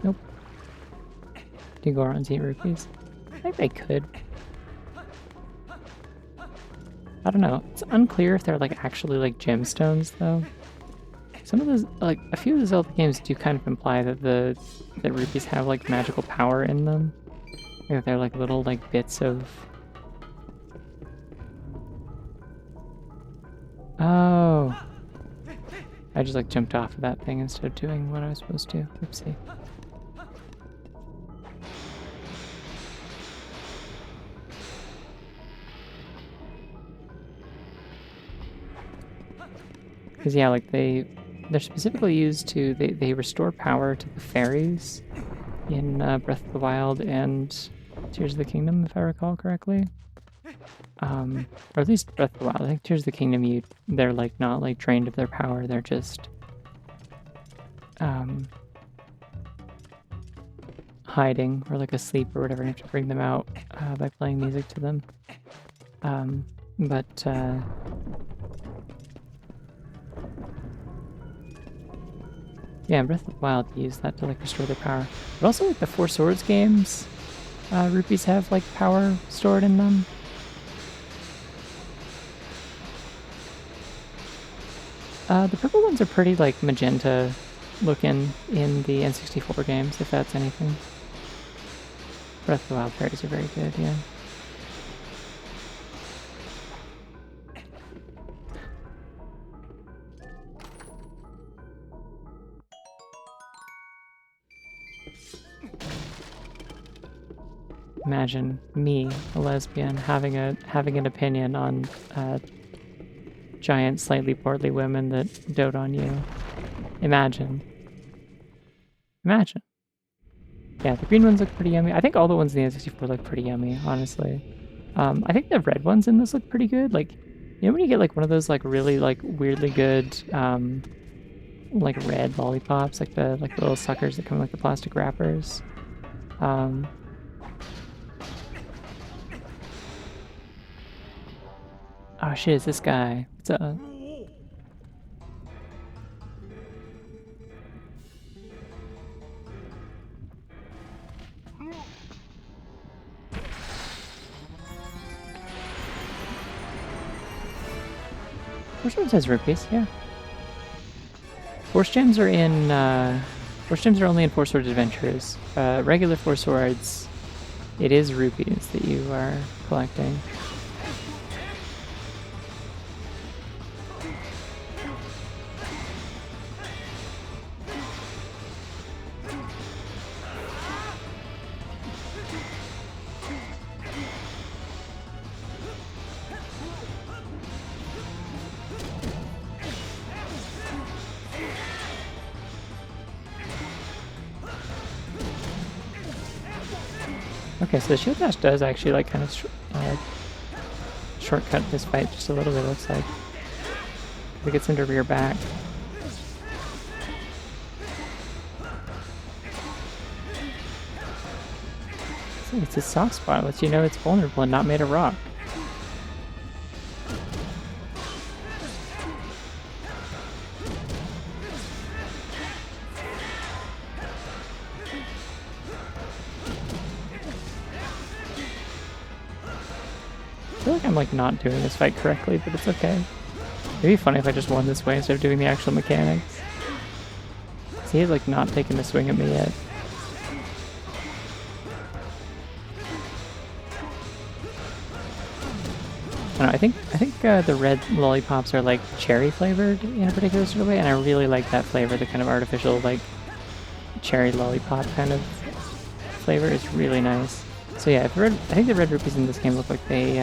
Nope. Do Gorons eat rupees? I think they could. I don't know. It's unclear if they're like actually like gemstones though. Some of those, like a few of the Zelda games do kind of imply that the rupees have like magical power in them. Or they're like little like bits of. Oh. I just like jumped off of that thing instead of doing what I was supposed to. Oopsie. Because yeah, like they're specifically used to, they restore power to the fairies in Breath of the Wild and Tears of the Kingdom, if I recall correctly. Or at least Breath of the Wild. I think Tears of the Kingdom, they're like not like drained of their power. They're just hiding or like asleep or whatever. You have to bring them out by playing music to them. Yeah, in Breath of the Wild, you use that to like restore their power. But also like the Four Swords games, rupees have like power stored in them. The purple ones are pretty like magenta looking in the N64 games, if that's anything. Breath of the Wild fairies are very good, yeah. Imagine me, a lesbian, having an opinion on giant, slightly portly women that dote on you. Imagine. Imagine. Yeah, the green ones look pretty yummy. I think all the ones in the N64 look pretty yummy, honestly. I think the red ones in this look pretty good. Like, you know when you get like one of those like really like weirdly good like red lollipops, like the little suckers that come in like the plastic wrappers. Oh shit, it's this guy. What's up? Force Gems has rupees, yeah. Force Gems are in Force Gems are only in Four Swords Adventures. Regular Four Swords, it is rupees that you are collecting. Okay, so the shield dash does actually like kind of shortcut this fight just a little bit, it looks like. It gets into rear back. It's a soft spot, lets you know it's vulnerable and not made of rock. I feel like I'm like not doing this fight correctly, but it's okay. It'd be funny if I just won this way instead of doing the actual mechanics. See, he's like not taking a swing at me yet. I don't know, I think the red lollipops are like cherry flavored in a particular sort of way, and I really like that flavor, the kind of artificial like cherry lollipop kind of flavor is really nice. So yeah, I think the red rupees in this game look like they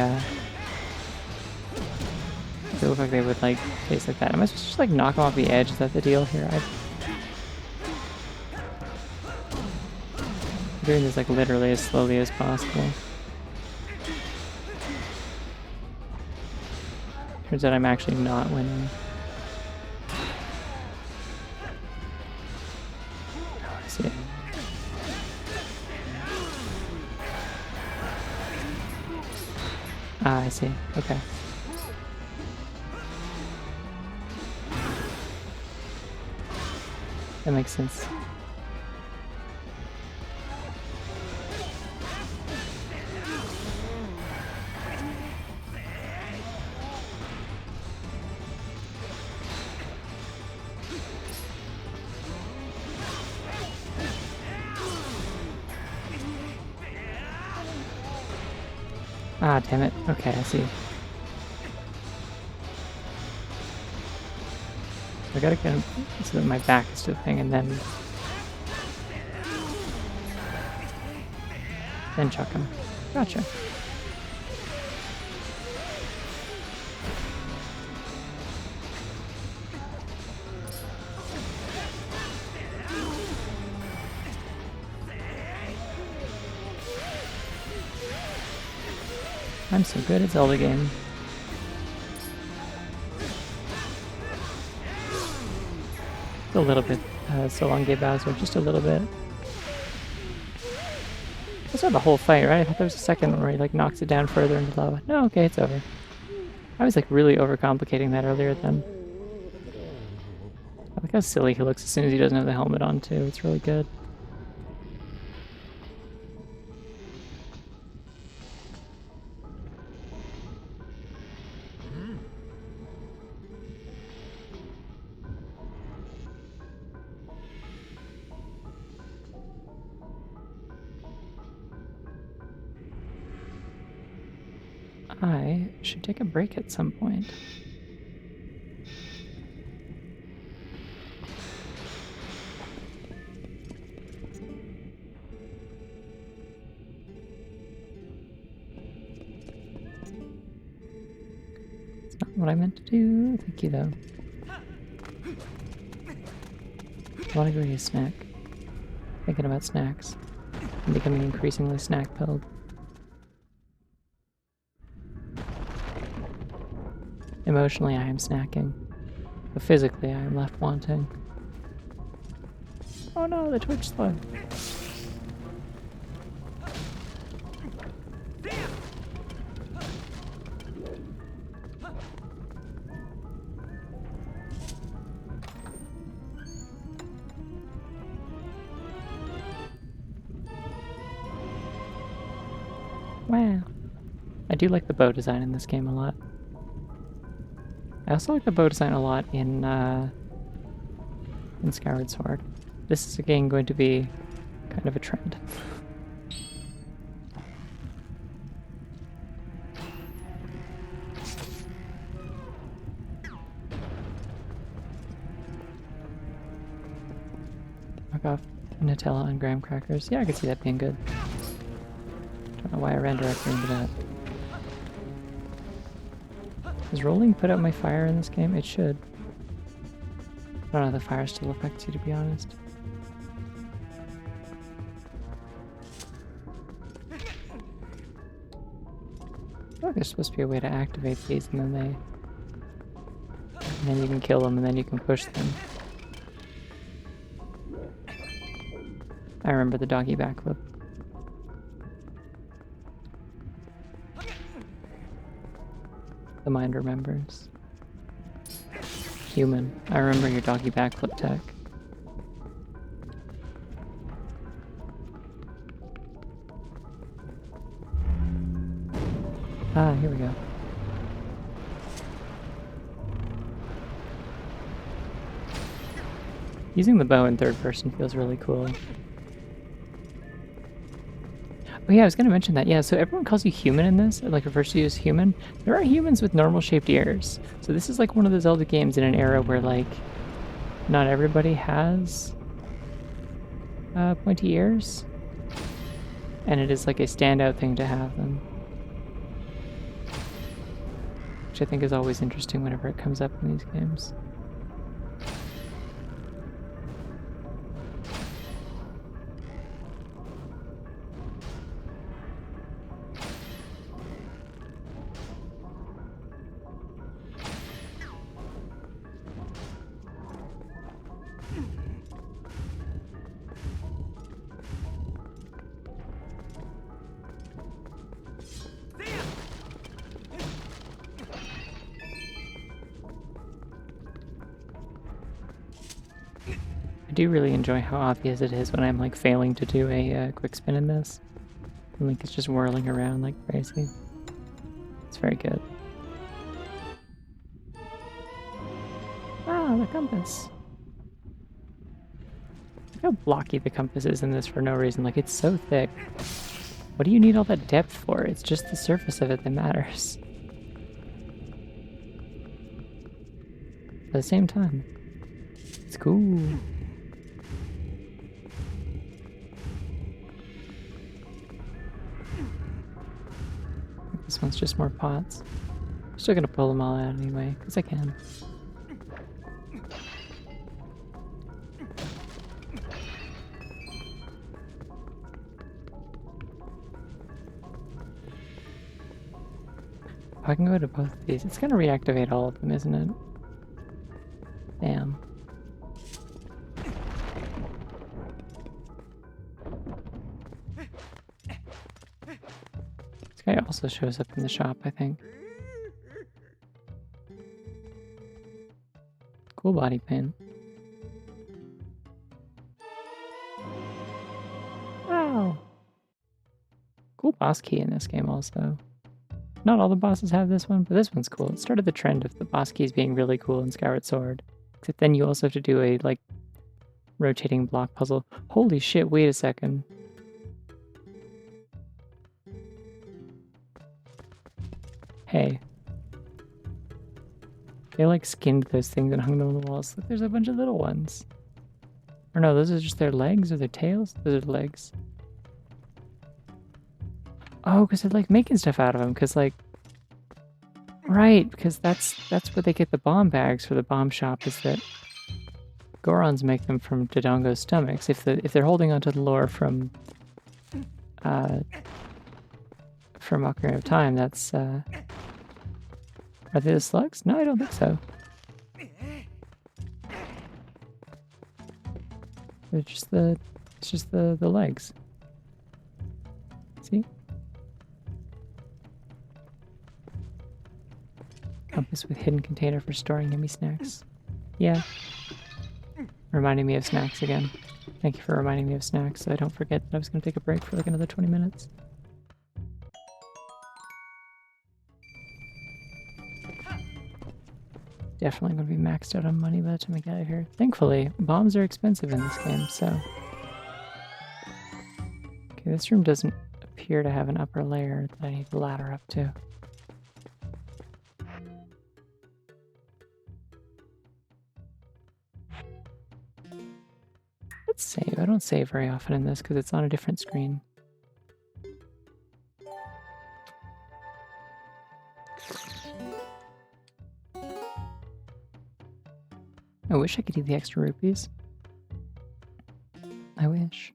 look like they would like taste like that. Am I supposed to just like knock them off the edge? Is that the deal here? I'm doing this like literally as slowly as possible. Turns out I'm actually not winning. Oh, I see. Ah, I see. Okay. That makes sense. Ah, damn it. Okay, I see. I gotta get him so that my back is to the thing and then chuck him. Gotcha. I'm so good at Zelda game. A little bit, Solonge Bowser, just a little bit. That's not the whole fight, right? I thought there was a second one where he like knocks it down further into lava. No, okay, it's over. I was like really overcomplicating that earlier then. I like how silly he looks as soon as he doesn't have the helmet on too. It's really good. I should take a break at some point. It's not what I meant to do. Thank you, though. I want to go eat a snack. Thinking about snacks. I'm becoming increasingly snack-pilled. Emotionally, I am snacking. But physically, I am left wanting. Oh no, the Twitch slug. Wow. I do like the bow design in this game a lot. I also like the bow design a lot in Skyward Sword. This is again going to be kind of a trend. Knock off Nutella and graham crackers. Yeah, I could see that being good. Don't know why I ran directly into that. Does rolling put out my fire in this game? It should. I don't know if the fire still affects you, to be honest. I feel like there's supposed to be a way to activate these, and then you can kill them, and then you can push them. I remember the doggy backflip. The mind remembers. Human, I remember your doggy backflip tech. Ah, here we go. Using the bow in third person feels really cool. Oh yeah, I was gonna mention that. Yeah, so everyone calls you human in this, like refers to you as human. There are humans with normal shaped ears. So this is like one of the Zelda games in an era where like not everybody has pointy ears. And it is like a standout thing to have them. Which I think is always interesting whenever it comes up in these games. I do really enjoy how obvious it is when I'm like failing to do a quick spin in this. And Link is just whirling around like crazy. It's very good. Ah, the compass. Look how blocky the compass is in this for no reason. Like, it's so thick. What do you need all that depth for? It's just the surface of it that matters. At the same time, it's cool. This one's just more pots. I'm still gonna pull them all out anyway, because I can. I can go to both of these. It's gonna reactivate all of them, isn't it? Damn. This guy also shows up in the shop, I think. Cool body paint. Wow! Cool boss key in this game also. Not all the bosses have this one, but this one's cool. It started the trend of the boss keys being really cool in Skyward Sword. Except then you also have to do a, like, rotating block puzzle. Holy shit, wait a second. Hey. They like skinned those things and hung them on the walls. Look, there's a bunch of little ones. Or no, those are just their legs or their tails? Those are legs. Oh, because they're like making stuff out of them. Because like, right? Because that's where they get the bomb bags for the bomb shop. Is that Gorons make them from Dodongo's stomachs? If they're holding onto the lore from Ocarina of Time, that's are they the slugs? No, I don't think so. It's just the legs. See? Compass with hidden container for storing yummy snacks. Yeah. Reminding me of snacks again. Thank you for reminding me of snacks so I don't forget that I was going to take a break for like another 20 minutes. Definitely going to be maxed out on money by the time I get out of here. Thankfully, bombs are expensive in this game, so... Okay, this room doesn't appear to have an upper layer that I need to ladder up to. Let's save. I don't save very often in this because it's on a different screen. I wish I could eat the extra rupees. I wish.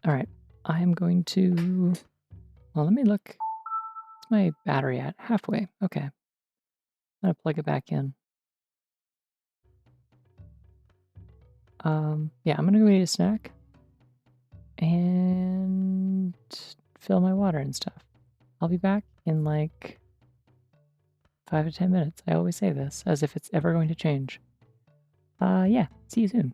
Alright, I'm going to... Well, let me look. What's my battery at? Halfway. Okay. I'm going to plug it back in. Yeah, I'm going to go eat a snack. And fill my water and stuff. I'll be back in like 5 to 10 minutes. I always say this, as if it's ever going to change. Yeah, see you soon.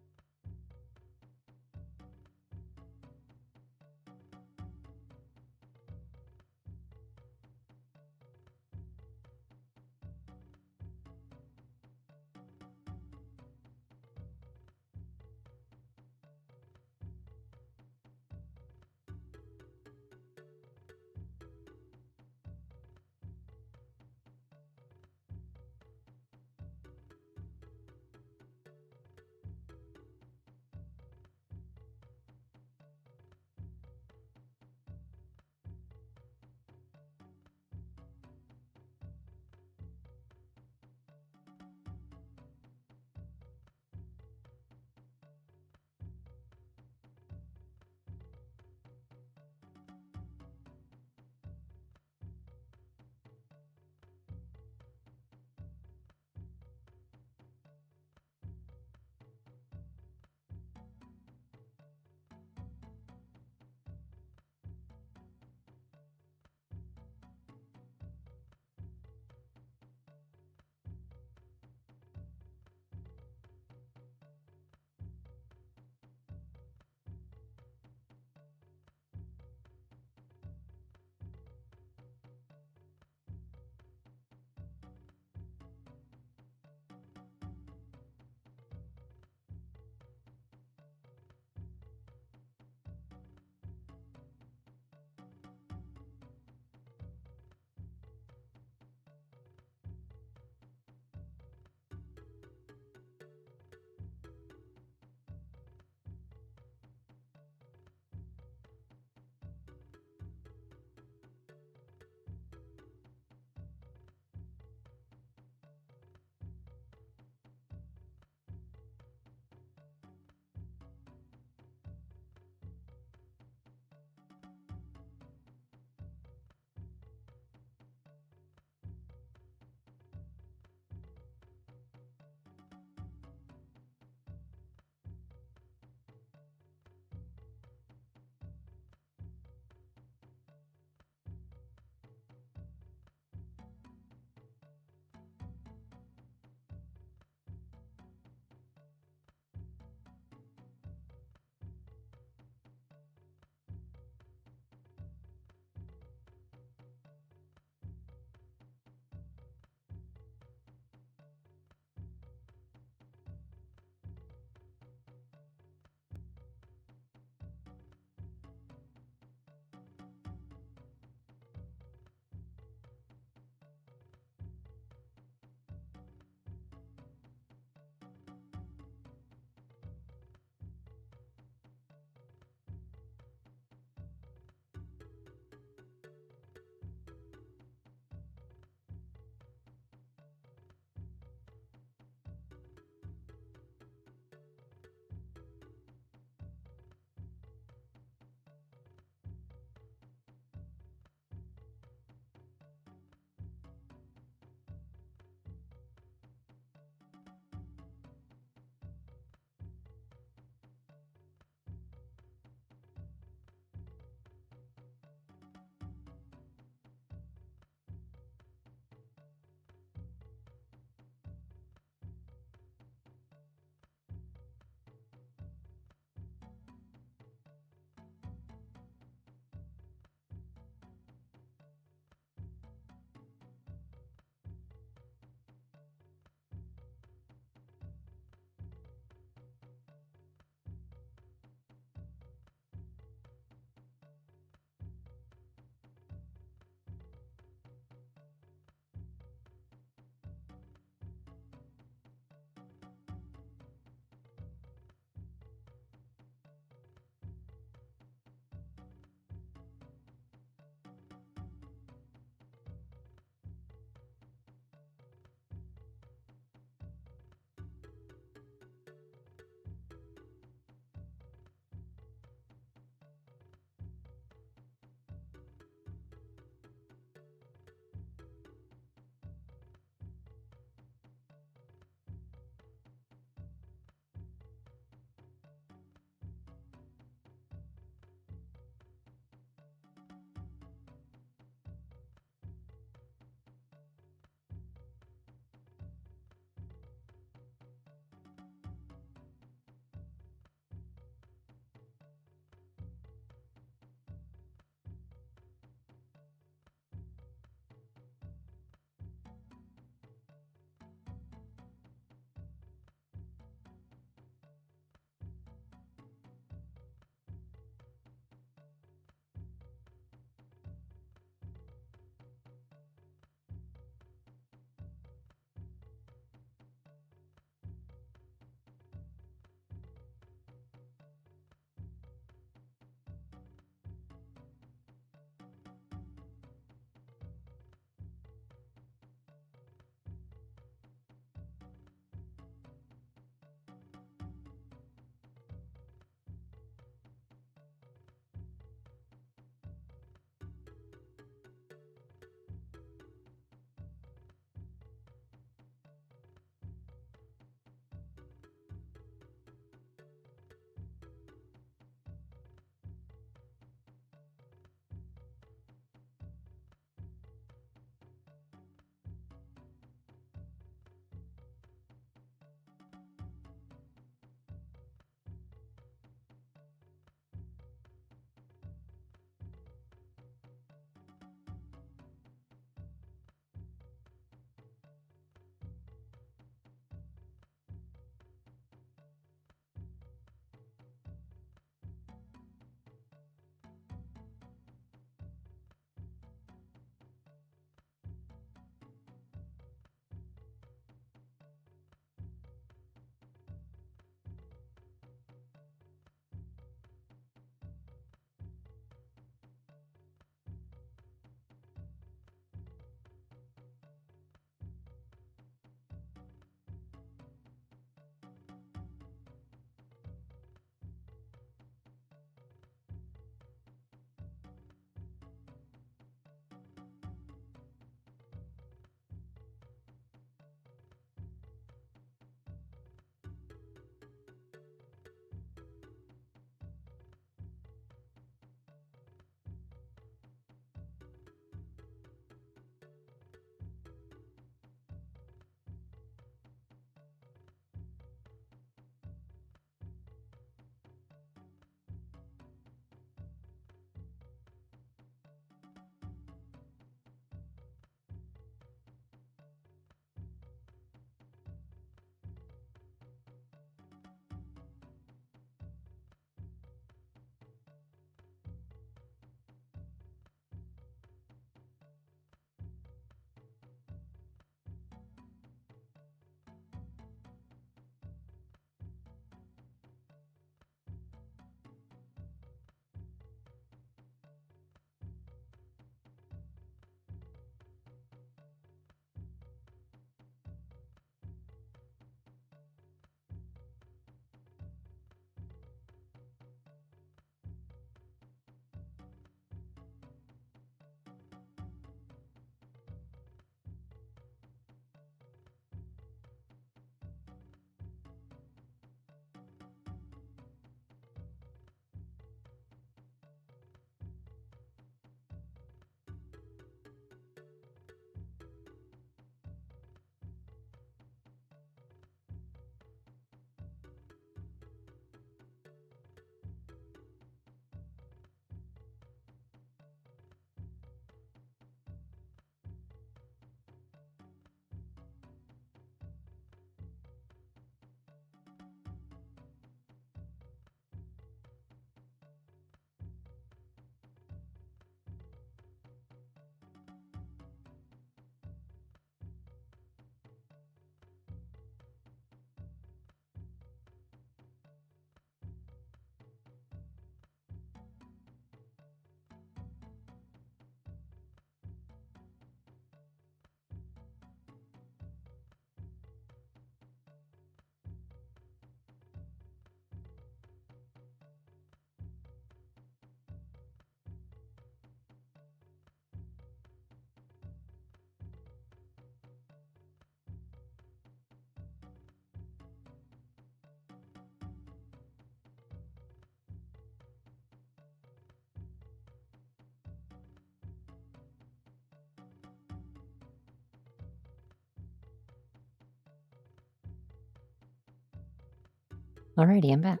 Alrighty, I'm back.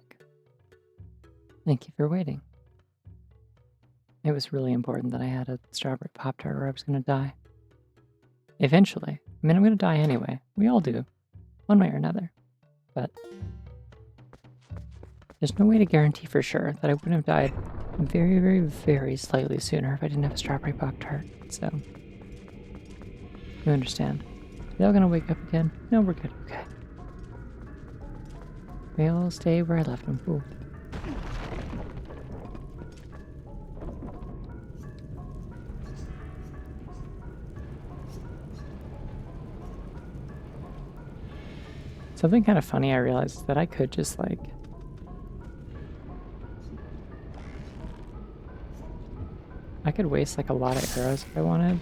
Thank you for waiting. It was really important that I had a strawberry Pop-Tart or I was going to die. Eventually. I mean, I'm going to die anyway. We all do. One way or another. But there's no way to guarantee for sure that I wouldn't have died very, very, very slightly sooner if I didn't have a strawberry Pop-Tart. So, you understand. Are they all going to wake up again? No, we're good. Okay. They'll stay where I left them. Cool. Something kind of funny I realized is that I could just like... I could waste like a lot of arrows if I wanted.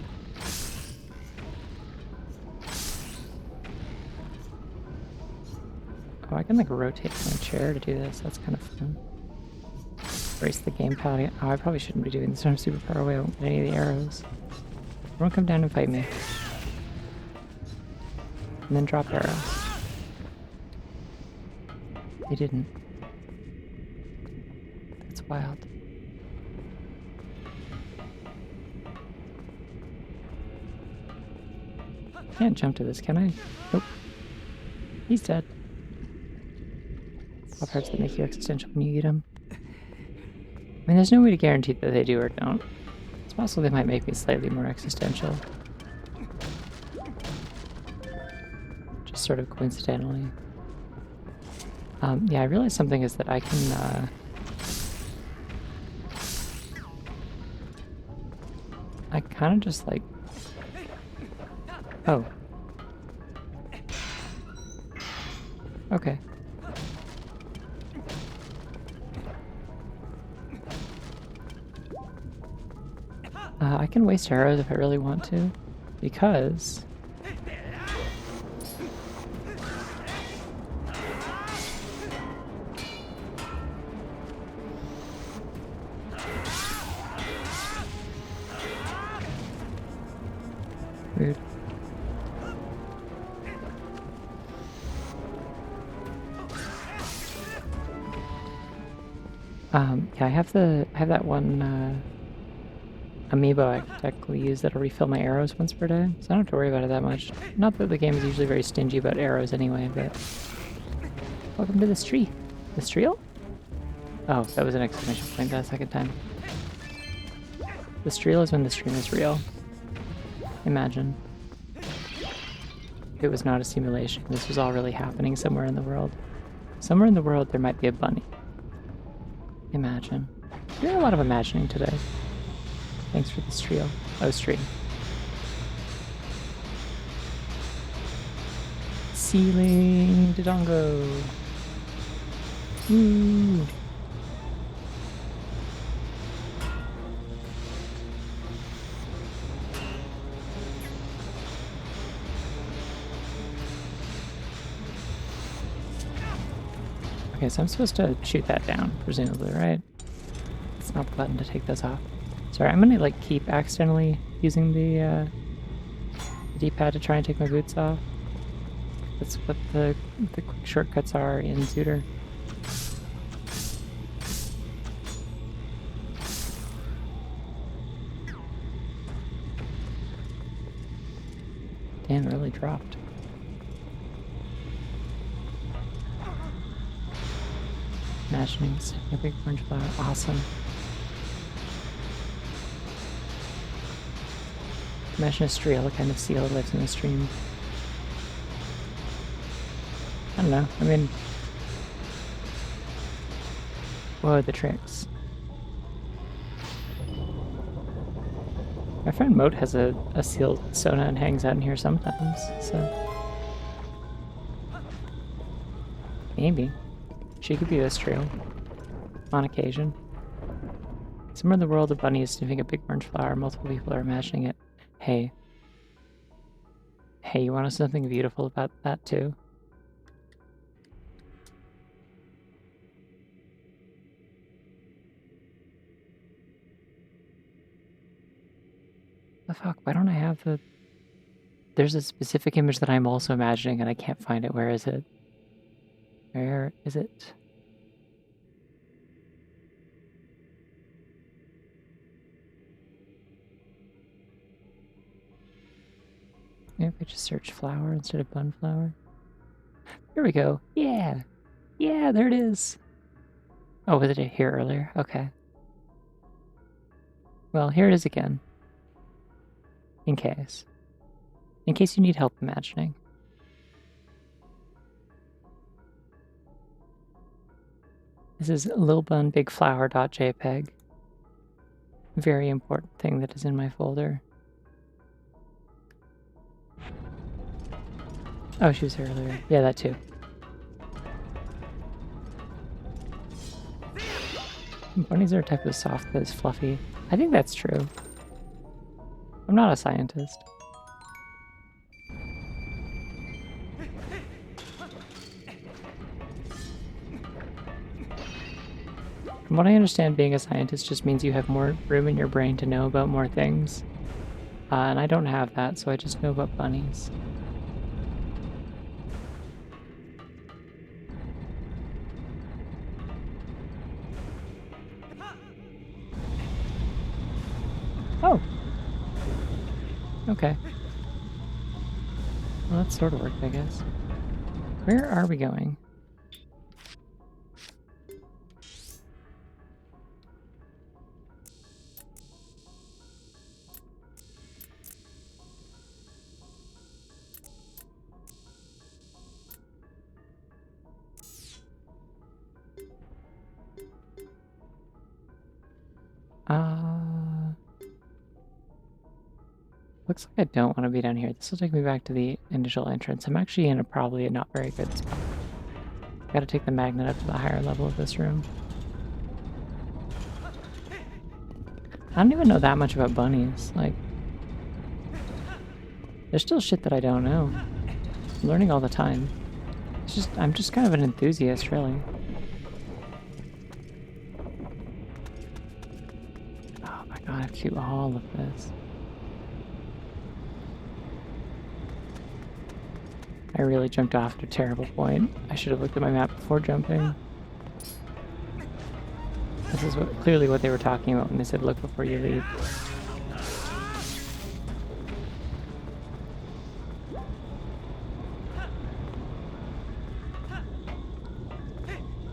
Oh, I can like rotate my chair to do this. That's kind of fun. Brace the gamepad. Oh, I probably shouldn't be doing this. I'm super far away. I won't get any of the arrows. Everyone come down and fight me. And then drop arrows. They didn't. That's wild. Can't jump to this, can I? Nope. He's dead. All parts that make you existential when you eat them. I mean, there's no way to guarantee that they do or don't. It's possible they might make me slightly more existential. Just sort of coincidentally. Yeah, I realized something is that I can, I kind of just like... Oh. Okay. I can waste arrows if I really want to, because... Rude. Yeah, I have that one amiibo I can technically use that'll refill my arrows once per day, so I don't have to worry about it that much. Not that the game is usually very stingy about arrows anyway, but... Welcome to this tree. This tree? Oh, that was an exclamation point that second time. The stream is when the stream is real. Imagine. It was not a simulation. This was all really happening somewhere in the world. Somewhere in the world there might be a bunny. Imagine. Doing a lot of imagining today. Thanks for this trio. Oh, stream. Ceiling Dodongo. Woo. Okay, so I'm supposed to shoot that down, presumably, right? It's not the button to take those off. Sorry, I'm gonna like keep accidentally using the D-pad to try and take my boots off. That's what the quick shortcuts are in Zooter. Damn, it really dropped. Imagining a big orange flower. Awesome. Imagine a stream, a kind of seal that lives in the stream. I don't know. I mean... What are the tricks? My friend Moat has a sealed Sona and hangs out in here sometimes, so... Maybe. She could be this true. On occasion. Somewhere in the world, a bunny is sniffing a big orange flower. Multiple people are imagining it. Hey. Hey, you want to know something beautiful about that too? The fuck? Why don't I have the... There's a specific image that I'm also imagining and I can't find it. Where is it? Where is it? I just search flower instead of bunflower. Here we go. Yeah. Yeah, there it is. Oh, was it here earlier? Okay. Well, here it is again. In case. In case you need help imagining. This is lilbunbigflower.jpg. Very important thing that is in my folder. Oh, she was here earlier. Yeah, that too. Bunnies are a type of soft that is fluffy. I think that's true. I'm not a scientist. From what I understand, being a scientist just means you have more room in your brain to know about more things. And I don't have that, so I just know about bunnies. Oh! Okay. Well, that sort of worked, I guess. Where are we going? Looks like I don't want to be down here. This will take me back to the initial entrance. I'm actually in probably a not very good spot. Gotta take the magnet up to the higher level of this room. I don't even know that much about bunnies. Like, there's still shit that I don't know. I'm learning all the time. I'm just kind of an enthusiast, really. Oh my god, I have to do all of this. I really jumped off at a terrible point. I should have looked at my map before jumping. This is clearly what they were talking about when they said look before you leave.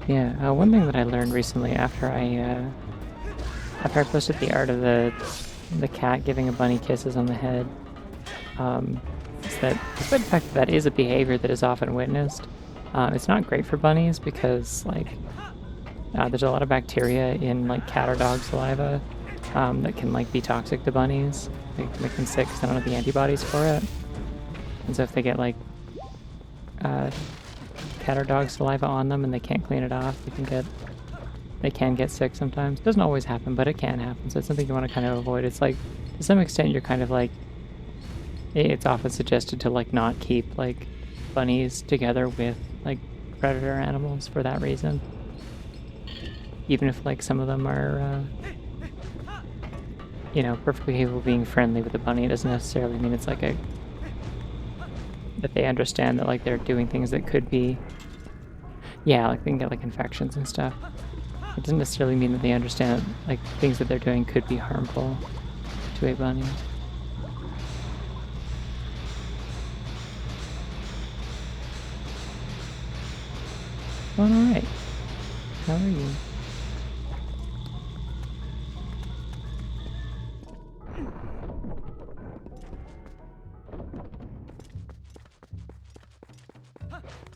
Yeah, one thing that I learned recently after I posted the art of the cat giving a bunny kisses on the head, is that despite the fact that that is a behavior that is often witnessed, it's not great for bunnies because like there's a lot of bacteria in like cat or dog saliva that can like be toxic to bunnies. They can make them sick because they don't have the antibodies for it. And so if they get like cat or dog saliva on them and they can't clean it off, they can get sick sometimes. It doesn't always happen, but it can happen. So it's something you want to kind of avoid. It's like to some extent you're kind of like it's often suggested to like not keep like bunnies together with like predator animals for that reason. Even if like some of them are you know, perfectly capable of being friendly with the bunny, it doesn't necessarily mean it's like that they understand that like they're doing things that could be like they can get like infections and stuff. It doesn't necessarily mean that they understand like things that they're doing could be harmful to a bunny. Well, alright. How are you?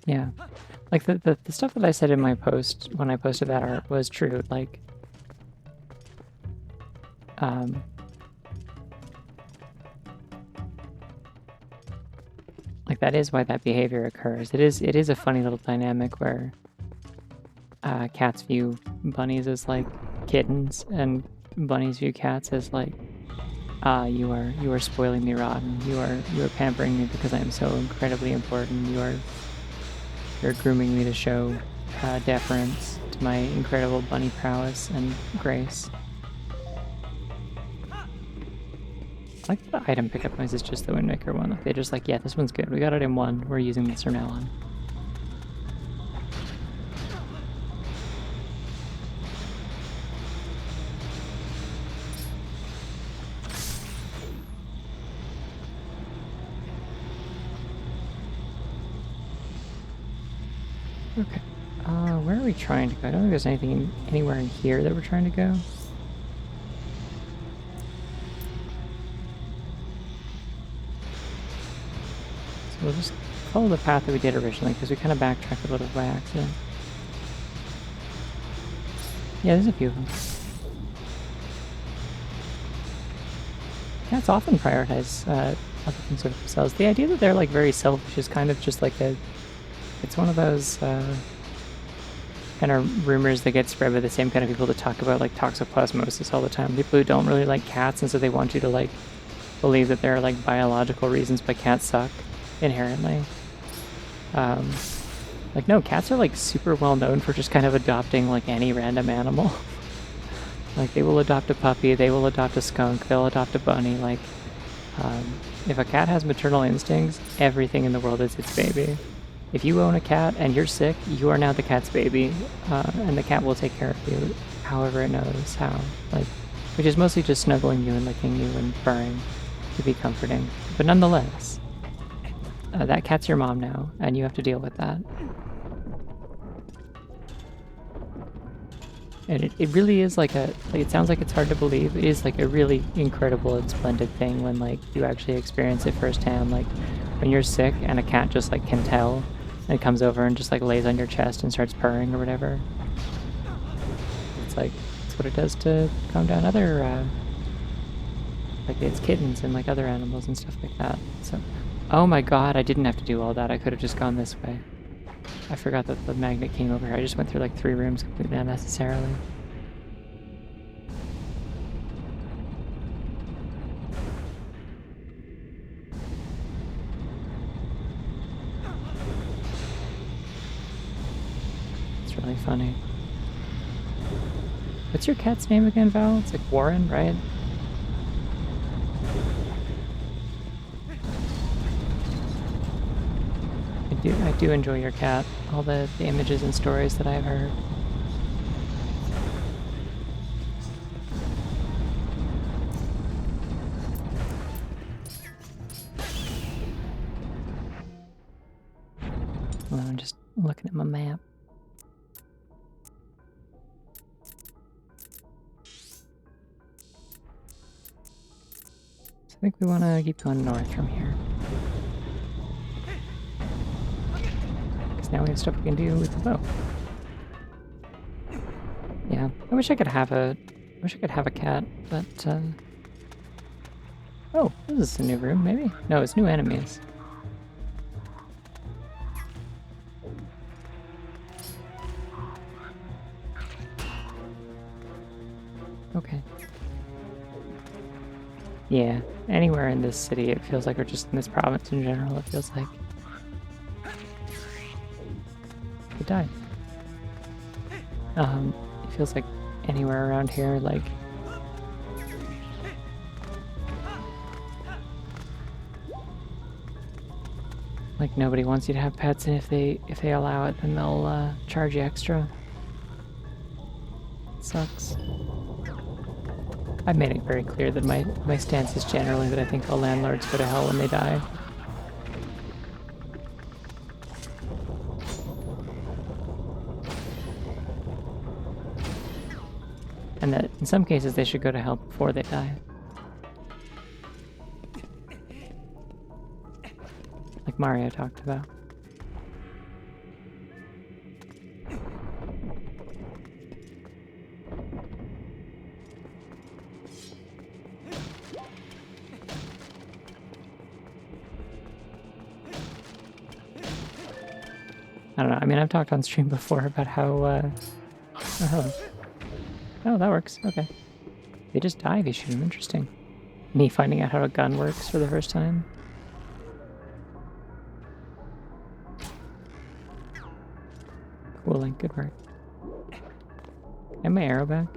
Yeah. Like the stuff that I said in my post when I posted that art was true. Like that is why that behavior occurs. It is a funny little dynamic where cats view bunnies as like kittens and bunnies view cats as like you are spoiling me rotten. You are pampering me because I am so incredibly important. You're grooming me to show deference to my incredible bunny prowess and grace. I like the item pickup noise is just the Windmaker one. Like, they're just like, yeah, this one's good. We got it in 1. We're using this from now on. Okay. Where are we trying to go? I don't think there's anything anywhere in here that we're trying to go. So we'll just follow the path that we did originally, because we kind of backtracked a little by accident. Yeah, there's a few of them. Cats often prioritize other things over themselves. The idea that they're like very selfish is kind of just like it's one of those kind of rumors that get spread by the same kind of people that talk about like toxoplasmosis all the time. People who don't really like cats, and so they want you to like believe that there are like biological reasons why cats suck inherently. Like no, cats are like super well known for just kind of adopting like any random animal. Like they will adopt a puppy, they will adopt a skunk, they'll adopt a bunny. Like if a cat has maternal instincts, everything in the world is its baby. If you own a cat and you're sick, you are now the cat's baby, and the cat will take care of you however it knows how. Like, which is mostly just snuggling you and licking you and purring to be comforting. But nonetheless, that cat's your mom now, and you have to deal with that. And it really is like it sounds like it's hard to believe. It is like a really incredible and splendid thing when like you actually experience it firsthand. Like when you're sick and a cat just like can tell and it comes over and just like lays on your chest and starts purring or whatever. It's like, it's what it does to calm down other, like it's kittens and like other animals and stuff like that. So, oh my god, I didn't have to do all that. I could have just gone this way. I forgot that the magnet came over here. I just went through like 3 rooms completely unnecessarily. It's really funny. What's your cat's name again, Val? It's like Warren, right? I do enjoy your cat. All the images and stories that I've heard. Well, I'm just looking at my map. So I think we want to keep going north from here. Now we have stuff we can do with the bow. Yeah, I wish I could have a cat, but oh, this is a new room, maybe? No, it's new enemies. Okay. Yeah, anywhere in this city, it feels like, or just in this province in general, it feels like. It died. It feels like anywhere around here, like nobody wants you to have pets, and if they allow it, then they'll charge you extra. It sucks. I've made it very clear that my stance is generally that I think all landlords go to hell when they die. And that in some cases they should go to hell before they die. Like Mario talked about. I don't know, I mean, I've talked on stream before about how, oh, that works. Okay. They just die if you shoot them. Interesting. Me finding out how a gun works for the first time. Cool, Link. Good work. And my arrow back.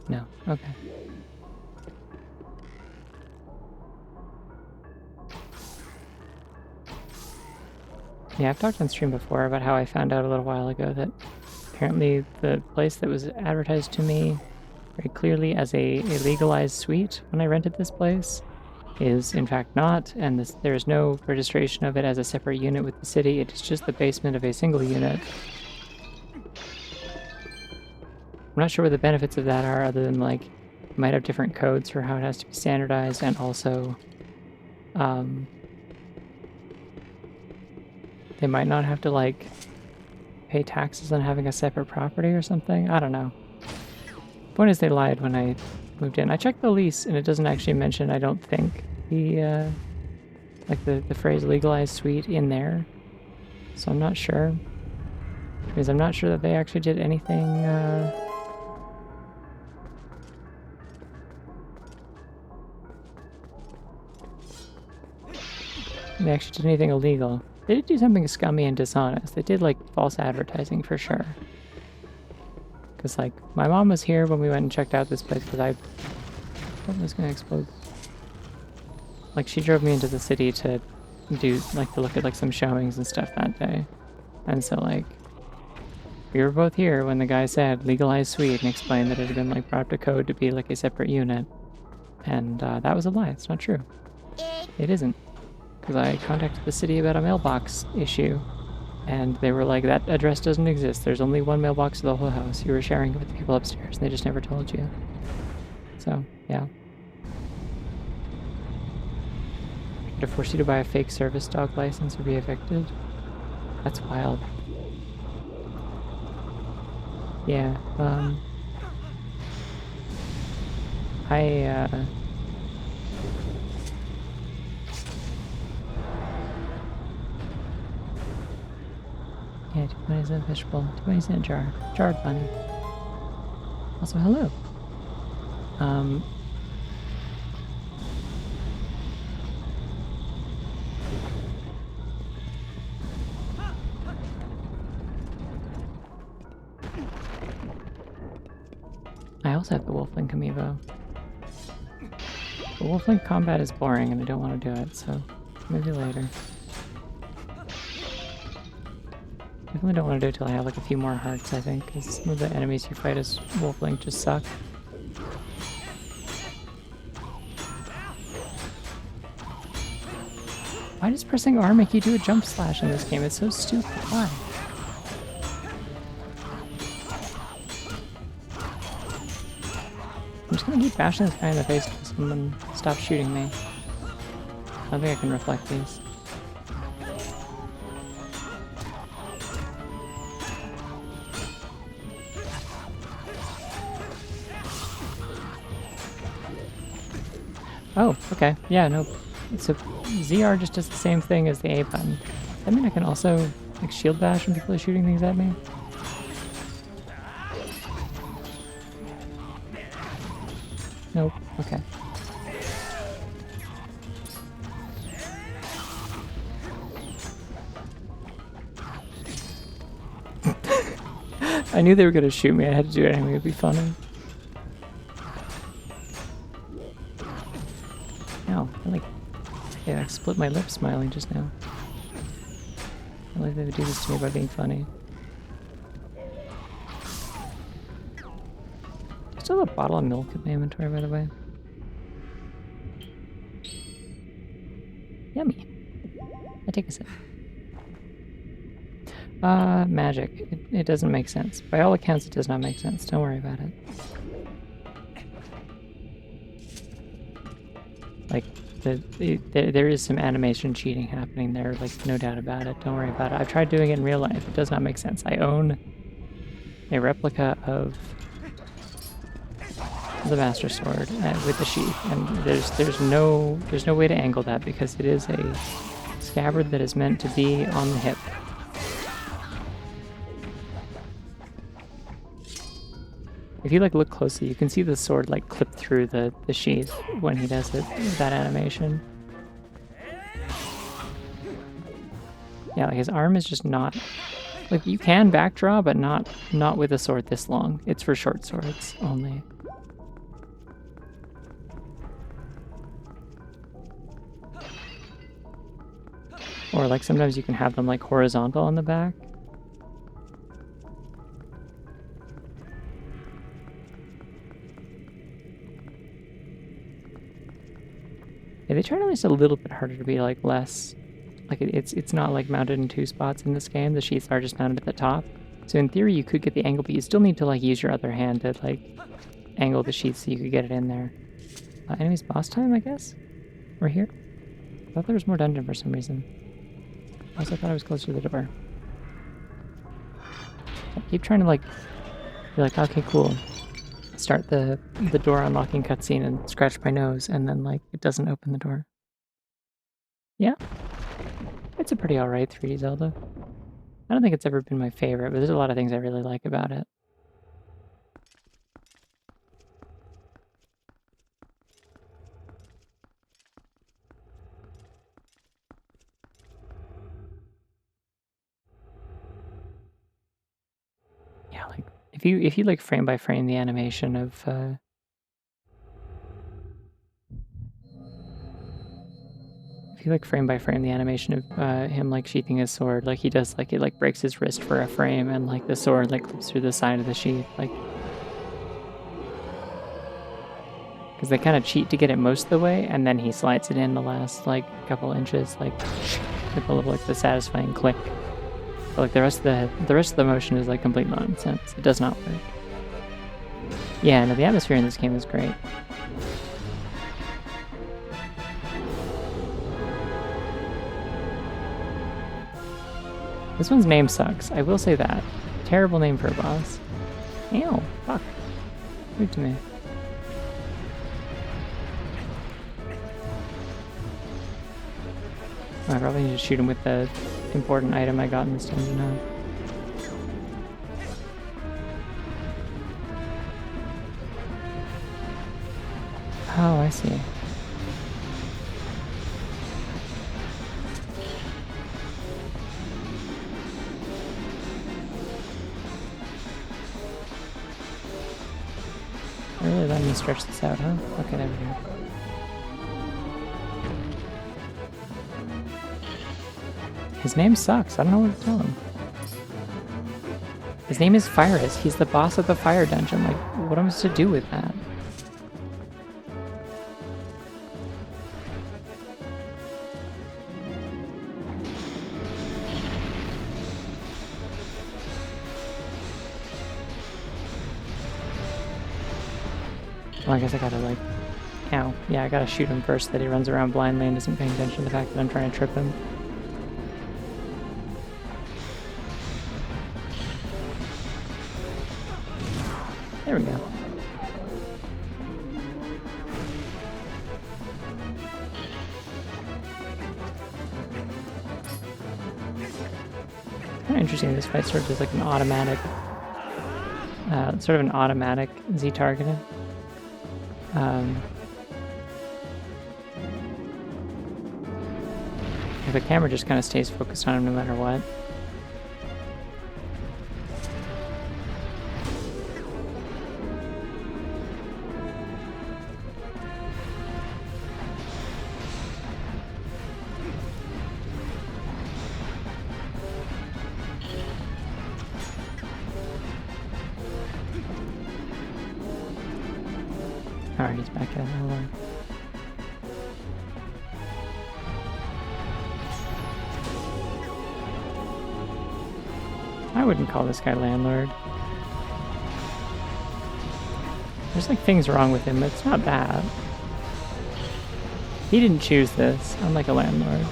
No. Okay. Yeah, I've talked on stream before about how I found out a little while ago that apparently the place that was advertised to me very clearly as a legalized suite when I rented this place is in fact not, and there is no registration of it as a separate unit with the city. It is just the basement of a single unit. I'm not sure what the benefits of that are, other than like it might have different codes for how it has to be standardized, and also they might not have to like pay taxes on having a separate property or something. I don't know. Point is, they lied when I moved in. I checked the lease, and it doesn't actually mention, I don't think, the like the phrase legalized suite in there. So I'm not sure. Because I'm not sure that they actually did anything they actually did anything illegal. They did do something scummy and dishonest. They did like false advertising for sure. Because like my mom was here when we went and checked out this place because I thought it was gonna explode. Like she drove me into the city to do like to look at like some showings and stuff that day. And so like we were both here when the guy said legalized suite and explained that it had been like brought up to code to be like a separate unit. And that was a lie. It's not true. It isn't. Because I contacted the city about a mailbox issue, and they were like, that address doesn't exist. There's only one mailbox to the whole house. You were sharing it with the people upstairs, and they just never told you. So, yeah. To force you to buy a fake service dog license or be evicted? That's wild. Yeah, yeah, 2 bunnies in a fishbowl, 2 bunnies in a jar. Jarred bunny. Also, hello. I also have the Wolflink amiibo. The Wolflink combat is boring and I don't want to do it, so maybe later. Definitely don't want to do it till I have like a few more hearts, I think, because some of the enemies you fight as Wolflink just suck. Why does pressing R make you do a jump slash in this game? It's so stupid. Why? I'm just gonna keep bashing this guy in the face until someone stops shooting me. I don't think I can reflect these. Oh, okay. Yeah, no. So ZR just does the same thing as the A button. Does that mean I can also like shield bash when people are shooting things at me? Nope. Okay. I knew they were gonna shoot me. I had to do it anyway. It'd be funny. No, I split my lips smiling just now. I like they would do this to me by being funny. Still have a bottle of milk in my inventory, by the way. Yummy. I take a sip. Magic. It doesn't make sense. By all accounts, it does not make sense. Don't worry about it. Like, there is some animation cheating happening there, like, no doubt about it. Don't worry about it. I've tried doing it in real life. It does not make sense. I own a replica of the Master Sword with the sheath, and there's no way to angle that because it is a scabbard that is meant to be on the hip. If you like look closely, you can see the sword like clip through the sheath when he does it, that animation. Yeah, like his arm is just not like you can backdraw, but not with a sword this long. It's for short swords only. Or like sometimes you can have them like horizontal on the back. Yeah, they tried at least a little bit harder to be like less, like it's not like mounted in 2 spots in this game. The sheaths are just mounted at the top. So in theory, you could get the angle, but you still need to like use your other hand to like angle the sheath so you could get it in there. Enemies boss time, I guess? We're here? I thought there was more dungeon for some reason. Also, I thought I was closer to the door. I keep trying to like be like, okay, cool. Start the door unlocking cutscene and scratch my nose, and then like it doesn't open the door. Yeah, it's a pretty alright 3D Zelda. I don't think it's ever been my favorite, but there's a lot of things I really like about it. Yeah, like if you like frame by frame the animation of if you like frame by frame the animation of him like sheathing his sword, like he does, like it like breaks his wrist for a frame, and like the sword like clips through the side of the sheath, like because they kind of cheat to get it most of the way, and then he slides it in the last like couple inches, like with a little like the satisfying click. But like the rest of the motion is like complete nonsense. It does not work. Yeah, no, the atmosphere in this game is great. This one's name sucks. I will say that. Terrible name for a boss. Ew, fuck. Rude to me. I probably need to shoot him with the important item I got in this dungeon now. Oh, I see. They're really letting me stretch this out, huh? Okay, there we go. His name sucks. I don't know what to tell him. His name is Fyrus. He's the boss of the fire dungeon. Like, what am I supposed to do with that? Well, I guess I gotta like, ow. Yeah, I gotta shoot him first so that he runs around blindly and isn't paying attention to the fact that I'm trying to trip him. There we go. Kind of interesting. This fight sort of is like an automatic, Z targeting. The camera just kind of stays focused on him no matter what. Alright, he's back at it. Hold on. I wouldn't call this guy landlord. There's like things wrong with him, but it's not bad. He didn't choose this, unlike a landlord.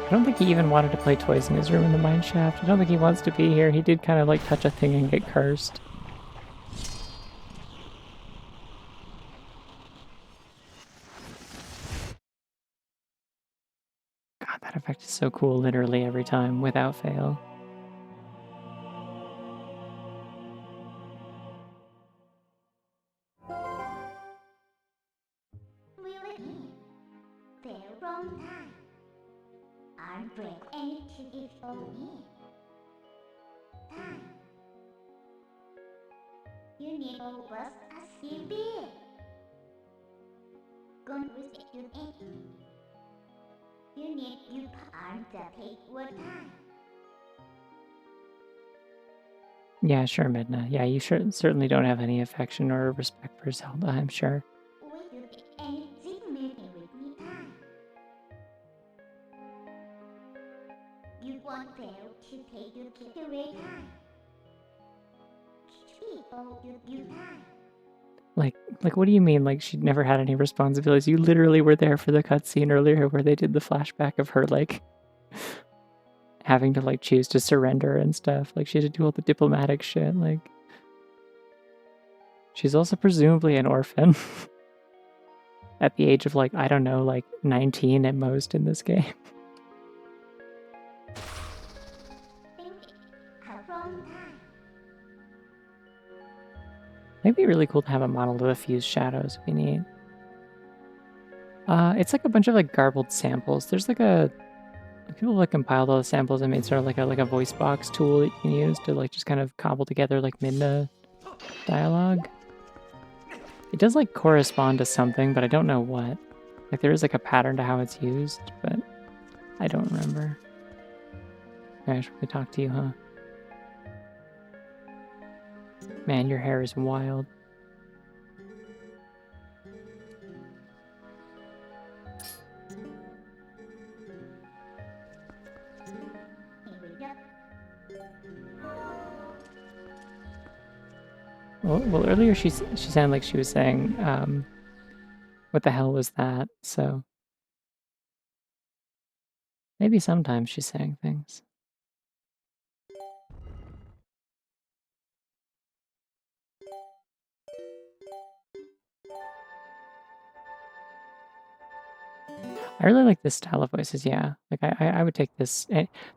I don't think he even wanted to play toys in his room in the mine shaft. I don't think he wants to be here. He did kind of like touch a thing and get cursed. God, that effect is so cool literally every time, without fail. wrong time. I'll break anything if for me. Time. You need a bus as CB. Gone with it, you ain't. You need you arm to take what time. Yeah, sure, Midna. Yeah, you certainly don't have any affection or respect for Zelda, I'm sure. Will you get anything meeting with me time? You won't fail to take your kid away time. People you time. Like, what do you mean? Like, she never had any responsibilities? You literally were there for the cutscene earlier where they did the flashback of her, like, having to, like, choose to surrender and stuff. Like, she had to do all the diplomatic shit. Like, she's also presumably an orphan at the age of, like, I don't know, like, 19 at most in this game. It'd be really cool to have a model of the fused shadows. It'd be neat. It's like a bunch of, like, garbled samples. There's, like, people, like, compiled all the samples and made sort of, like, a voice box tool that you can use to, like, just kind of cobble together, like, Midna dialogue. It does, like, correspond to something, but I don't know what. Like, there is, like, a pattern to how it's used, but I don't remember. Okay, I should probably talk to you, huh? Man, your hair is wild. Well, earlier she sounded like she was saying, what the hell was that? So maybe sometimes she's saying things. I really like this style of voices, yeah. Like, I would take this.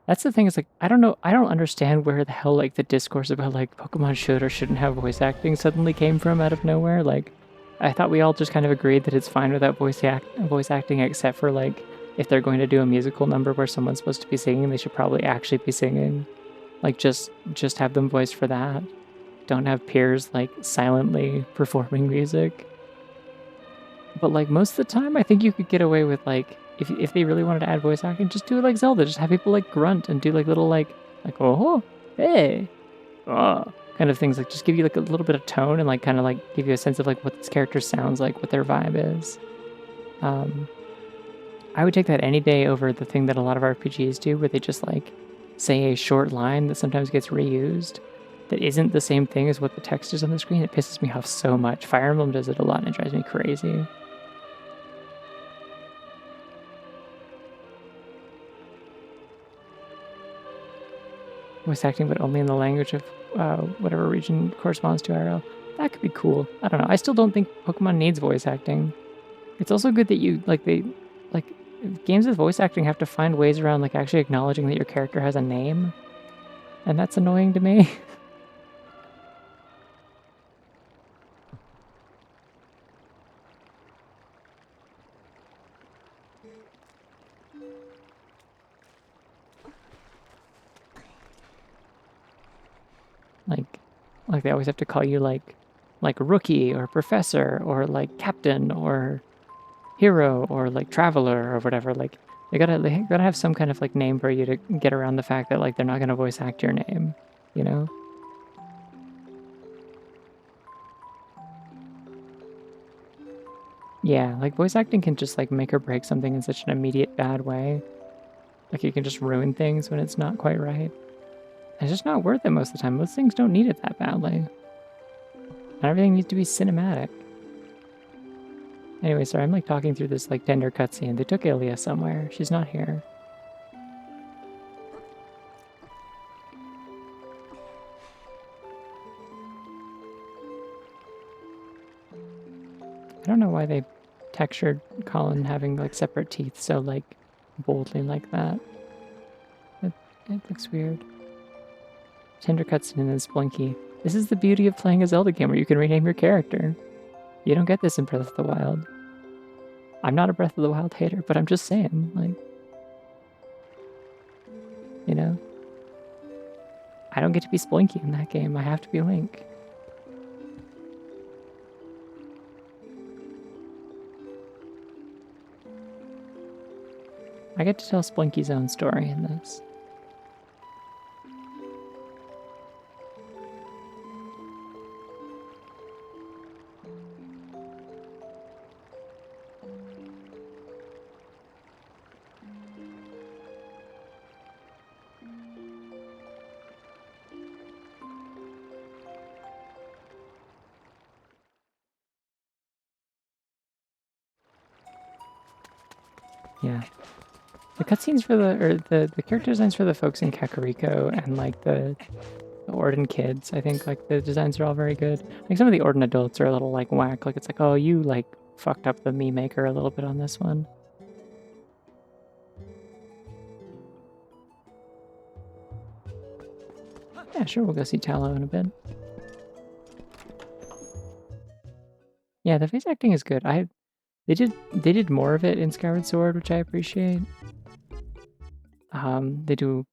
That's the thing is, like, I don't know, I don't understand where the hell, like, the discourse about, like, Pokemon should or shouldn't have voice acting suddenly came from out of nowhere. Like, I thought we all just kind of agreed that it's fine without voice acting, except for, like, if they're going to do a musical number where someone's supposed to be singing, they should probably actually be singing. Like, just have them voiced for that. Don't have peers, like, silently performing music. But, like, most of the time, I think you could get away with, like, if they really wanted to add voice acting, just do it like Zelda. Just have people, like, grunt and do, like, little, like, oh, hey, oh, kind of things. Like, just give you, like, a little bit of tone and, like, kind of, like, give you a sense of, like, what this character sounds like, what their vibe is. I would take that any day over the thing that a lot of RPGs do, where they just, like, say a short line that sometimes gets reused that isn't the same thing as what the text is on the screen. It pisses me off so much. Fire Emblem does it a lot and it drives me crazy. Voice acting, but only in the language of whatever region corresponds to IRL. That could be cool. I don't know. I still don't think Pokemon needs voice acting. It's also good that you, like, games with voice acting have to find ways around, like, actually acknowledging that your character has a name. And that's annoying to me. Like they always have to call you, like rookie or professor or, like, captain or hero or, like, traveler or whatever. Like, they gotta have some kind of, like, name for you to get around the fact that, like, they're not gonna voice act your name, you know? Yeah, like, voice acting can just, like, make or break something in such an immediate bad way. Like, it can just ruin things when it's not quite right. It's just not worth it most of the time. Most things don't need it that badly. Not everything needs to be cinematic. Anyway, sorry, I'm, like, talking through this, like, tender cutscene. They took Ilya somewhere. She's not here. I don't know why they textured Colin having, like, separate teeth so, like, boldly like that. It looks weird. Tender cutscene and then sploinky. This is the beauty of playing a Zelda game where you can rename your character. You don't get this in Breath of the Wild. I'm not a Breath of the Wild hater, but I'm just saying, like, you know, I don't get to be Sploinky in that game. I have to be Link. I get to tell Sploinky's own story in this. Yeah. The cutscenes for the character designs for the folks in Kakariko and like the Orden kids, I think like the designs are all very good. Like some of the Orden adults are a little like whack. Like it's like, oh, you like fucked up the me maker a little bit on this one. Yeah, sure, we'll go see Tallow in a bit. Yeah, the face acting is good. They did more of it in Skyward Sword, which I appreciate. They do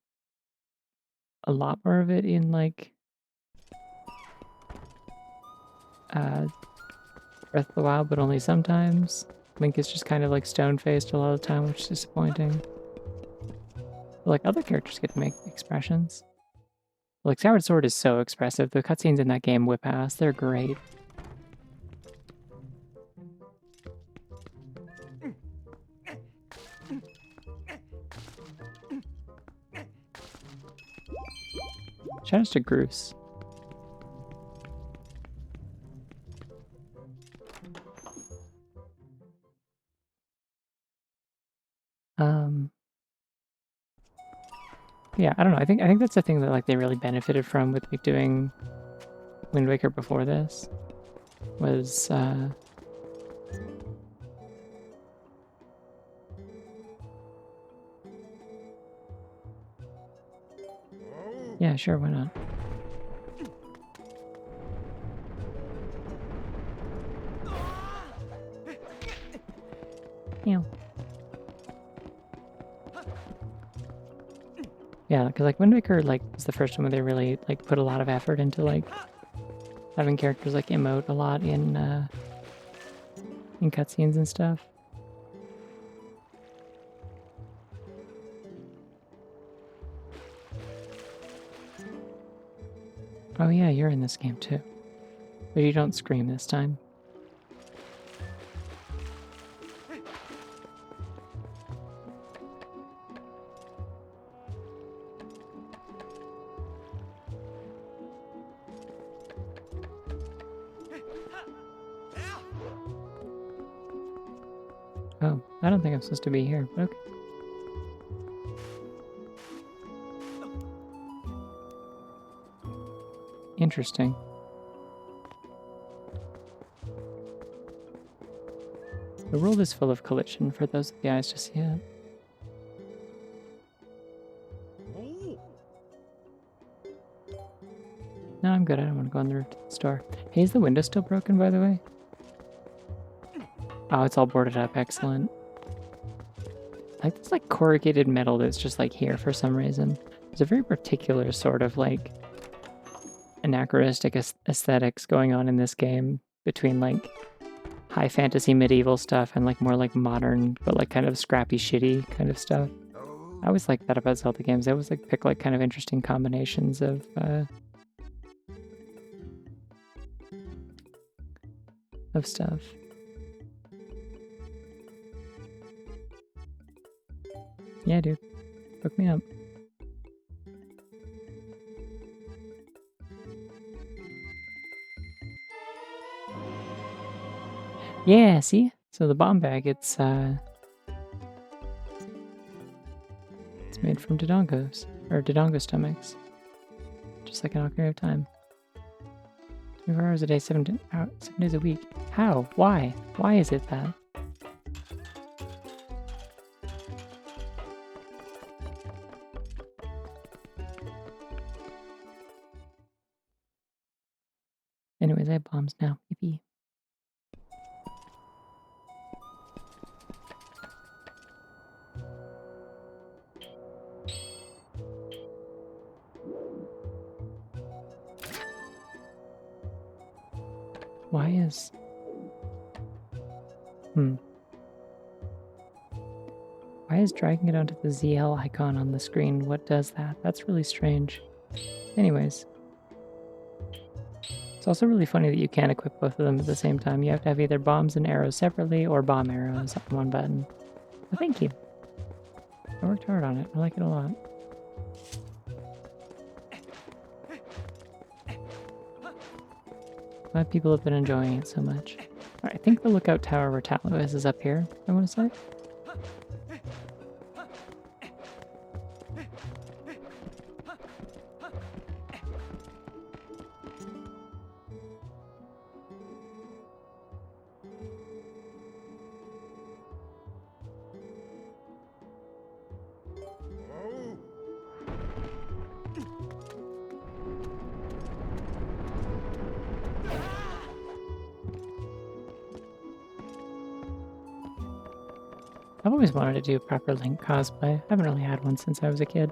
a lot more of it in like Breath of the Wild, but only sometimes. Link is just kind of like stone-faced a lot of the time, which is disappointing. But, like other characters get to make expressions. Like Skyward Sword is so expressive. The cutscenes in that game whip ass. They're great. Shoutouts to Groose. Yeah, I don't know. I think that's the thing that like they really benefited from with like doing Wind Waker before this was yeah, sure, why not? Yeah. Yeah, because like Wind Waker like was the first one where they really like put a lot of effort into like having characters like emote a lot in cutscenes and stuff. Oh yeah, you're in this game too. But you don't scream this time. Oh, I don't think I'm supposed to be here, but okay. Interesting. The world is full of collision for those with the eyes to see it. No, I'm good. I don't want to go on the roof to the store. Hey, is the window still broken, by the way? Oh, it's all boarded up. Excellent. Like this like corrugated metal that's just like here for some reason. There's a very particular sort of like anachronistic aesthetics going on in this game between like high fantasy medieval stuff and like more like modern but like kind of scrappy shitty kind of stuff. I always like that about Zelda games. I always like pick like kind of interesting combinations of stuff. Yeah, dude. Hook me up. Yeah, see? So the bomb bag, it's made from Dodongos, or Dodongo stomachs. Just like an Ocarina of Time. 24 hours a day, 7 days a week. How? Why? Why is it that? Anyways, I have bombs now. Yippee. Why is... Why is dragging it onto the ZL icon on the screen? What does that? That's really strange. Anyways. It's also really funny that you can't equip both of them at the same time. You have to have either bombs and arrows separately or bomb arrows on one button. Well, thank you. I worked hard on it. I like it a lot. Glad people have been enjoying it so much. Alright, I think the lookout tower where Tatlo is up here, I want to say. I've always wanted to do a proper Link cosplay. I haven't really had one since I was a kid.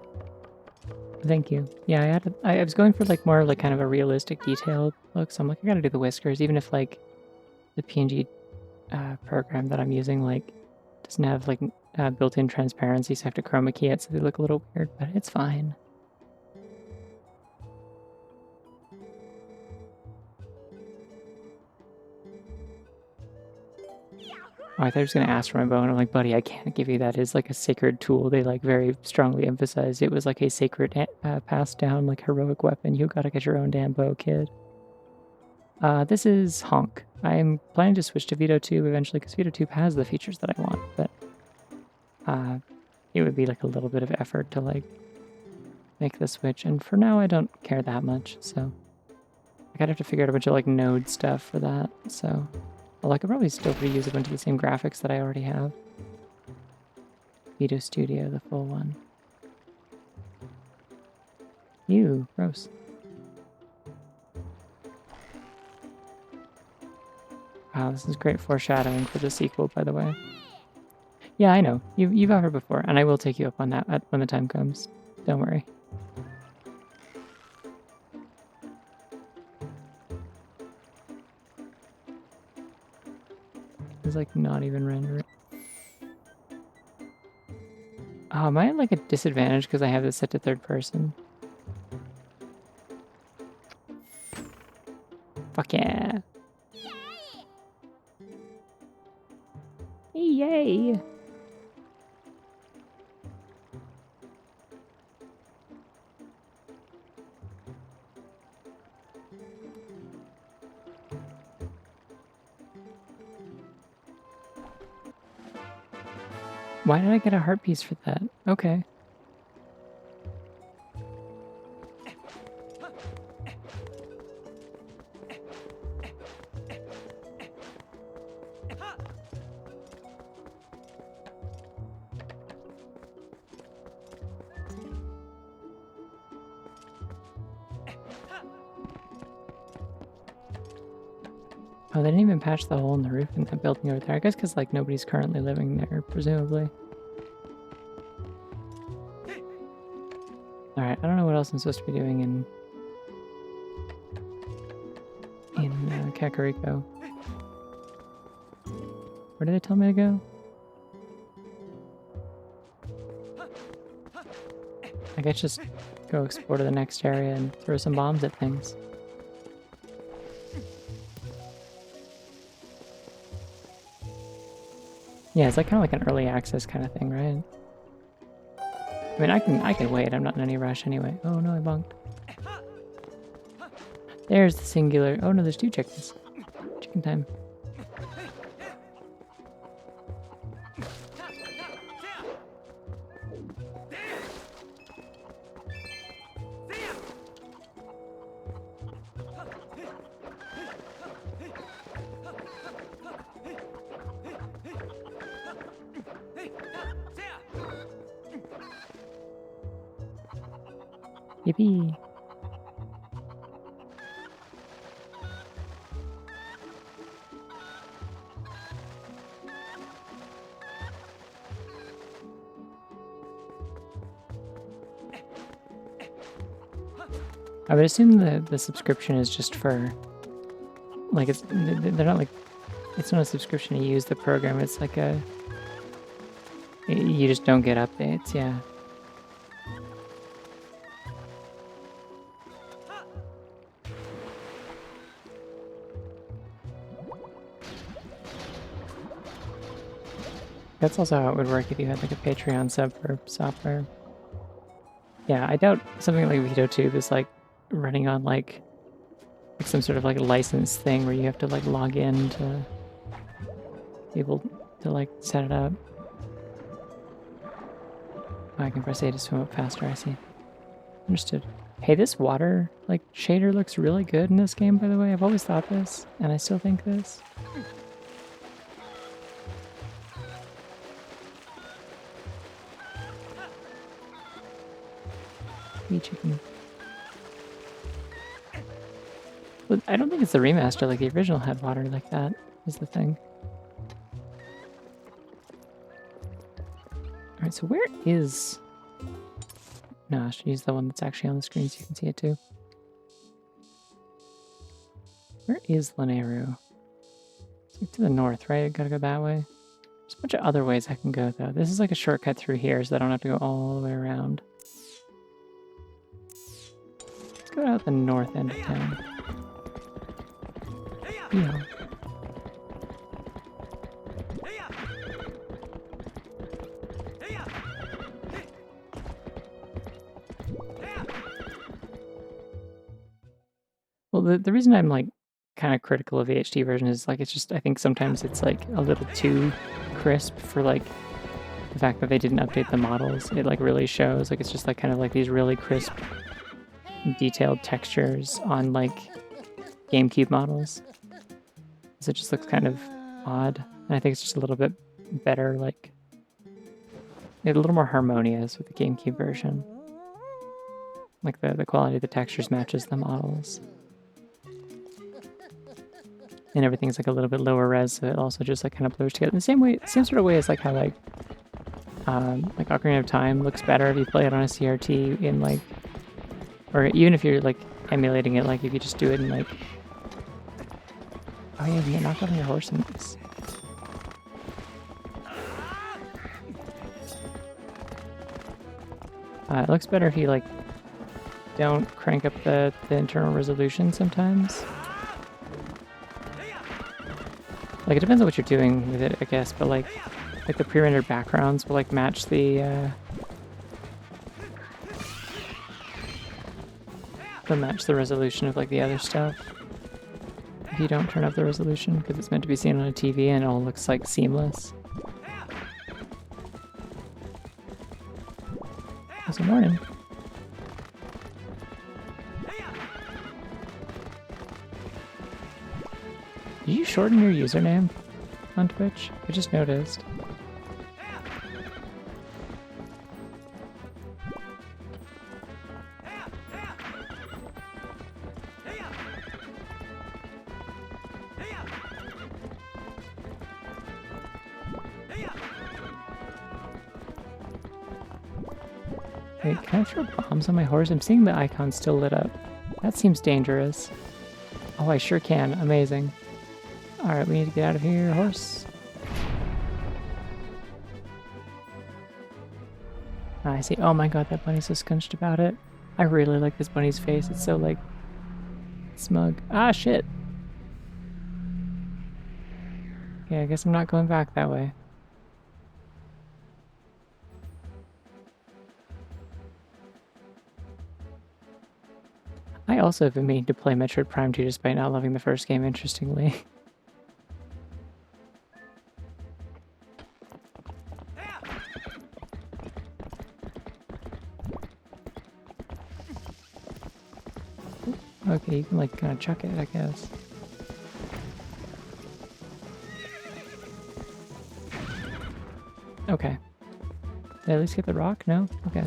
Thank you. Yeah, I was going for like more like kind of a realistic detailed look, so I'm like, I gotta do the whiskers, even if like the PNG program that I'm using like doesn't have like built-in transparency, so I have to chroma key it so they look a little weird, but it's fine. Oh, I thought he was going to ask for my bow, and I'm like, buddy, I can't give you that. It's like a sacred tool. They like very strongly emphasize it was like a sacred passed down like heroic weapon. You gotta get your own damn bow, kid. This is Honk. I'm planning to switch to Vito 2 eventually because Vito 2 has the features that I want, but it would be like a little bit of effort to like make the switch, and for now I don't care that much, so I gotta have to figure out a bunch of like node stuff for that, so... Well, I could probably still reuse a bunch of the same graphics that I already have. Vito Studio, the full one. Ew, gross. Wow, this is great foreshadowing for the sequel, by the way. Yeah, I know. You've offered before, and I will take you up on that when the time comes. Don't worry. It's like not even rendering. Oh, am I at like a disadvantage because I have this set to third person? Fuck yeah. Yay! Why did I get a heart piece for that? Okay. Oh, they didn't even patch the hole in the roof in that building over there. I guess because, like, nobody's currently living there, presumably. Alright, I don't know what else I'm supposed to be doing in Kakariko. Where did they tell me to go? I guess just go explore to the next area and throw some bombs at things. Yeah, it's like kind of like an early access kind of thing, right? I mean, I can wait. I'm not in any rush anyway. Oh no, I bunked. There's the singular. Oh no, there's two chickens. Chicken time. Yippee! I would assume the subscription is just for like they're not like, it's not a subscription to use the program. It's like you just don't get updates. Yeah. That's also how it would work if you had like a Patreon sub for software. Yeah, I doubt something like VitoTube is like running on like some sort of like license thing where you have to like log in to be able to like set it up. Oh, I can press A to swim up faster, I see. Understood. Hey, this water like shader looks really good in this game, by the way. I've always thought this, and I still think this. Chicken. But I don't think it's the remaster. Like the original had water like that. Is the thing. All right. So where is? No, I should use the one that's actually on the screen so you can see it too. Where is Laneru? It's like to the north, right? I gotta go that way. There's a bunch of other ways I can go though. This is like a shortcut through here, so I don't have to go all the way around. Go out the north end of town. Yeah. Well, the reason I'm like kind of critical of the HD version is like it's just I think sometimes it's like a little too crisp for like the fact that they didn't update the models. It like really shows like it's just like kind of like these really crisp detailed textures on like GameCube models. So it just looks kind of odd. And I think it's just a little bit better, like a little more harmonious with the GameCube version. Like the quality of the textures matches the models. And everything's like a little bit lower res, so it also just like kind of blurs together. In the same sort of way as like how like Ocarina of Time looks better if you play it on a CRT in like, or even if you're like emulating it, like if you just do it in like, oh yeah, you get knocked off your horse in this. It looks better if you like don't crank up the internal resolution sometimes. Like it depends on what you're doing with it, I guess, but like the pre-rendered backgrounds will like match the resolution of like the other stuff. If you don't turn up the resolution, because it's meant to be seen on a TV and it all looks like seamless. Good morning. Did you shorten your username on Twitch? I just noticed. Wait, can I throw bombs on my horse? I'm seeing the icon still lit up. That seems dangerous. Oh, I sure can. Amazing. Alright, we need to get out of here, horse. I see. Oh my god, that bunny's so scunched about it. I really like this bunny's face. It's so, like, smug. Ah, shit! Okay, I guess I'm not going back that way. I also have been meaning to play Metroid Prime 2 despite not loving the first game, interestingly. Okay, you can like kind of chuck it, I guess. Okay. Did I at least get the rock? No? Okay.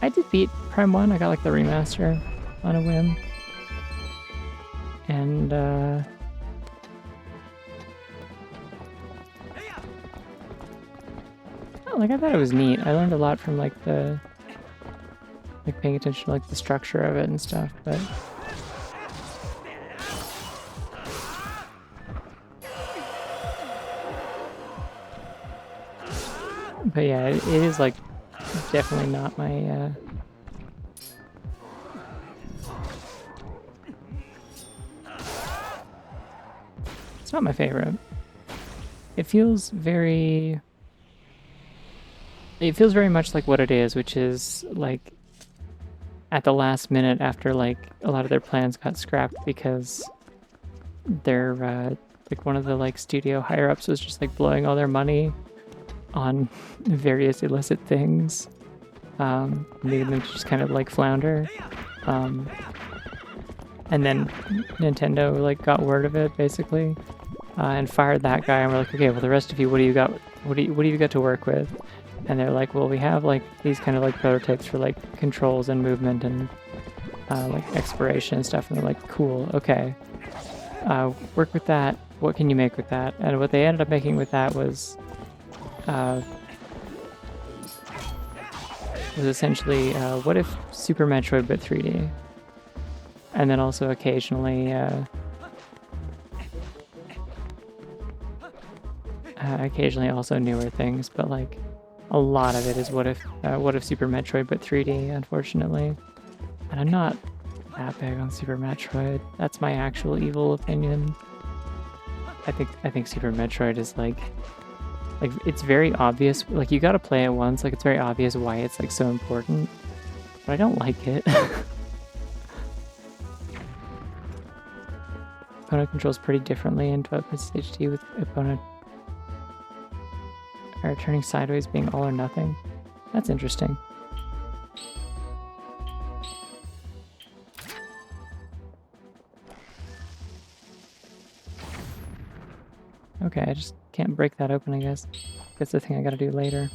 I did beat Prime 1. I got like the remaster on a whim. And oh, like I thought it was neat. I learned a lot from like the like paying attention to like the structure of it and stuff, but But yeah, it is like definitely not my it's not my favorite. It feels very much like what it is, which is like at the last minute after like a lot of their plans got scrapped because they're like one of the like studio higher ups was just like blowing all their money on various illicit things, leading them to just kind of like flounder. And then Nintendo like got word of it basically, and fired that guy. And we're like, okay, well the rest of you, what do you got? What do you got to work with? And they're like, well, we have like these kind of like prototypes for like controls and movement and like exploration and stuff. And they're like, cool, okay, work with that. What can you make with that? And what they ended up making with that was essentially what if Super Metroid but 3D, and then also occasionally also newer things, but like a lot of it is what if Super Metroid but 3D, unfortunately. And I'm not that big on Super Metroid. That's my actual evil opinion. I think Super Metroid is like it's very obvious. Like you gotta play it once. Like it's very obvious why it's like so important. But I don't like it. Opponent controls pretty differently in Twilight TPHD, with opponent turning sideways being all or nothing. That's interesting. Okay, I just can't break that open, I guess. That's the thing I gotta do later.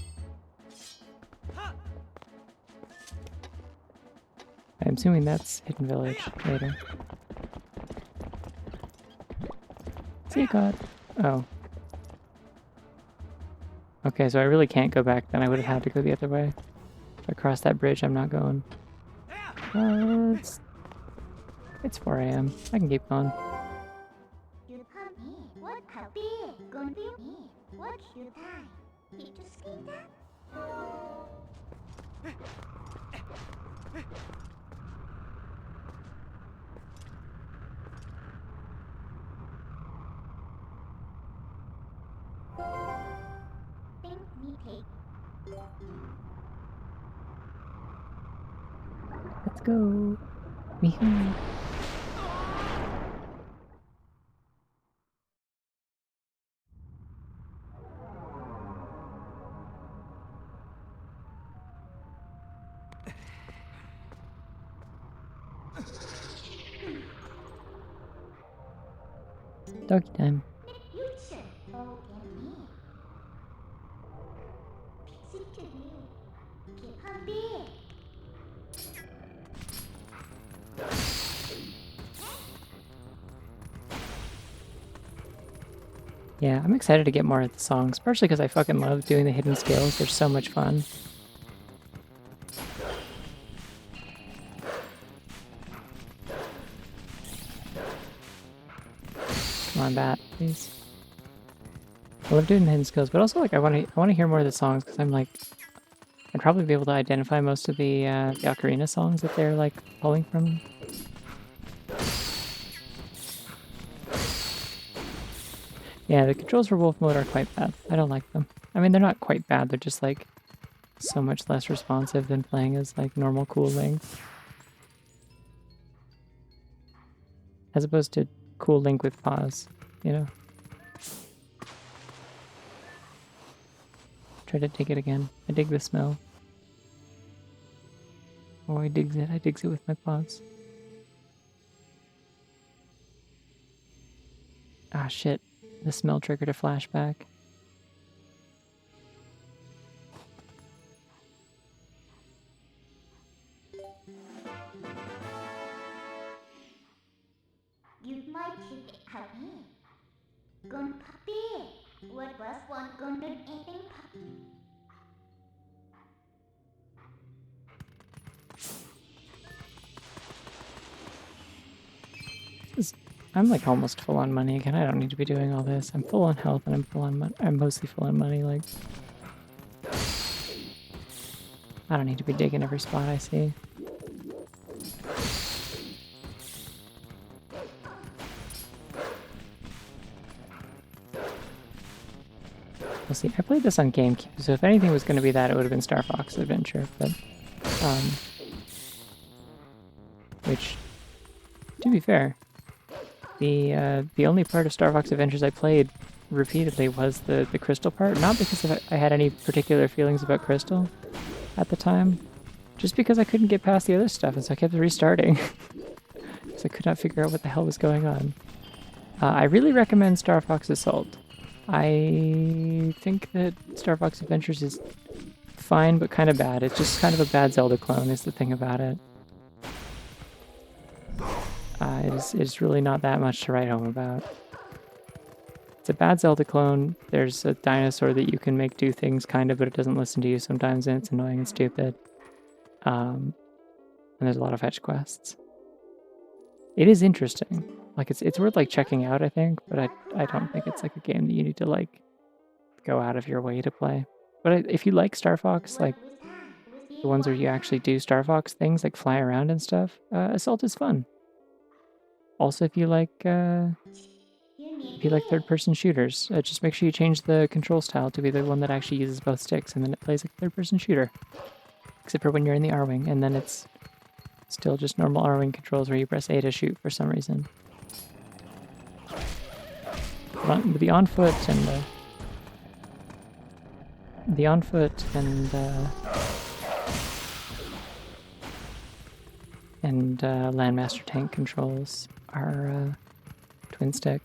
I'm assuming that's Hidden Village later. See you, God. Oh. Okay, so I really can't go back then. I would have had to go the other way. If I cross that bridge, I'm not going. It's 4 a.m. I can keep going. Let's go. Meow. Doggy time. Yeah, I'm excited to get more of the songs, partially because I fucking love doing the hidden skills. They're so much fun. Come on, bat, please. I love doing the hidden skills, but also like I want to hear more of the songs because I'm like I'd probably be able to identify most of the ocarina songs that they're like pulling from. Yeah, the controls for Wolf Mode are quite bad. I don't like them. I mean, they're not quite bad. They're just like so much less responsive than playing as like normal Cool Link. As opposed to Cool Link with pause, you know? Try to dig it again. I dig the smell. Oh, I digs it with my paws. Ah, shit. The smell triggered a flashback. You might check it out here. Gun puppy. What was one gun eating puppy? I'm like almost full on money again. I don't need to be doing all this. I'm full on health and I'm mostly full on money. Like, I don't need to be digging every spot I see. We'll see. I played this on GameCube, so if anything was going to be that, it would have been Star Fox Adventure, but... which, to be fair, the only part of Star Fox Adventures I played repeatedly was the Crystal part, not because I had any particular feelings about Crystal at the time, just because I couldn't get past the other stuff, and so I kept restarting, because I could not figure out what the hell was going on. I really recommend Star Fox Assault. I think that Star Fox Adventures is fine, but kind of bad. It's just kind of a bad Zelda clone is the thing about it. It's really not that much to write home about. It's a bad Zelda clone. There's a dinosaur that you can make do things, kind of, but it doesn't listen to you sometimes, and it's annoying and stupid. And there's a lot of fetch quests. It is interesting. Like, it's worth, like, checking out, I think, but I don't think it's, like, a game that you need to, like, go out of your way to play. But if you like Star Fox, like, the ones where you actually do Star Fox things, like fly around and stuff, Assault is fun. Also, if you like third-person shooters, just make sure you change the control style to be the one that actually uses both sticks, and then it plays like a third-person shooter. Except for when you're in the R-Wing, and then it's still just normal R-Wing controls where you press A to shoot for some reason. But the on-foot and Landmaster tank controls are twin stick.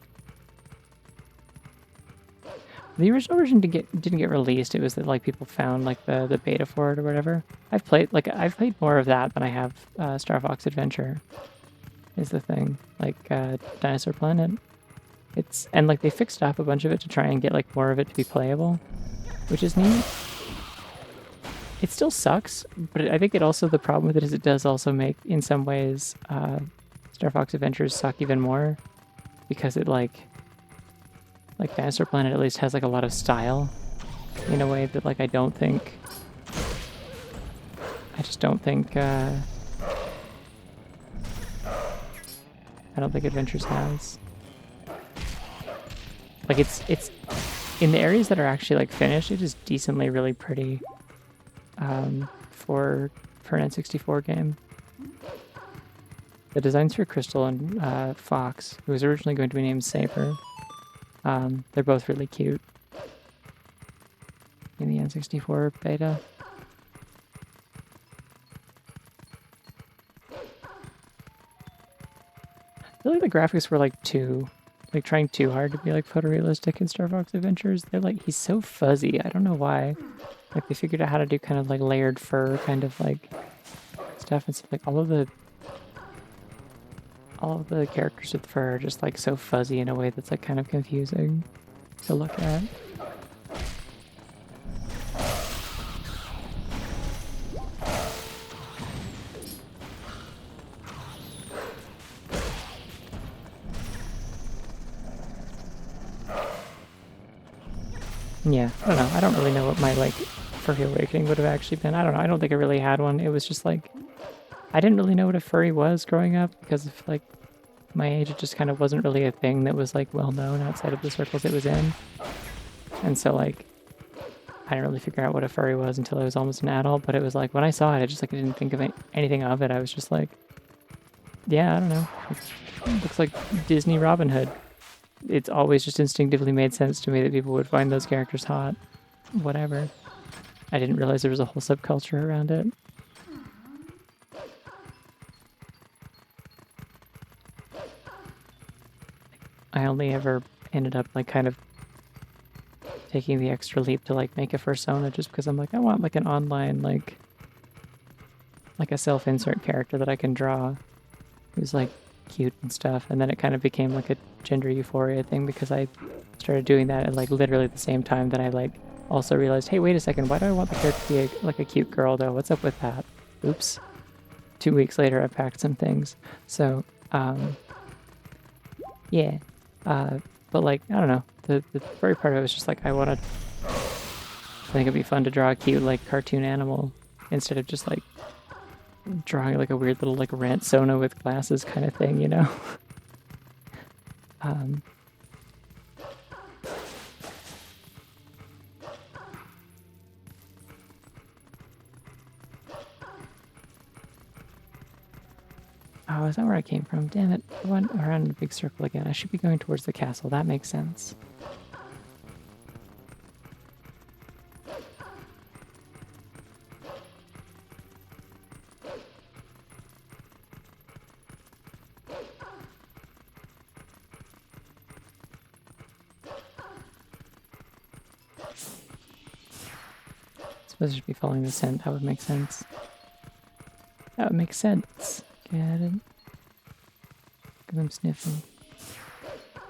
The original version didn't get released. It was that, like, people found, like, the beta for it or whatever. I've played more of that than I have Star Fox Adventure. Is the thing, like, Dinosaur Planet. And like they fixed up a bunch of it to try and get like more of it to be playable, which is neat. It still sucks, but I think the problem with it is it does also make, in some ways, Star Fox Adventures suck even more, because it like Dinosaur Planet at least has like a lot of style, in a way that like I just don't think Adventures has. Like it's in the areas that are actually like finished, it is decently really pretty for an N64 game. The designs for Crystal and Fox, who was originally going to be named Saber, they're both really cute in the N64 beta. I feel like the graphics were like trying too hard to be like photorealistic in Star Fox Adventures. They're like, he's so fuzzy. I don't know why. Like they figured out how to do kind of like layered fur kind of like stuff and stuff. Like all of the characters with fur are just like so fuzzy in a way that's like kind of confusing to look at. Yeah, I don't know. I don't really know what my, like, furry awakening would have actually been. I don't know. I don't think I really had one. It was just, like, I didn't really know what a furry was growing up because of, like, my age. It just kind of wasn't really a thing that was, like, well-known outside of the circles it was in. And so, like, I didn't really figure out what a furry was until I was almost an adult. But it was, like, when I saw it, I just, like, I didn't think of anything of it. I was just, like, yeah, I don't know. It looks like Disney Robin Hood. It's always just instinctively made sense to me that people would find those characters hot. Whatever. I didn't realize there was a whole subculture around it. I only ever ended up like kind of taking the extra leap to like make a fursona just because I'm like, I want like an online like a self-insert character that I can draw who's like cute and stuff, and then it kind of became like a gender euphoria thing because I started doing that at like literally the same time that I like also realized, hey, wait a second, why do I want the character to be like a cute girl though? What's up with that? Oops. 2 weeks later I packed some things. So yeah. But like, I don't know, the furry part of it was just like I think it'd be fun to draw a cute like cartoon animal instead of just like drawing like a weird little like rant Sona with glasses kind of thing, you know? Oh, is that where I came from? Damn it. I went around in a big circle again. I should be going towards the castle. That makes sense. Suppose I should be following the scent. That would make sense. That would make sense. Get it? Because I'm sniffing.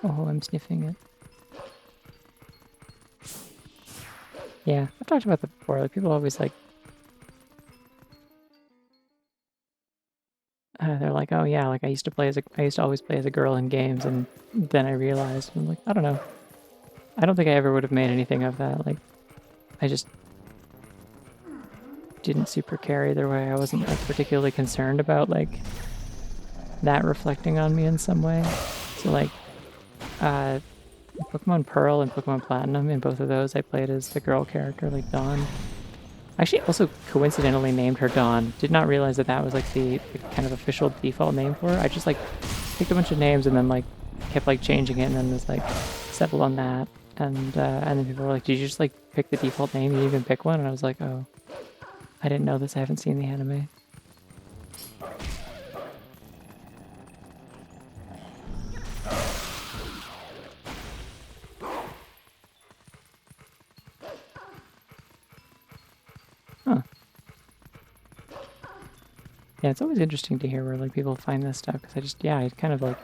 Oh, I'm sniffing it. Yeah, I've talked about that before. Like, people always like... they're like, oh yeah, like I used to always play as a girl in games, and then I realized, I'm like, I don't know. I don't think I ever would have made anything of that. Like, I just didn't super care either way. I wasn't like particularly concerned about like that reflecting on me in some way. So like, Pokemon Pearl and Pokemon Platinum, in both of those I played as the girl character, like Dawn. I actually also coincidentally named her Dawn. Did not realize that that was like the kind of official default name for her. I just like picked a bunch of names and then like kept like changing it and then was like settled on that. And then people were like, did you just like pick the default name? You didn't even pick one? And I was like, oh, I didn't know this. I haven't seen the anime. Huh. Yeah, it's always interesting to hear where like people find this stuff, because I kind of like,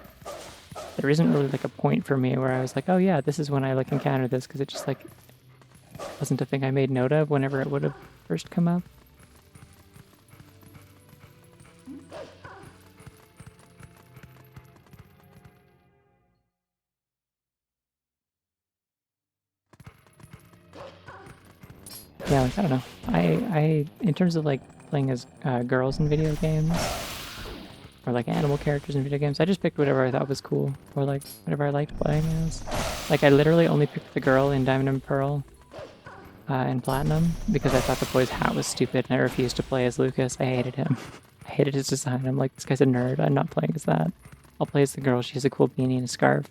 there isn't really like a point for me where I was like, oh yeah, this is when I like encountered this, because it just like wasn't a thing I made note of whenever it would have first come up. Yeah, like, I don't know. I in terms of like playing as girls in video games, or like animal characters in video games, I just picked whatever I thought was cool, or like whatever I liked playing as. Like, I literally only picked the girl in Diamond and Pearl and Platinum because I thought the boy's hat was stupid, and I refused to play as Lucas. I hated him. I hated his design. I'm like, this guy's a nerd. I'm not playing as that. I'll play as the girl. She has a cool beanie and a scarf.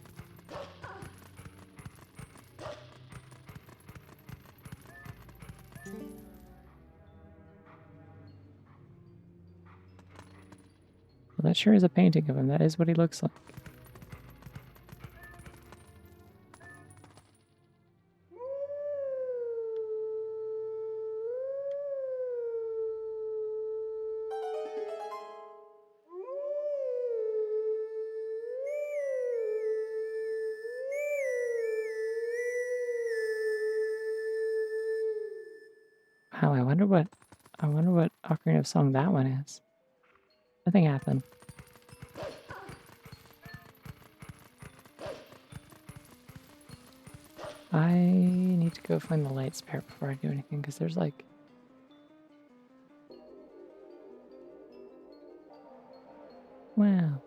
Well, that sure is a painting of him. That is what he looks like. Wow, I wonder what Ocarina of Song that one is. Nothing happened. I need to go find the light spare before I do anything, because there's like... Wow.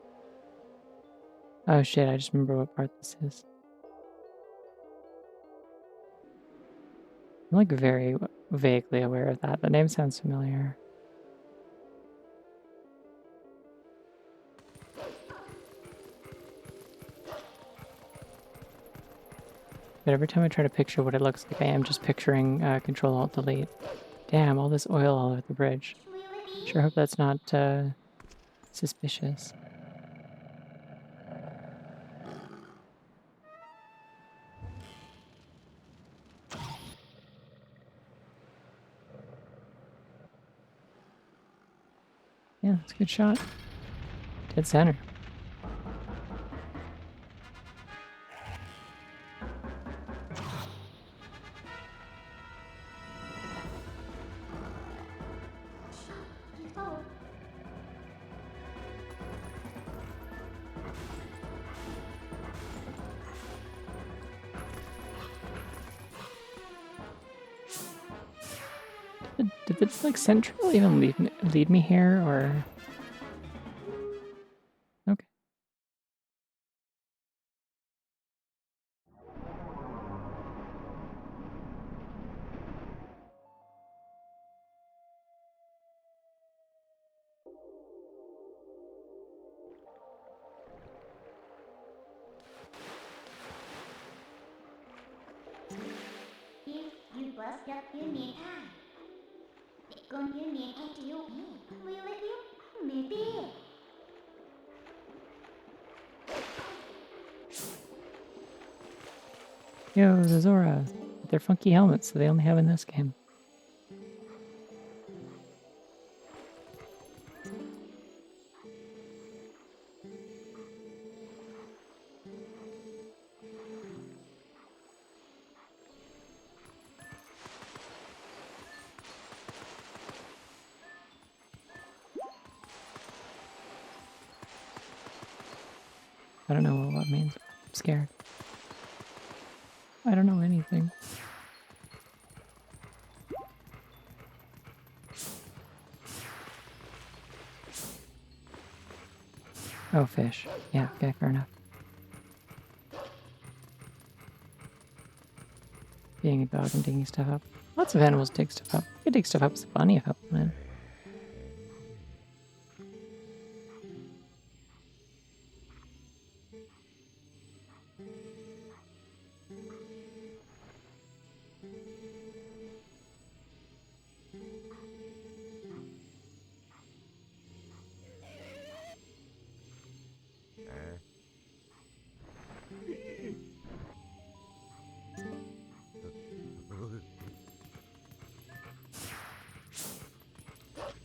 Oh shit, I just remember what part this is. I'm like very vaguely aware of that. The name sounds familiar. But every time I try to picture what it looks like, I am just picturing Control-Alt-Delete. Damn, all this oil all over the bridge. Sure hope that's not suspicious. Yeah, that's a good shot. Dead center. Did Did like Central even lead me here, or okay? If you bust up your knee high, con your knee into your head. Will it you? Maybe. Yo, the Zora. They're funky helmets that they only have in this game. I don't know what means. I'm scared. I don't know anything. Oh, fish. Yeah, okay, fair enough. Being a dog and digging stuff up. Lots of animals dig stuff up. You can dig stuff up as a bunny if I wanted.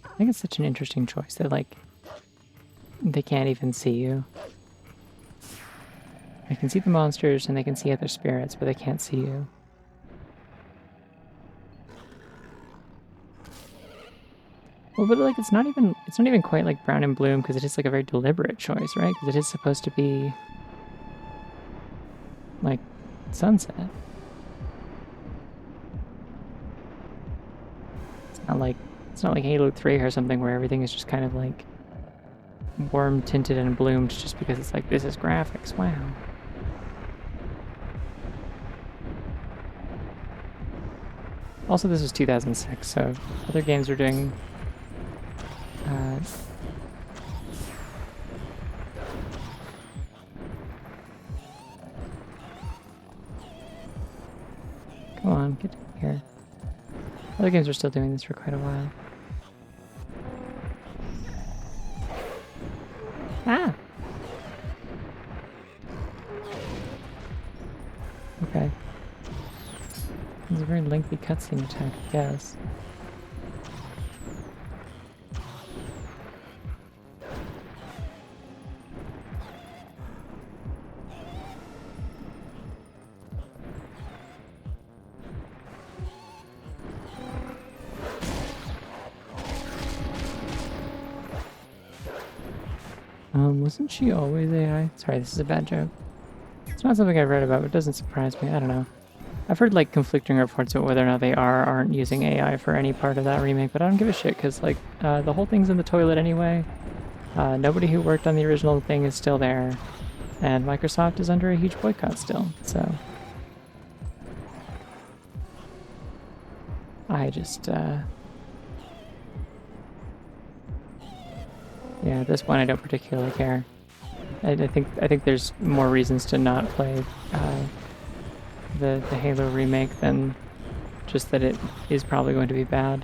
I think it's such an interesting choice that, like, they can't even see you. They can see the monsters and they can see other spirits, but they can't see you. Well, but like it's not even quite like Brown and Bloom, because it is like a very deliberate choice, right? Because it is supposed to be like sunset. It's not like Halo 3 or something where everything is just kind of like warm tinted and bloomed just because it's like, this is graphics, wow. Also, this was 2006, so other games were doing come on, get down here. Other games were still doing this for quite a while. Ah! Okay. It's a very lengthy cutscene attack, I guess. Wasn't she always AI? Sorry, this is a bad joke. It's not something I've read about, but it doesn't surprise me. I don't know. I've heard like conflicting reports about whether or not they are or aren't using AI for any part of that remake, but I don't give a shit because like the whole thing's in the toilet anyway. Nobody who worked on the original thing is still there, and Microsoft is under a huge boycott still. So I just yeah, at this point I don't particularly care. I think there's more reasons to not play the Halo remake than just that it is probably going to be bad.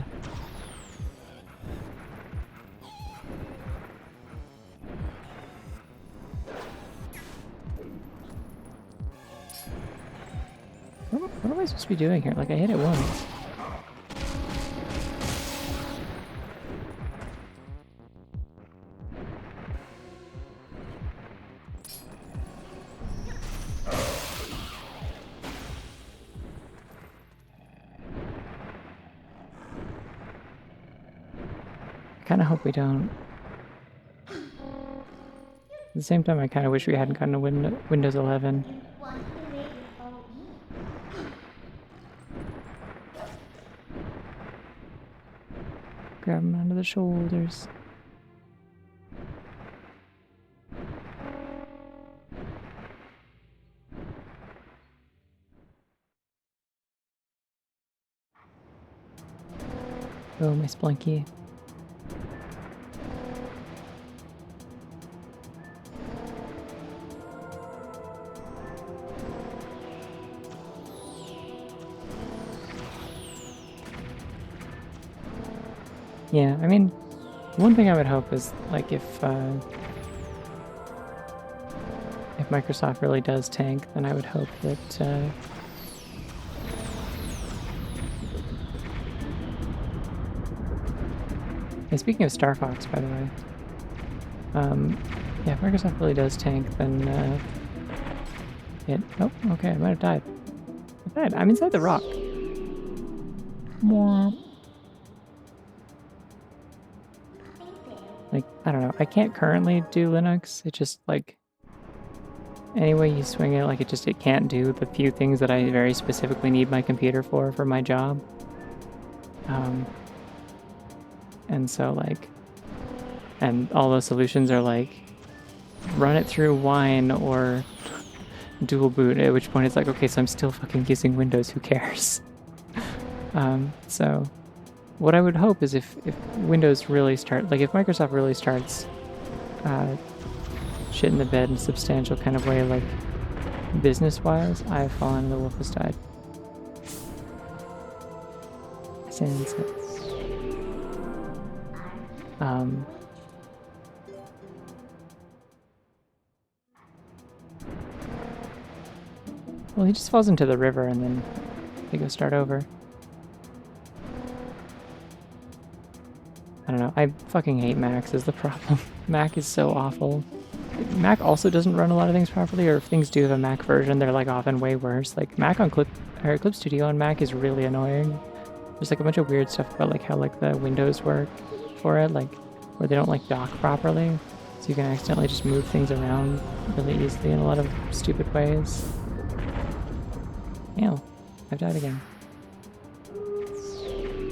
What am I supposed to be doing here? Like, I hit it once. I kind of hope we don't. At the same time, I kind of wish we hadn't gotten a Windows 11. Grab him onto the shoulders. Oh, my sploinky. Yeah, I mean, one thing I would hope is, like, if Microsoft really does tank, then I would hope that and speaking of Star Fox, by the way, yeah, if Microsoft really does tank, then oh, okay, I might have died. I died. I'm inside the rock. More. Like, I don't know. I can't currently do Linux. It just, like, any way you swing it, like, it can't do the few things that I very specifically need my computer for my job. And so, like, and all those solutions are, like, run it through Wine or dual boot, at which point it's like, okay, so I'm still fucking using Windows, who cares? So what I would hope is if Windows really start, like if Microsoft really starts shit in the bed in a substantial kind of way, like business-wise, I have fallen, the wolf has died. Since well, he just falls into the river and then they go start over. I don't know. I fucking hate Macs is the problem. Mac is so awful. Mac also doesn't run a lot of things properly, or if things do have a Mac version, they're like often way worse. Like Mac on Clip Studio on Mac is really annoying. There's like a bunch of weird stuff about like how like the windows work for it, like where they don't like dock properly, so you can accidentally just move things around really easily in a lot of stupid ways. Ew, I've died again.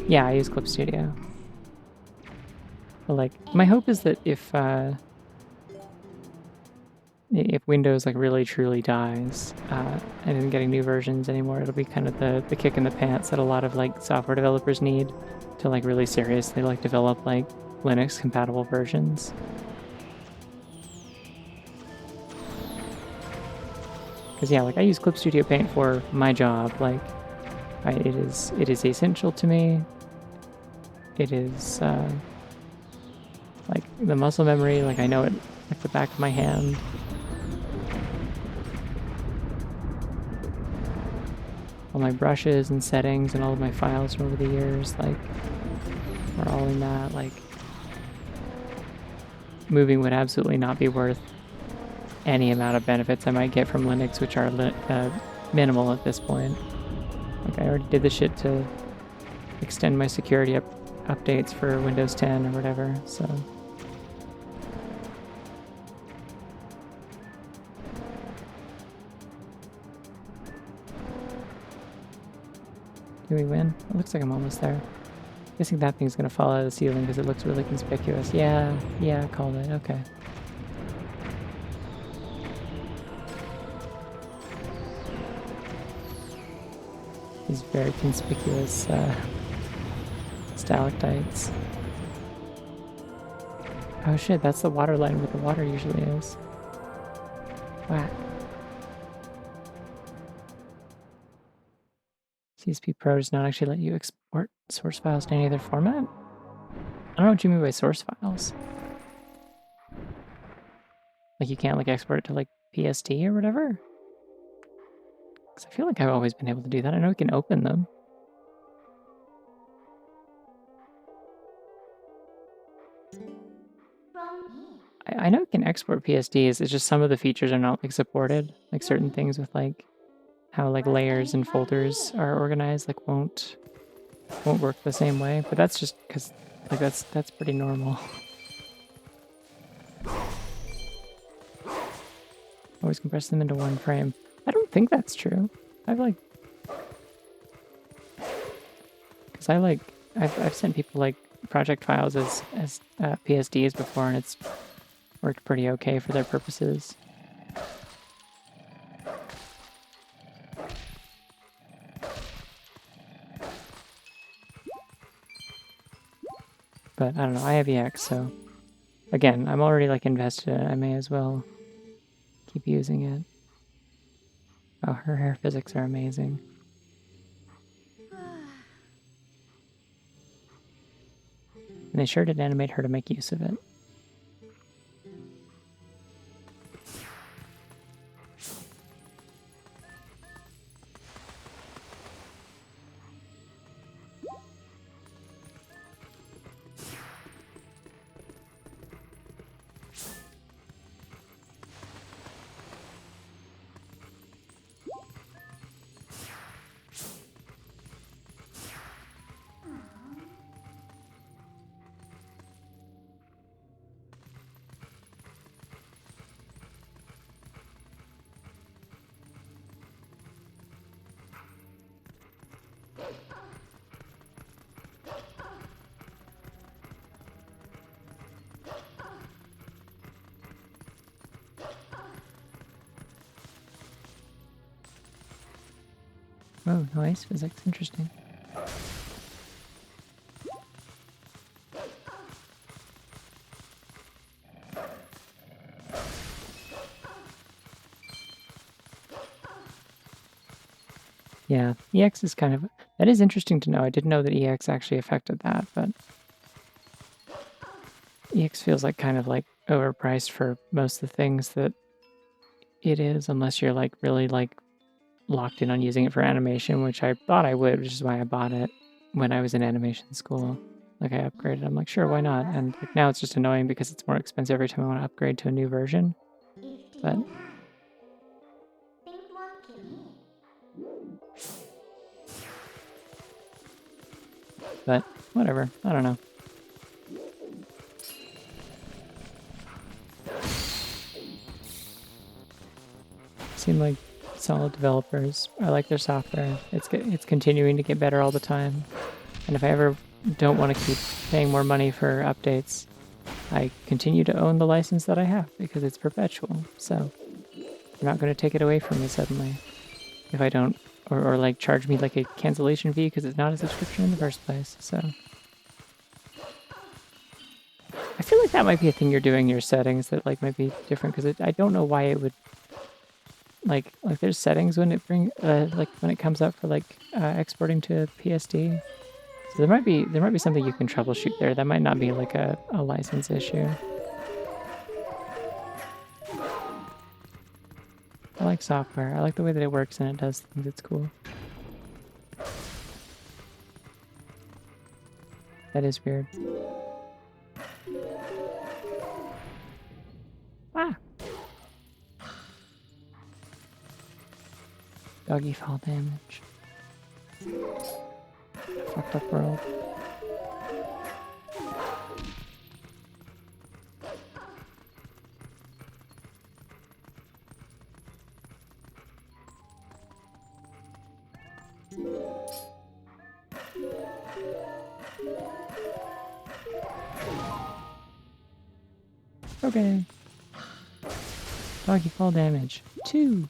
Yeah, I use Clip Studio. But like, my hope is that if Windows like really truly dies and isn't getting new versions anymore, it'll be kind of the kick in the pants that a lot of like software developers need to like really seriously like develop like Linux compatible versions. Because yeah, like I use Clip Studio Paint for my job. Like, it is essential to me. It is like the muscle memory. Like I know it like the back of my hand. All my brushes and settings and all of my files from over the years, like, are all in that. Like, moving would absolutely not be worth any amount of benefits I might get from Linux, which are minimal at this point. Like, I already did the shit to extend my security updates for Windows 10 or whatever, so. Do we win? It looks like I'm almost there. Guessing that thing's gonna fall out of the ceiling because it looks really conspicuous. Yeah, I called it. Okay. These very conspicuous stalactites. Oh shit, that's the water line where the water usually is. Wow. CSP Pro does not actually let you export source files to any other format? I don't know what you mean by source files. Like you can't like export it to like PSD or whatever? Because I feel like I've always been able to do that. I know we can open them. I know we can export PSDs, it's just some of the features are not like supported. Like certain things with like how like layers and folders are organized like won't work the same way. But that's just because like that's pretty normal. Always compress them into one frame. I don't think that's true. I've sent people like project files as PSDs before, and it's worked pretty okay for their purposes. But I don't know, I have EX, so again, I'm already like invested in it. I may as well keep using it. Oh, her hair physics are amazing. And they sure did animate her to make use of it. Oh, no ice physics, interesting. Yeah, EX is kind of... That is interesting to know. I didn't know that EX actually affected that, but... EX feels like kind of like overpriced for most of the things that it is, unless you're like really like locked in on using it for animation, which I thought I would, which is why I bought it when I was in animation school. Like I upgraded. I'm like, sure, why not? And like now it's just annoying because it's more expensive every time I want to upgrade to a new version. But whatever. I don't know. Seem like solid developers. I like their software. It's continuing to get better all the time. And if I ever don't want to keep paying more money for updates, I continue to own the license that I have because it's perpetual. So they're not going to take it away from me suddenly if I don't, or like charge me like a cancellation fee because it's not a subscription in the first place. So I feel like that might be a thing you're doing in your settings that like might be different because I don't know why it would. Like there's settings when it like when it comes up for like exporting to PSD. So there might be something you can troubleshoot there. That might not be like a license issue. I like software. I like the way that it works and it does things. It's cool. That is weird. Ah! Doggy fall damage. Fucked up world. Okay. Doggy fall damage. 2.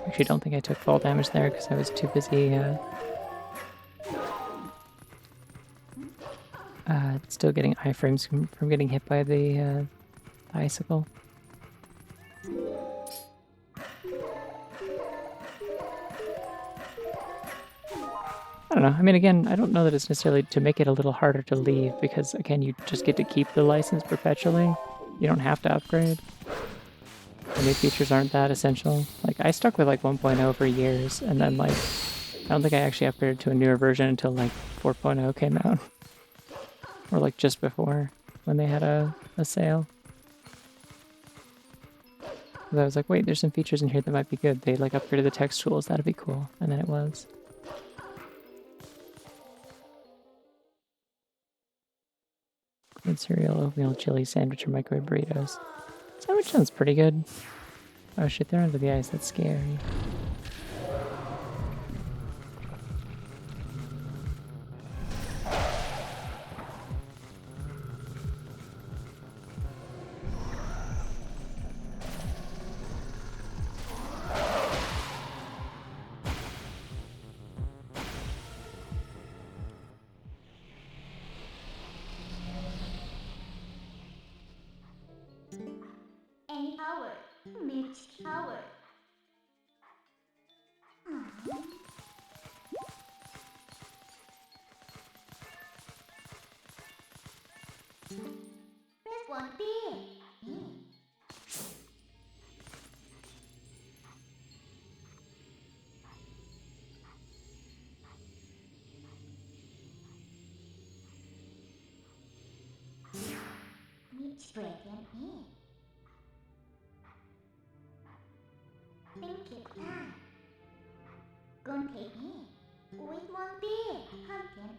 Actually, don't think I took fall damage there because I was too busy still getting iframes from getting hit by the icicle. I don't know. I mean, again, I don't know that it's necessarily to make it a little harder to leave because, again, you just get to keep the license perpetually. You don't have to upgrade. The new features aren't that essential. Like, I stuck with, like, 1.0 for years, and then, like, I don't think I actually upgraded to a newer version until, like, 4.0 came out. Or, like, just before, when they had a sale. Because I was like, wait, there's some features in here that might be good. They, like, upgraded the text tools. That'd be cool. And then it was. Good cereal, oatmeal, chili, sandwich, or microwave burritos. Sandwich sounds pretty good. Oh shit, they're under the ice. That's scary. coward. Mitch coward. Press one B. Mitch break and in. Think it time. Gon take in. With one B. Hunt him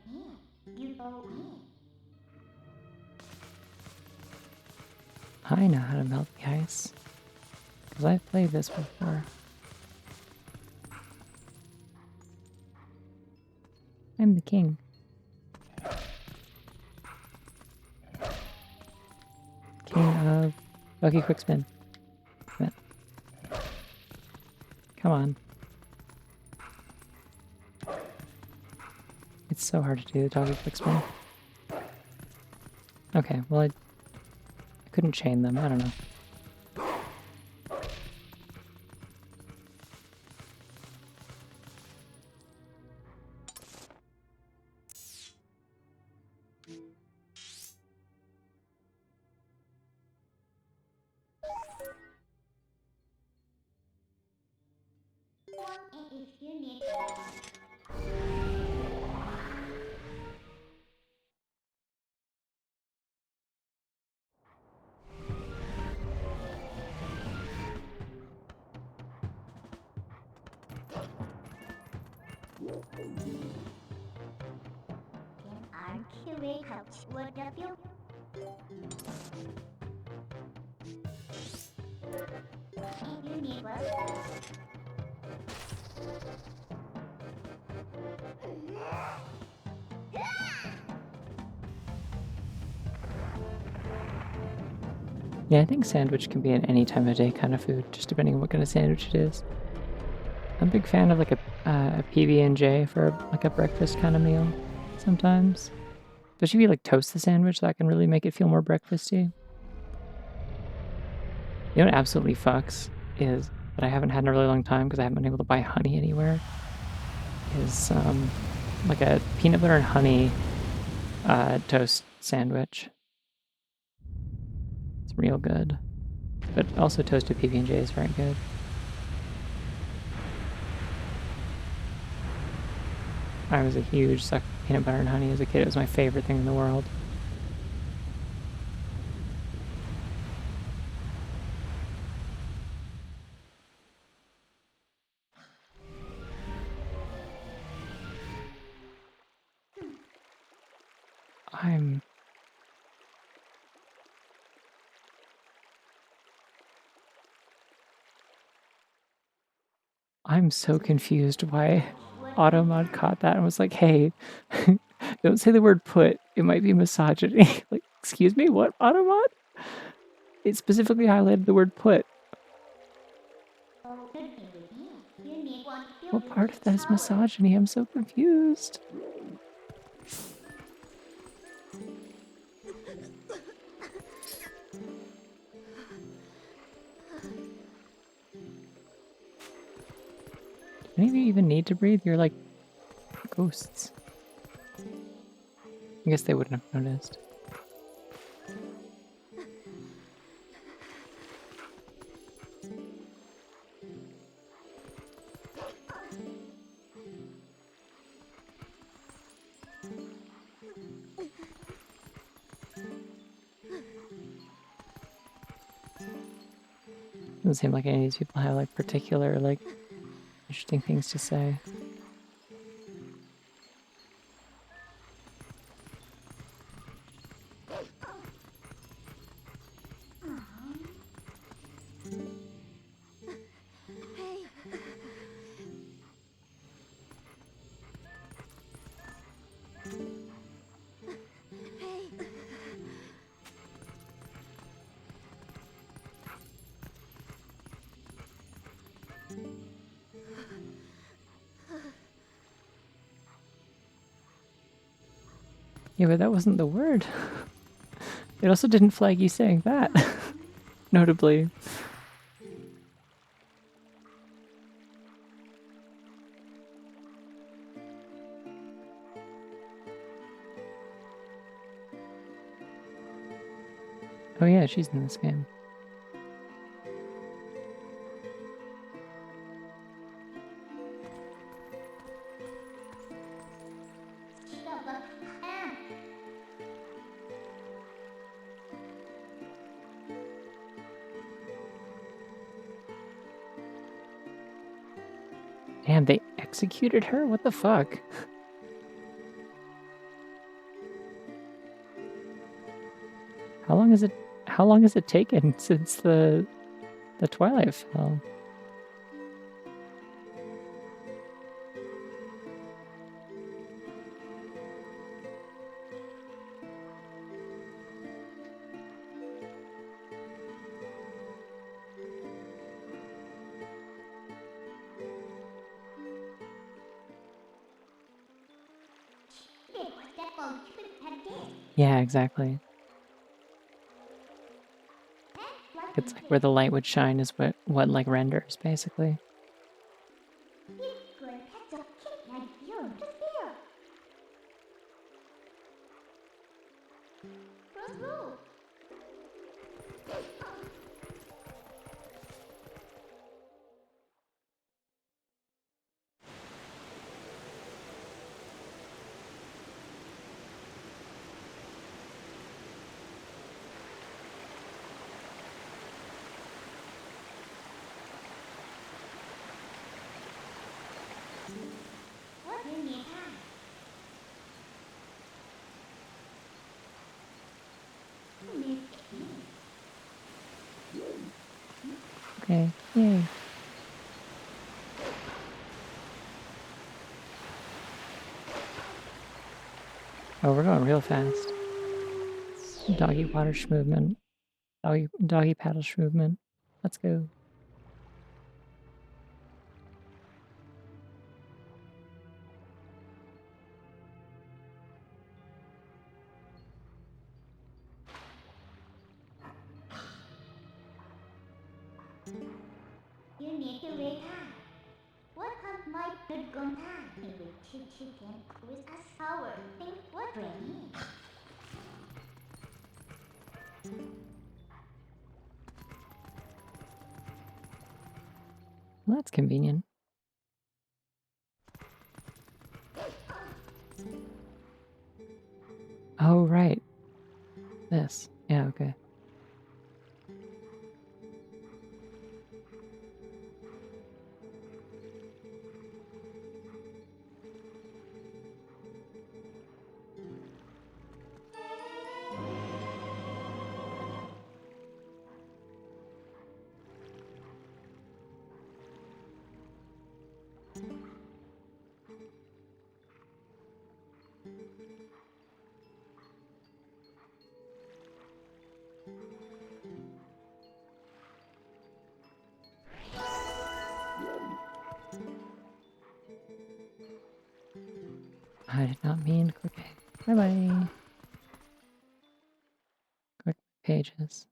in. You go in. I know how to melt the ice. Because I've played this before. I'm the king. King of... Okay, quick spin. Spin. Come on. It's so hard to do the doggy quick spin. Okay, well I couldn't chain them, I don't know. And if you need can arcuate helps what of you? And you need what? Yeah, I think sandwich can be an any time of day kind of food, just depending on what kind of sandwich it is. I'm a big fan of like a PB&J for like a breakfast kind of meal sometimes. Especially if you like toast the sandwich, that can really make it feel more breakfasty. You know what absolutely fucks is, that I haven't had in a really long time because I haven't been able to buy honey anywhere, is like a peanut butter and honey toast sandwich. It's real good. But also toasted PB&J is very good. I was a huge sucker for peanut butter and honey as a kid. It was my favorite thing in the world. I'm so confused why Automod caught that and was like, hey, don't say the word put. It might be misogyny. Like, excuse me, what, Automod? It specifically highlighted the word put. What part of that is misogyny? I'm so confused. Do any of you even need to breathe? You're like ghosts. I guess they wouldn't have noticed. Doesn't seem like any of these people have like particular like interesting things to say. Yeah, but that wasn't the word. It also didn't flag you saying that, notably. Oh yeah, she's in this game. Damn, they executed her? What the fuck? How long has it taken since the Twilight film? Yeah, exactly. It's like where the light would shine is what like renders, basically. Okay, yay. Oh, we're going real fast. Doggy water movement. Doggy paddle movement. Let's go. You need to wait time. What comes my good gun time? It will teach you can with us power. Think what ready? Well, that's convenient. Oh, right. This. Yeah, okay. I did not mean click. Bye-bye. Click pages.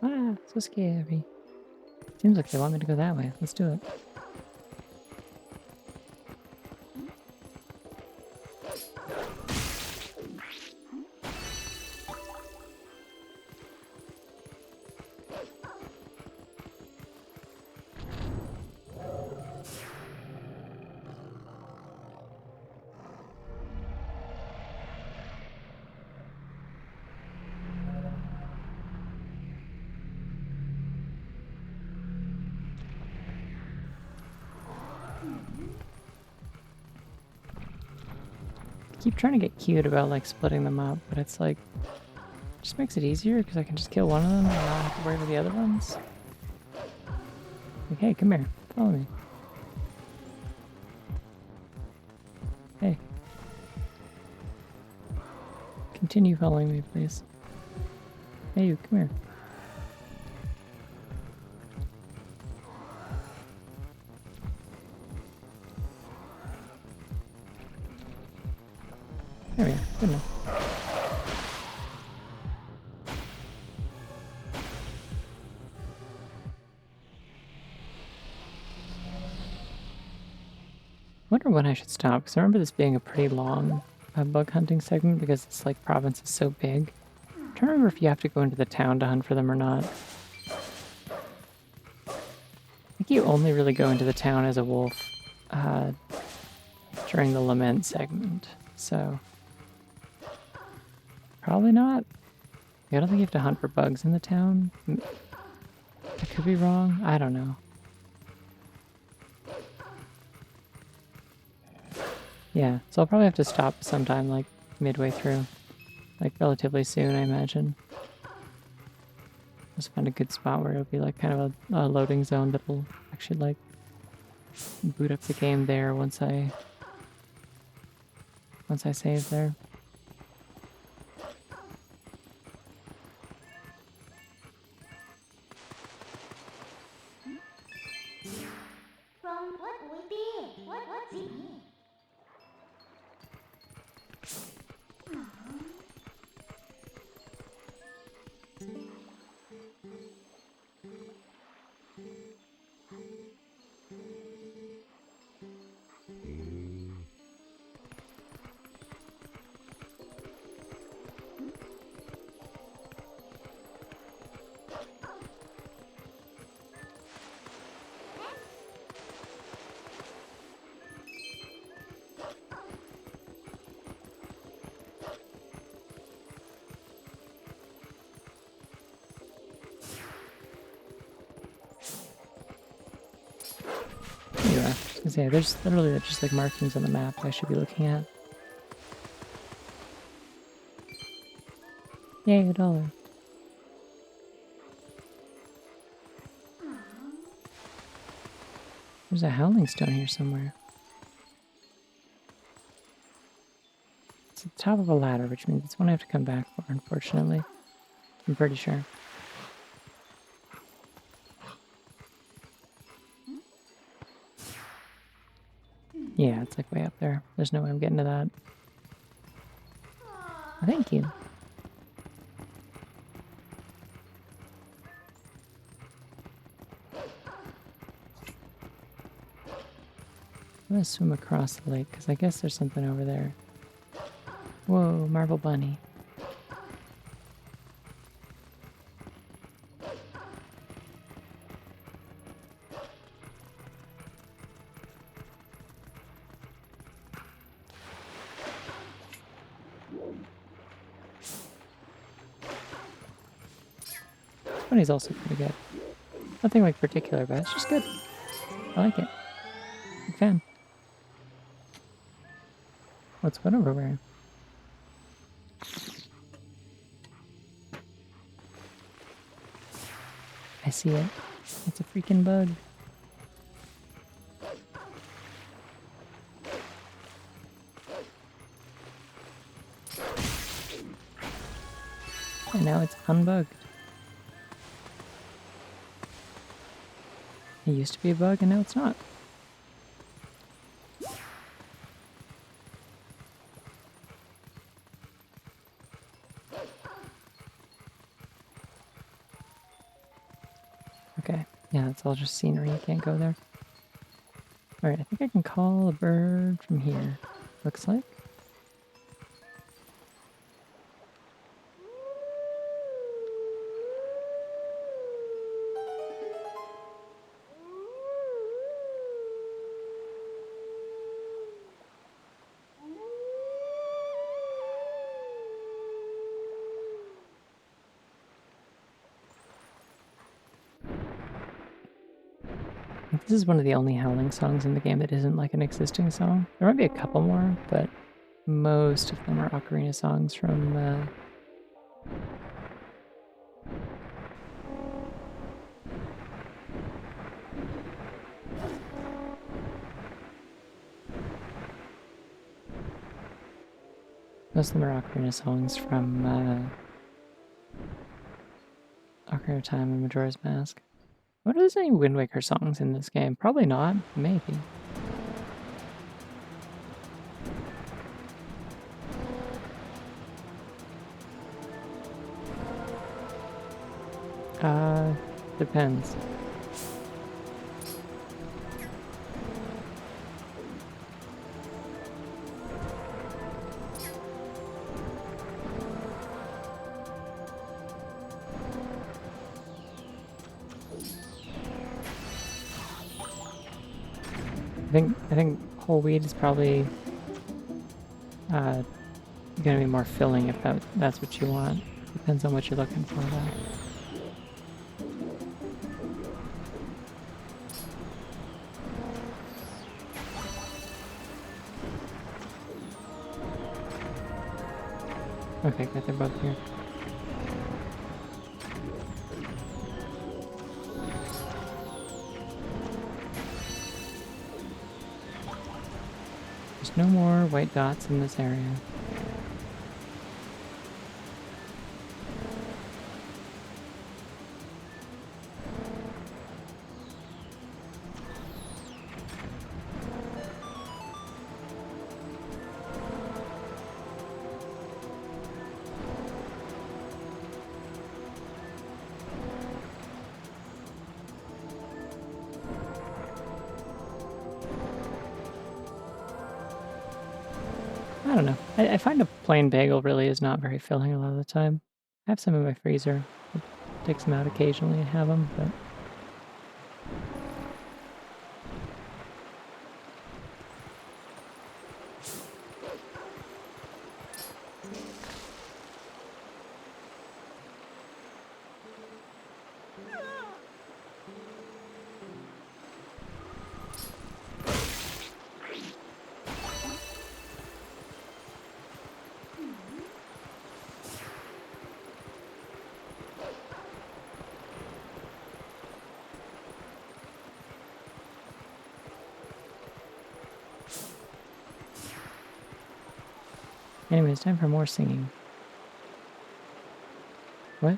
Ah, so scary. Seems like they want me to go that way. Let's do it. Keep trying to get cute about like splitting them up, but it's like just makes it easier because I can just kill one of them and not have to worry about the other ones. Like, hey, come here, follow me. Hey. Continue following me, please. Hey, you, come here. There we are. Good enough. I wonder when I should stop, because I remember this being a pretty long bug hunting segment because this like province is so big. I'm trying to remember if you have to go into the town to hunt for them or not. I think you only really go into the town as a wolf during the lament segment, so probably not. I don't think you have to hunt for bugs in the town. I could be wrong. I don't know. Yeah, so I'll probably have to stop sometime like midway through. Like relatively soon, I imagine. Just find a good spot where it'll be like kind of a loading zone that'll actually like boot up the game there once I save there. From what we did? What's in here? Anyway, I was gonna say, there's literally just like markings on the map I should be looking at. Yay, $1. There's a howling stone here somewhere. It's at the top of a ladder, which means it's one I have to come back for, unfortunately. I'm pretty sure. Yeah, it's like way up there. There's no way I'm getting to that. Thank you. I'm gonna swim across the lake, because I guess there's something over there. Whoa, marble bunny. Bunny's also pretty good. Nothing like particular, but it's just good. I like it. Big fan. What's what over where? I see it. It's a freaking bug. And now it's unbugged. It used to be a bug and now it's not. Okay, yeah, it's all just scenery. You can't go there. Alright, I think I can call a bird from here. Looks like. This is one of the only howling songs in the game that isn't like an existing song. There might be a couple more, but most of them are ocarina songs from most of them are ocarina songs from Ocarina of Time and Majora's Mask. I wonder if there's any Wind Waker songs in this game. Probably not. Maybe. Depends. I think whole wheat is probably gonna be more filling if that's what you want. Depends on what you're looking for though. Okay, good, they're both here. There's no more white dots in this area. I don't know. I find a plain bagel really is not very filling a lot of the time. I have some in my freezer. I take some out occasionally and have them, but anyway, it's time for more singing. What?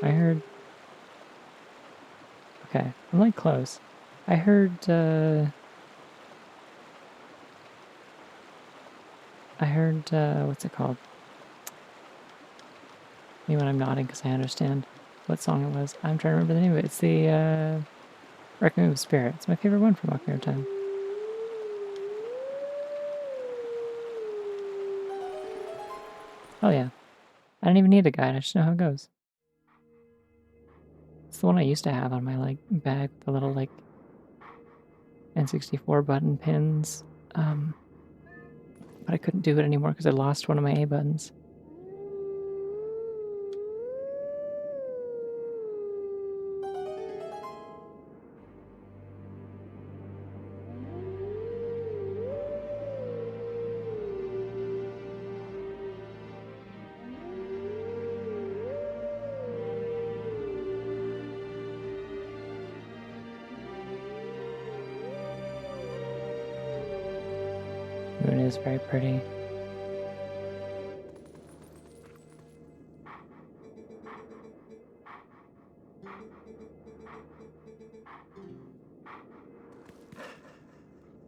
I heard... Okay, I'm like close. I heard, what's it called? Me when I'm nodding because I understand what song it was. I'm trying to remember the name of it. It's the, Requiem of Spirit. It's my favorite one from Ocarina of Time. Oh yeah. I don't even need a guide, I just know how it goes. It's the one I used to have on my, like, bag, the little, like, N64 button pins. But I couldn't do it anymore because I lost one of my A buttons. Moon is very pretty.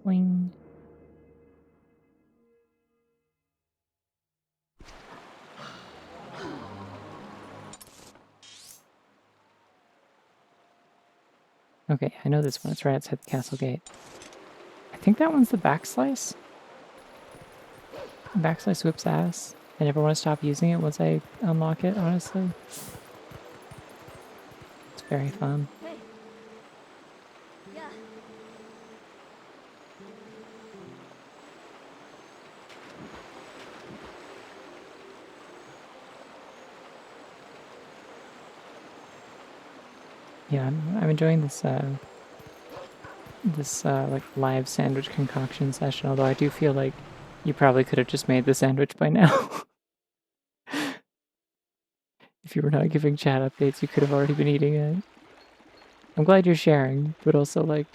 Boing. Okay, I know this one. It's right outside the castle gate. I think that one's the backslice. Backslice whips ass. I never want to stop using it once I unlock it, honestly. It's very fun. Hey. Yeah. Yeah, I'm enjoying this like live sandwich concoction session, although I do feel like you probably could have just made the sandwich by now. If you were not giving chat updates, you could have already been eating it. I'm glad you're sharing, but also, like,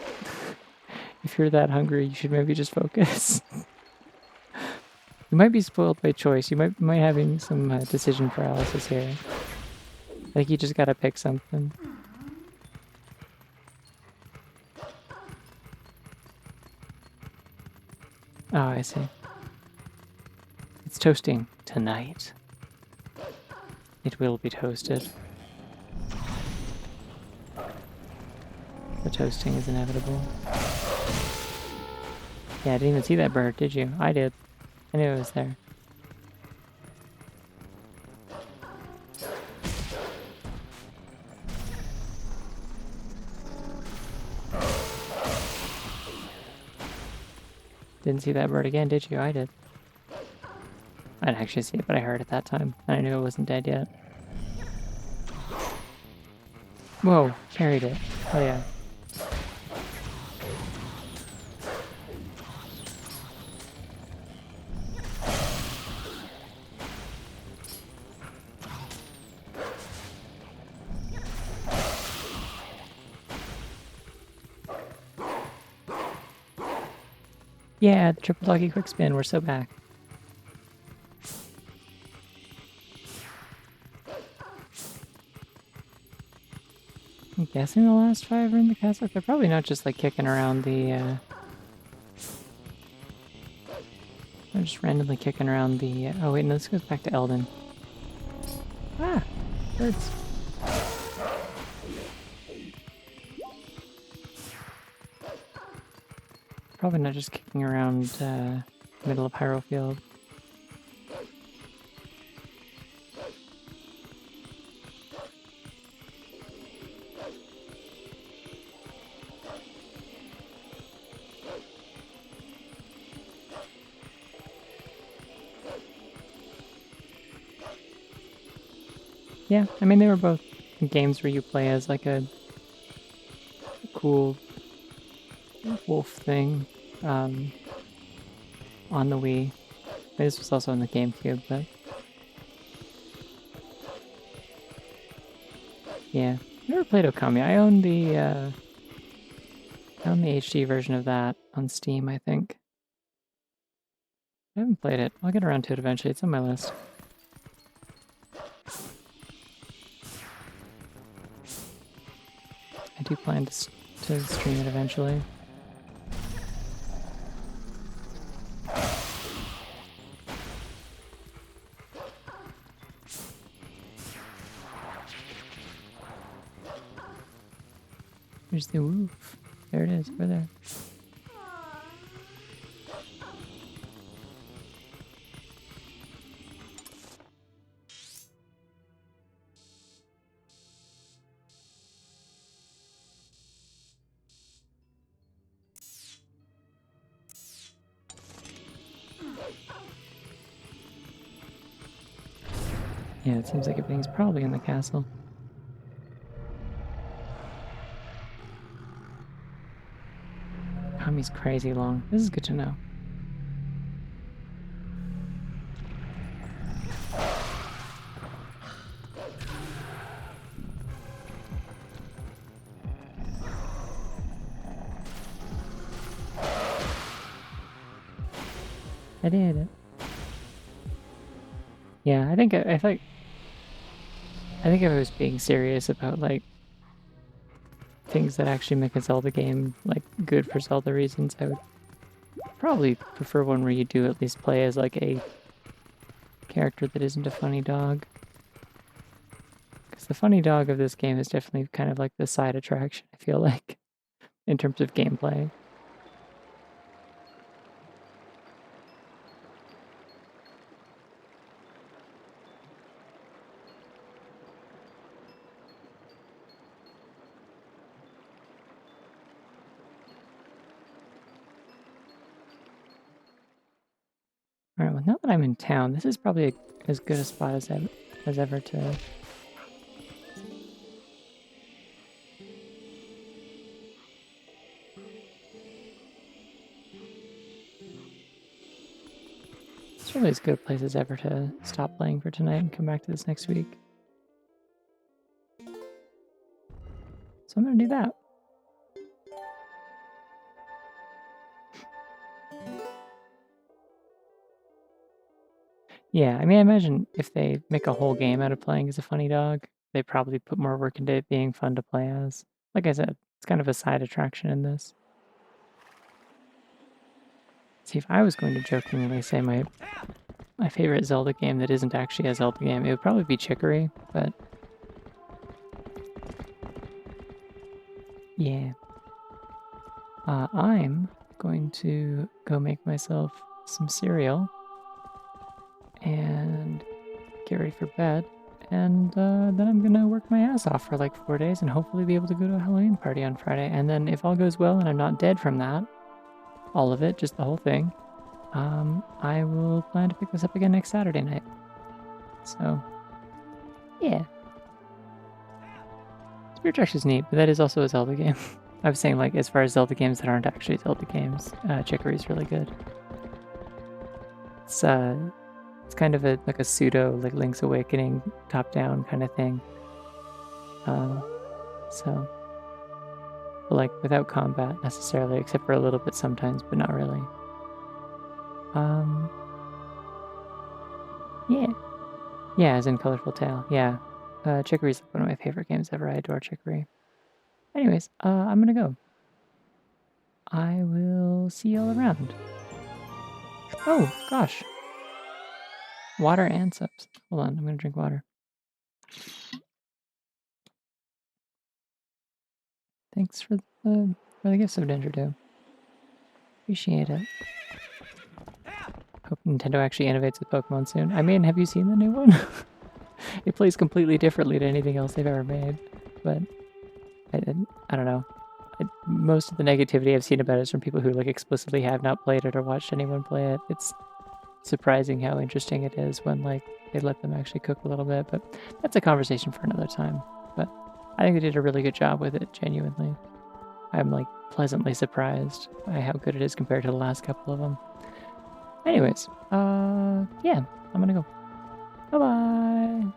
if you're that hungry, you should maybe just focus. You might be spoiled by choice. You might having some decision paralysis here. Like, you just gotta pick something. Oh, I see. It's toasting tonight. It will be toasted. The toasting is inevitable. Yeah, I didn't even see that bird, did you? I did. I knew it was there. Didn't see that bird again, did you? I did. I didn't actually see it, but I heard it that time. And I knew it wasn't dead yet. Whoa, carried it. Oh yeah. Yeah, the triple doggy quick spin, we're so back. I'm guessing the last 5 are in the castle. They're probably not just like kicking around the they're just randomly kicking around the oh wait, no, this goes back to Eldon. Ah, birds. Probably not just kicking around middle of Hyrule Field. Yeah, I mean they were both games where you play as like a cool wolf thing on the Wii. This was also on the GameCube, but yeah, never played Okami. I own the HD version of that on Steam, I think. I haven't played it. I'll get around to it eventually. It's on my list. I do plan to stream it eventually. Here's the woof. There it is, over there. Yeah, it seems like everything's probably in the castle. Kami's crazy long. This is good to know. I did it. Yeah, I think if I was being serious about like things that actually make a Zelda game like good for Zelda reasons, I would probably prefer one where you do at least play as like a character that isn't a funny dog. Because the funny dog of this game is definitely kind of like the side attraction, I feel like, in terms of gameplay. Alright, well now that I'm in town, this is probably as good a spot as ever to... It's probably as good a place as ever to stop playing for tonight and come back to this next week. So I'm gonna do that. Yeah, I mean, I imagine if they make a whole game out of playing as a funny dog, they probably put more work into it being fun to play as. Like I said, it's kind of a side attraction in this. See, if I was going to jokingly say my favorite Zelda game that isn't actually a Zelda game, it would probably be Chicory, but... yeah. I'm going to go make myself some cereal and get ready for bed. And then I'm gonna work my ass off for like 4 days and hopefully be able to go to a Halloween party on Friday. And then if all goes well and I'm not dead from that, all of it, just the whole thing, I will plan to pick this up again next Saturday night. So, yeah. Spirit Tracks is neat, but that is also a Zelda game. I was saying, like, as far as Zelda games that aren't actually Zelda games, Chicory's really good. It's kind of like a pseudo, like, Link's Awakening top-down kind of thing. So, but, like, without combat necessarily, except for a little bit sometimes, but not really. Yeah. Yeah, as in Colorful Tale, yeah. Chicory's like one of my favorite games ever. I adore Chicory. Anyways, I'm gonna go. I will see you all around. Oh, gosh. Water and subs. Hold on, I'm gonna drink water. Thanks for the gift of Danger Do. Appreciate it. Hope Nintendo actually innovates with Pokemon soon. I mean, have you seen the new one? It plays completely differently to anything else they've ever made, but I don't know. Most of the negativity I've seen about it is from people who like explicitly have not played it or watched anyone play it. It's surprising how interesting it is when like they let them actually cook a little bit, but that's a conversation for another time. But I think they did a really good job with it, genuinely. I'm like pleasantly surprised by how good it is compared to the last couple of them. Anyways, yeah, I'm gonna go. Bye-bye.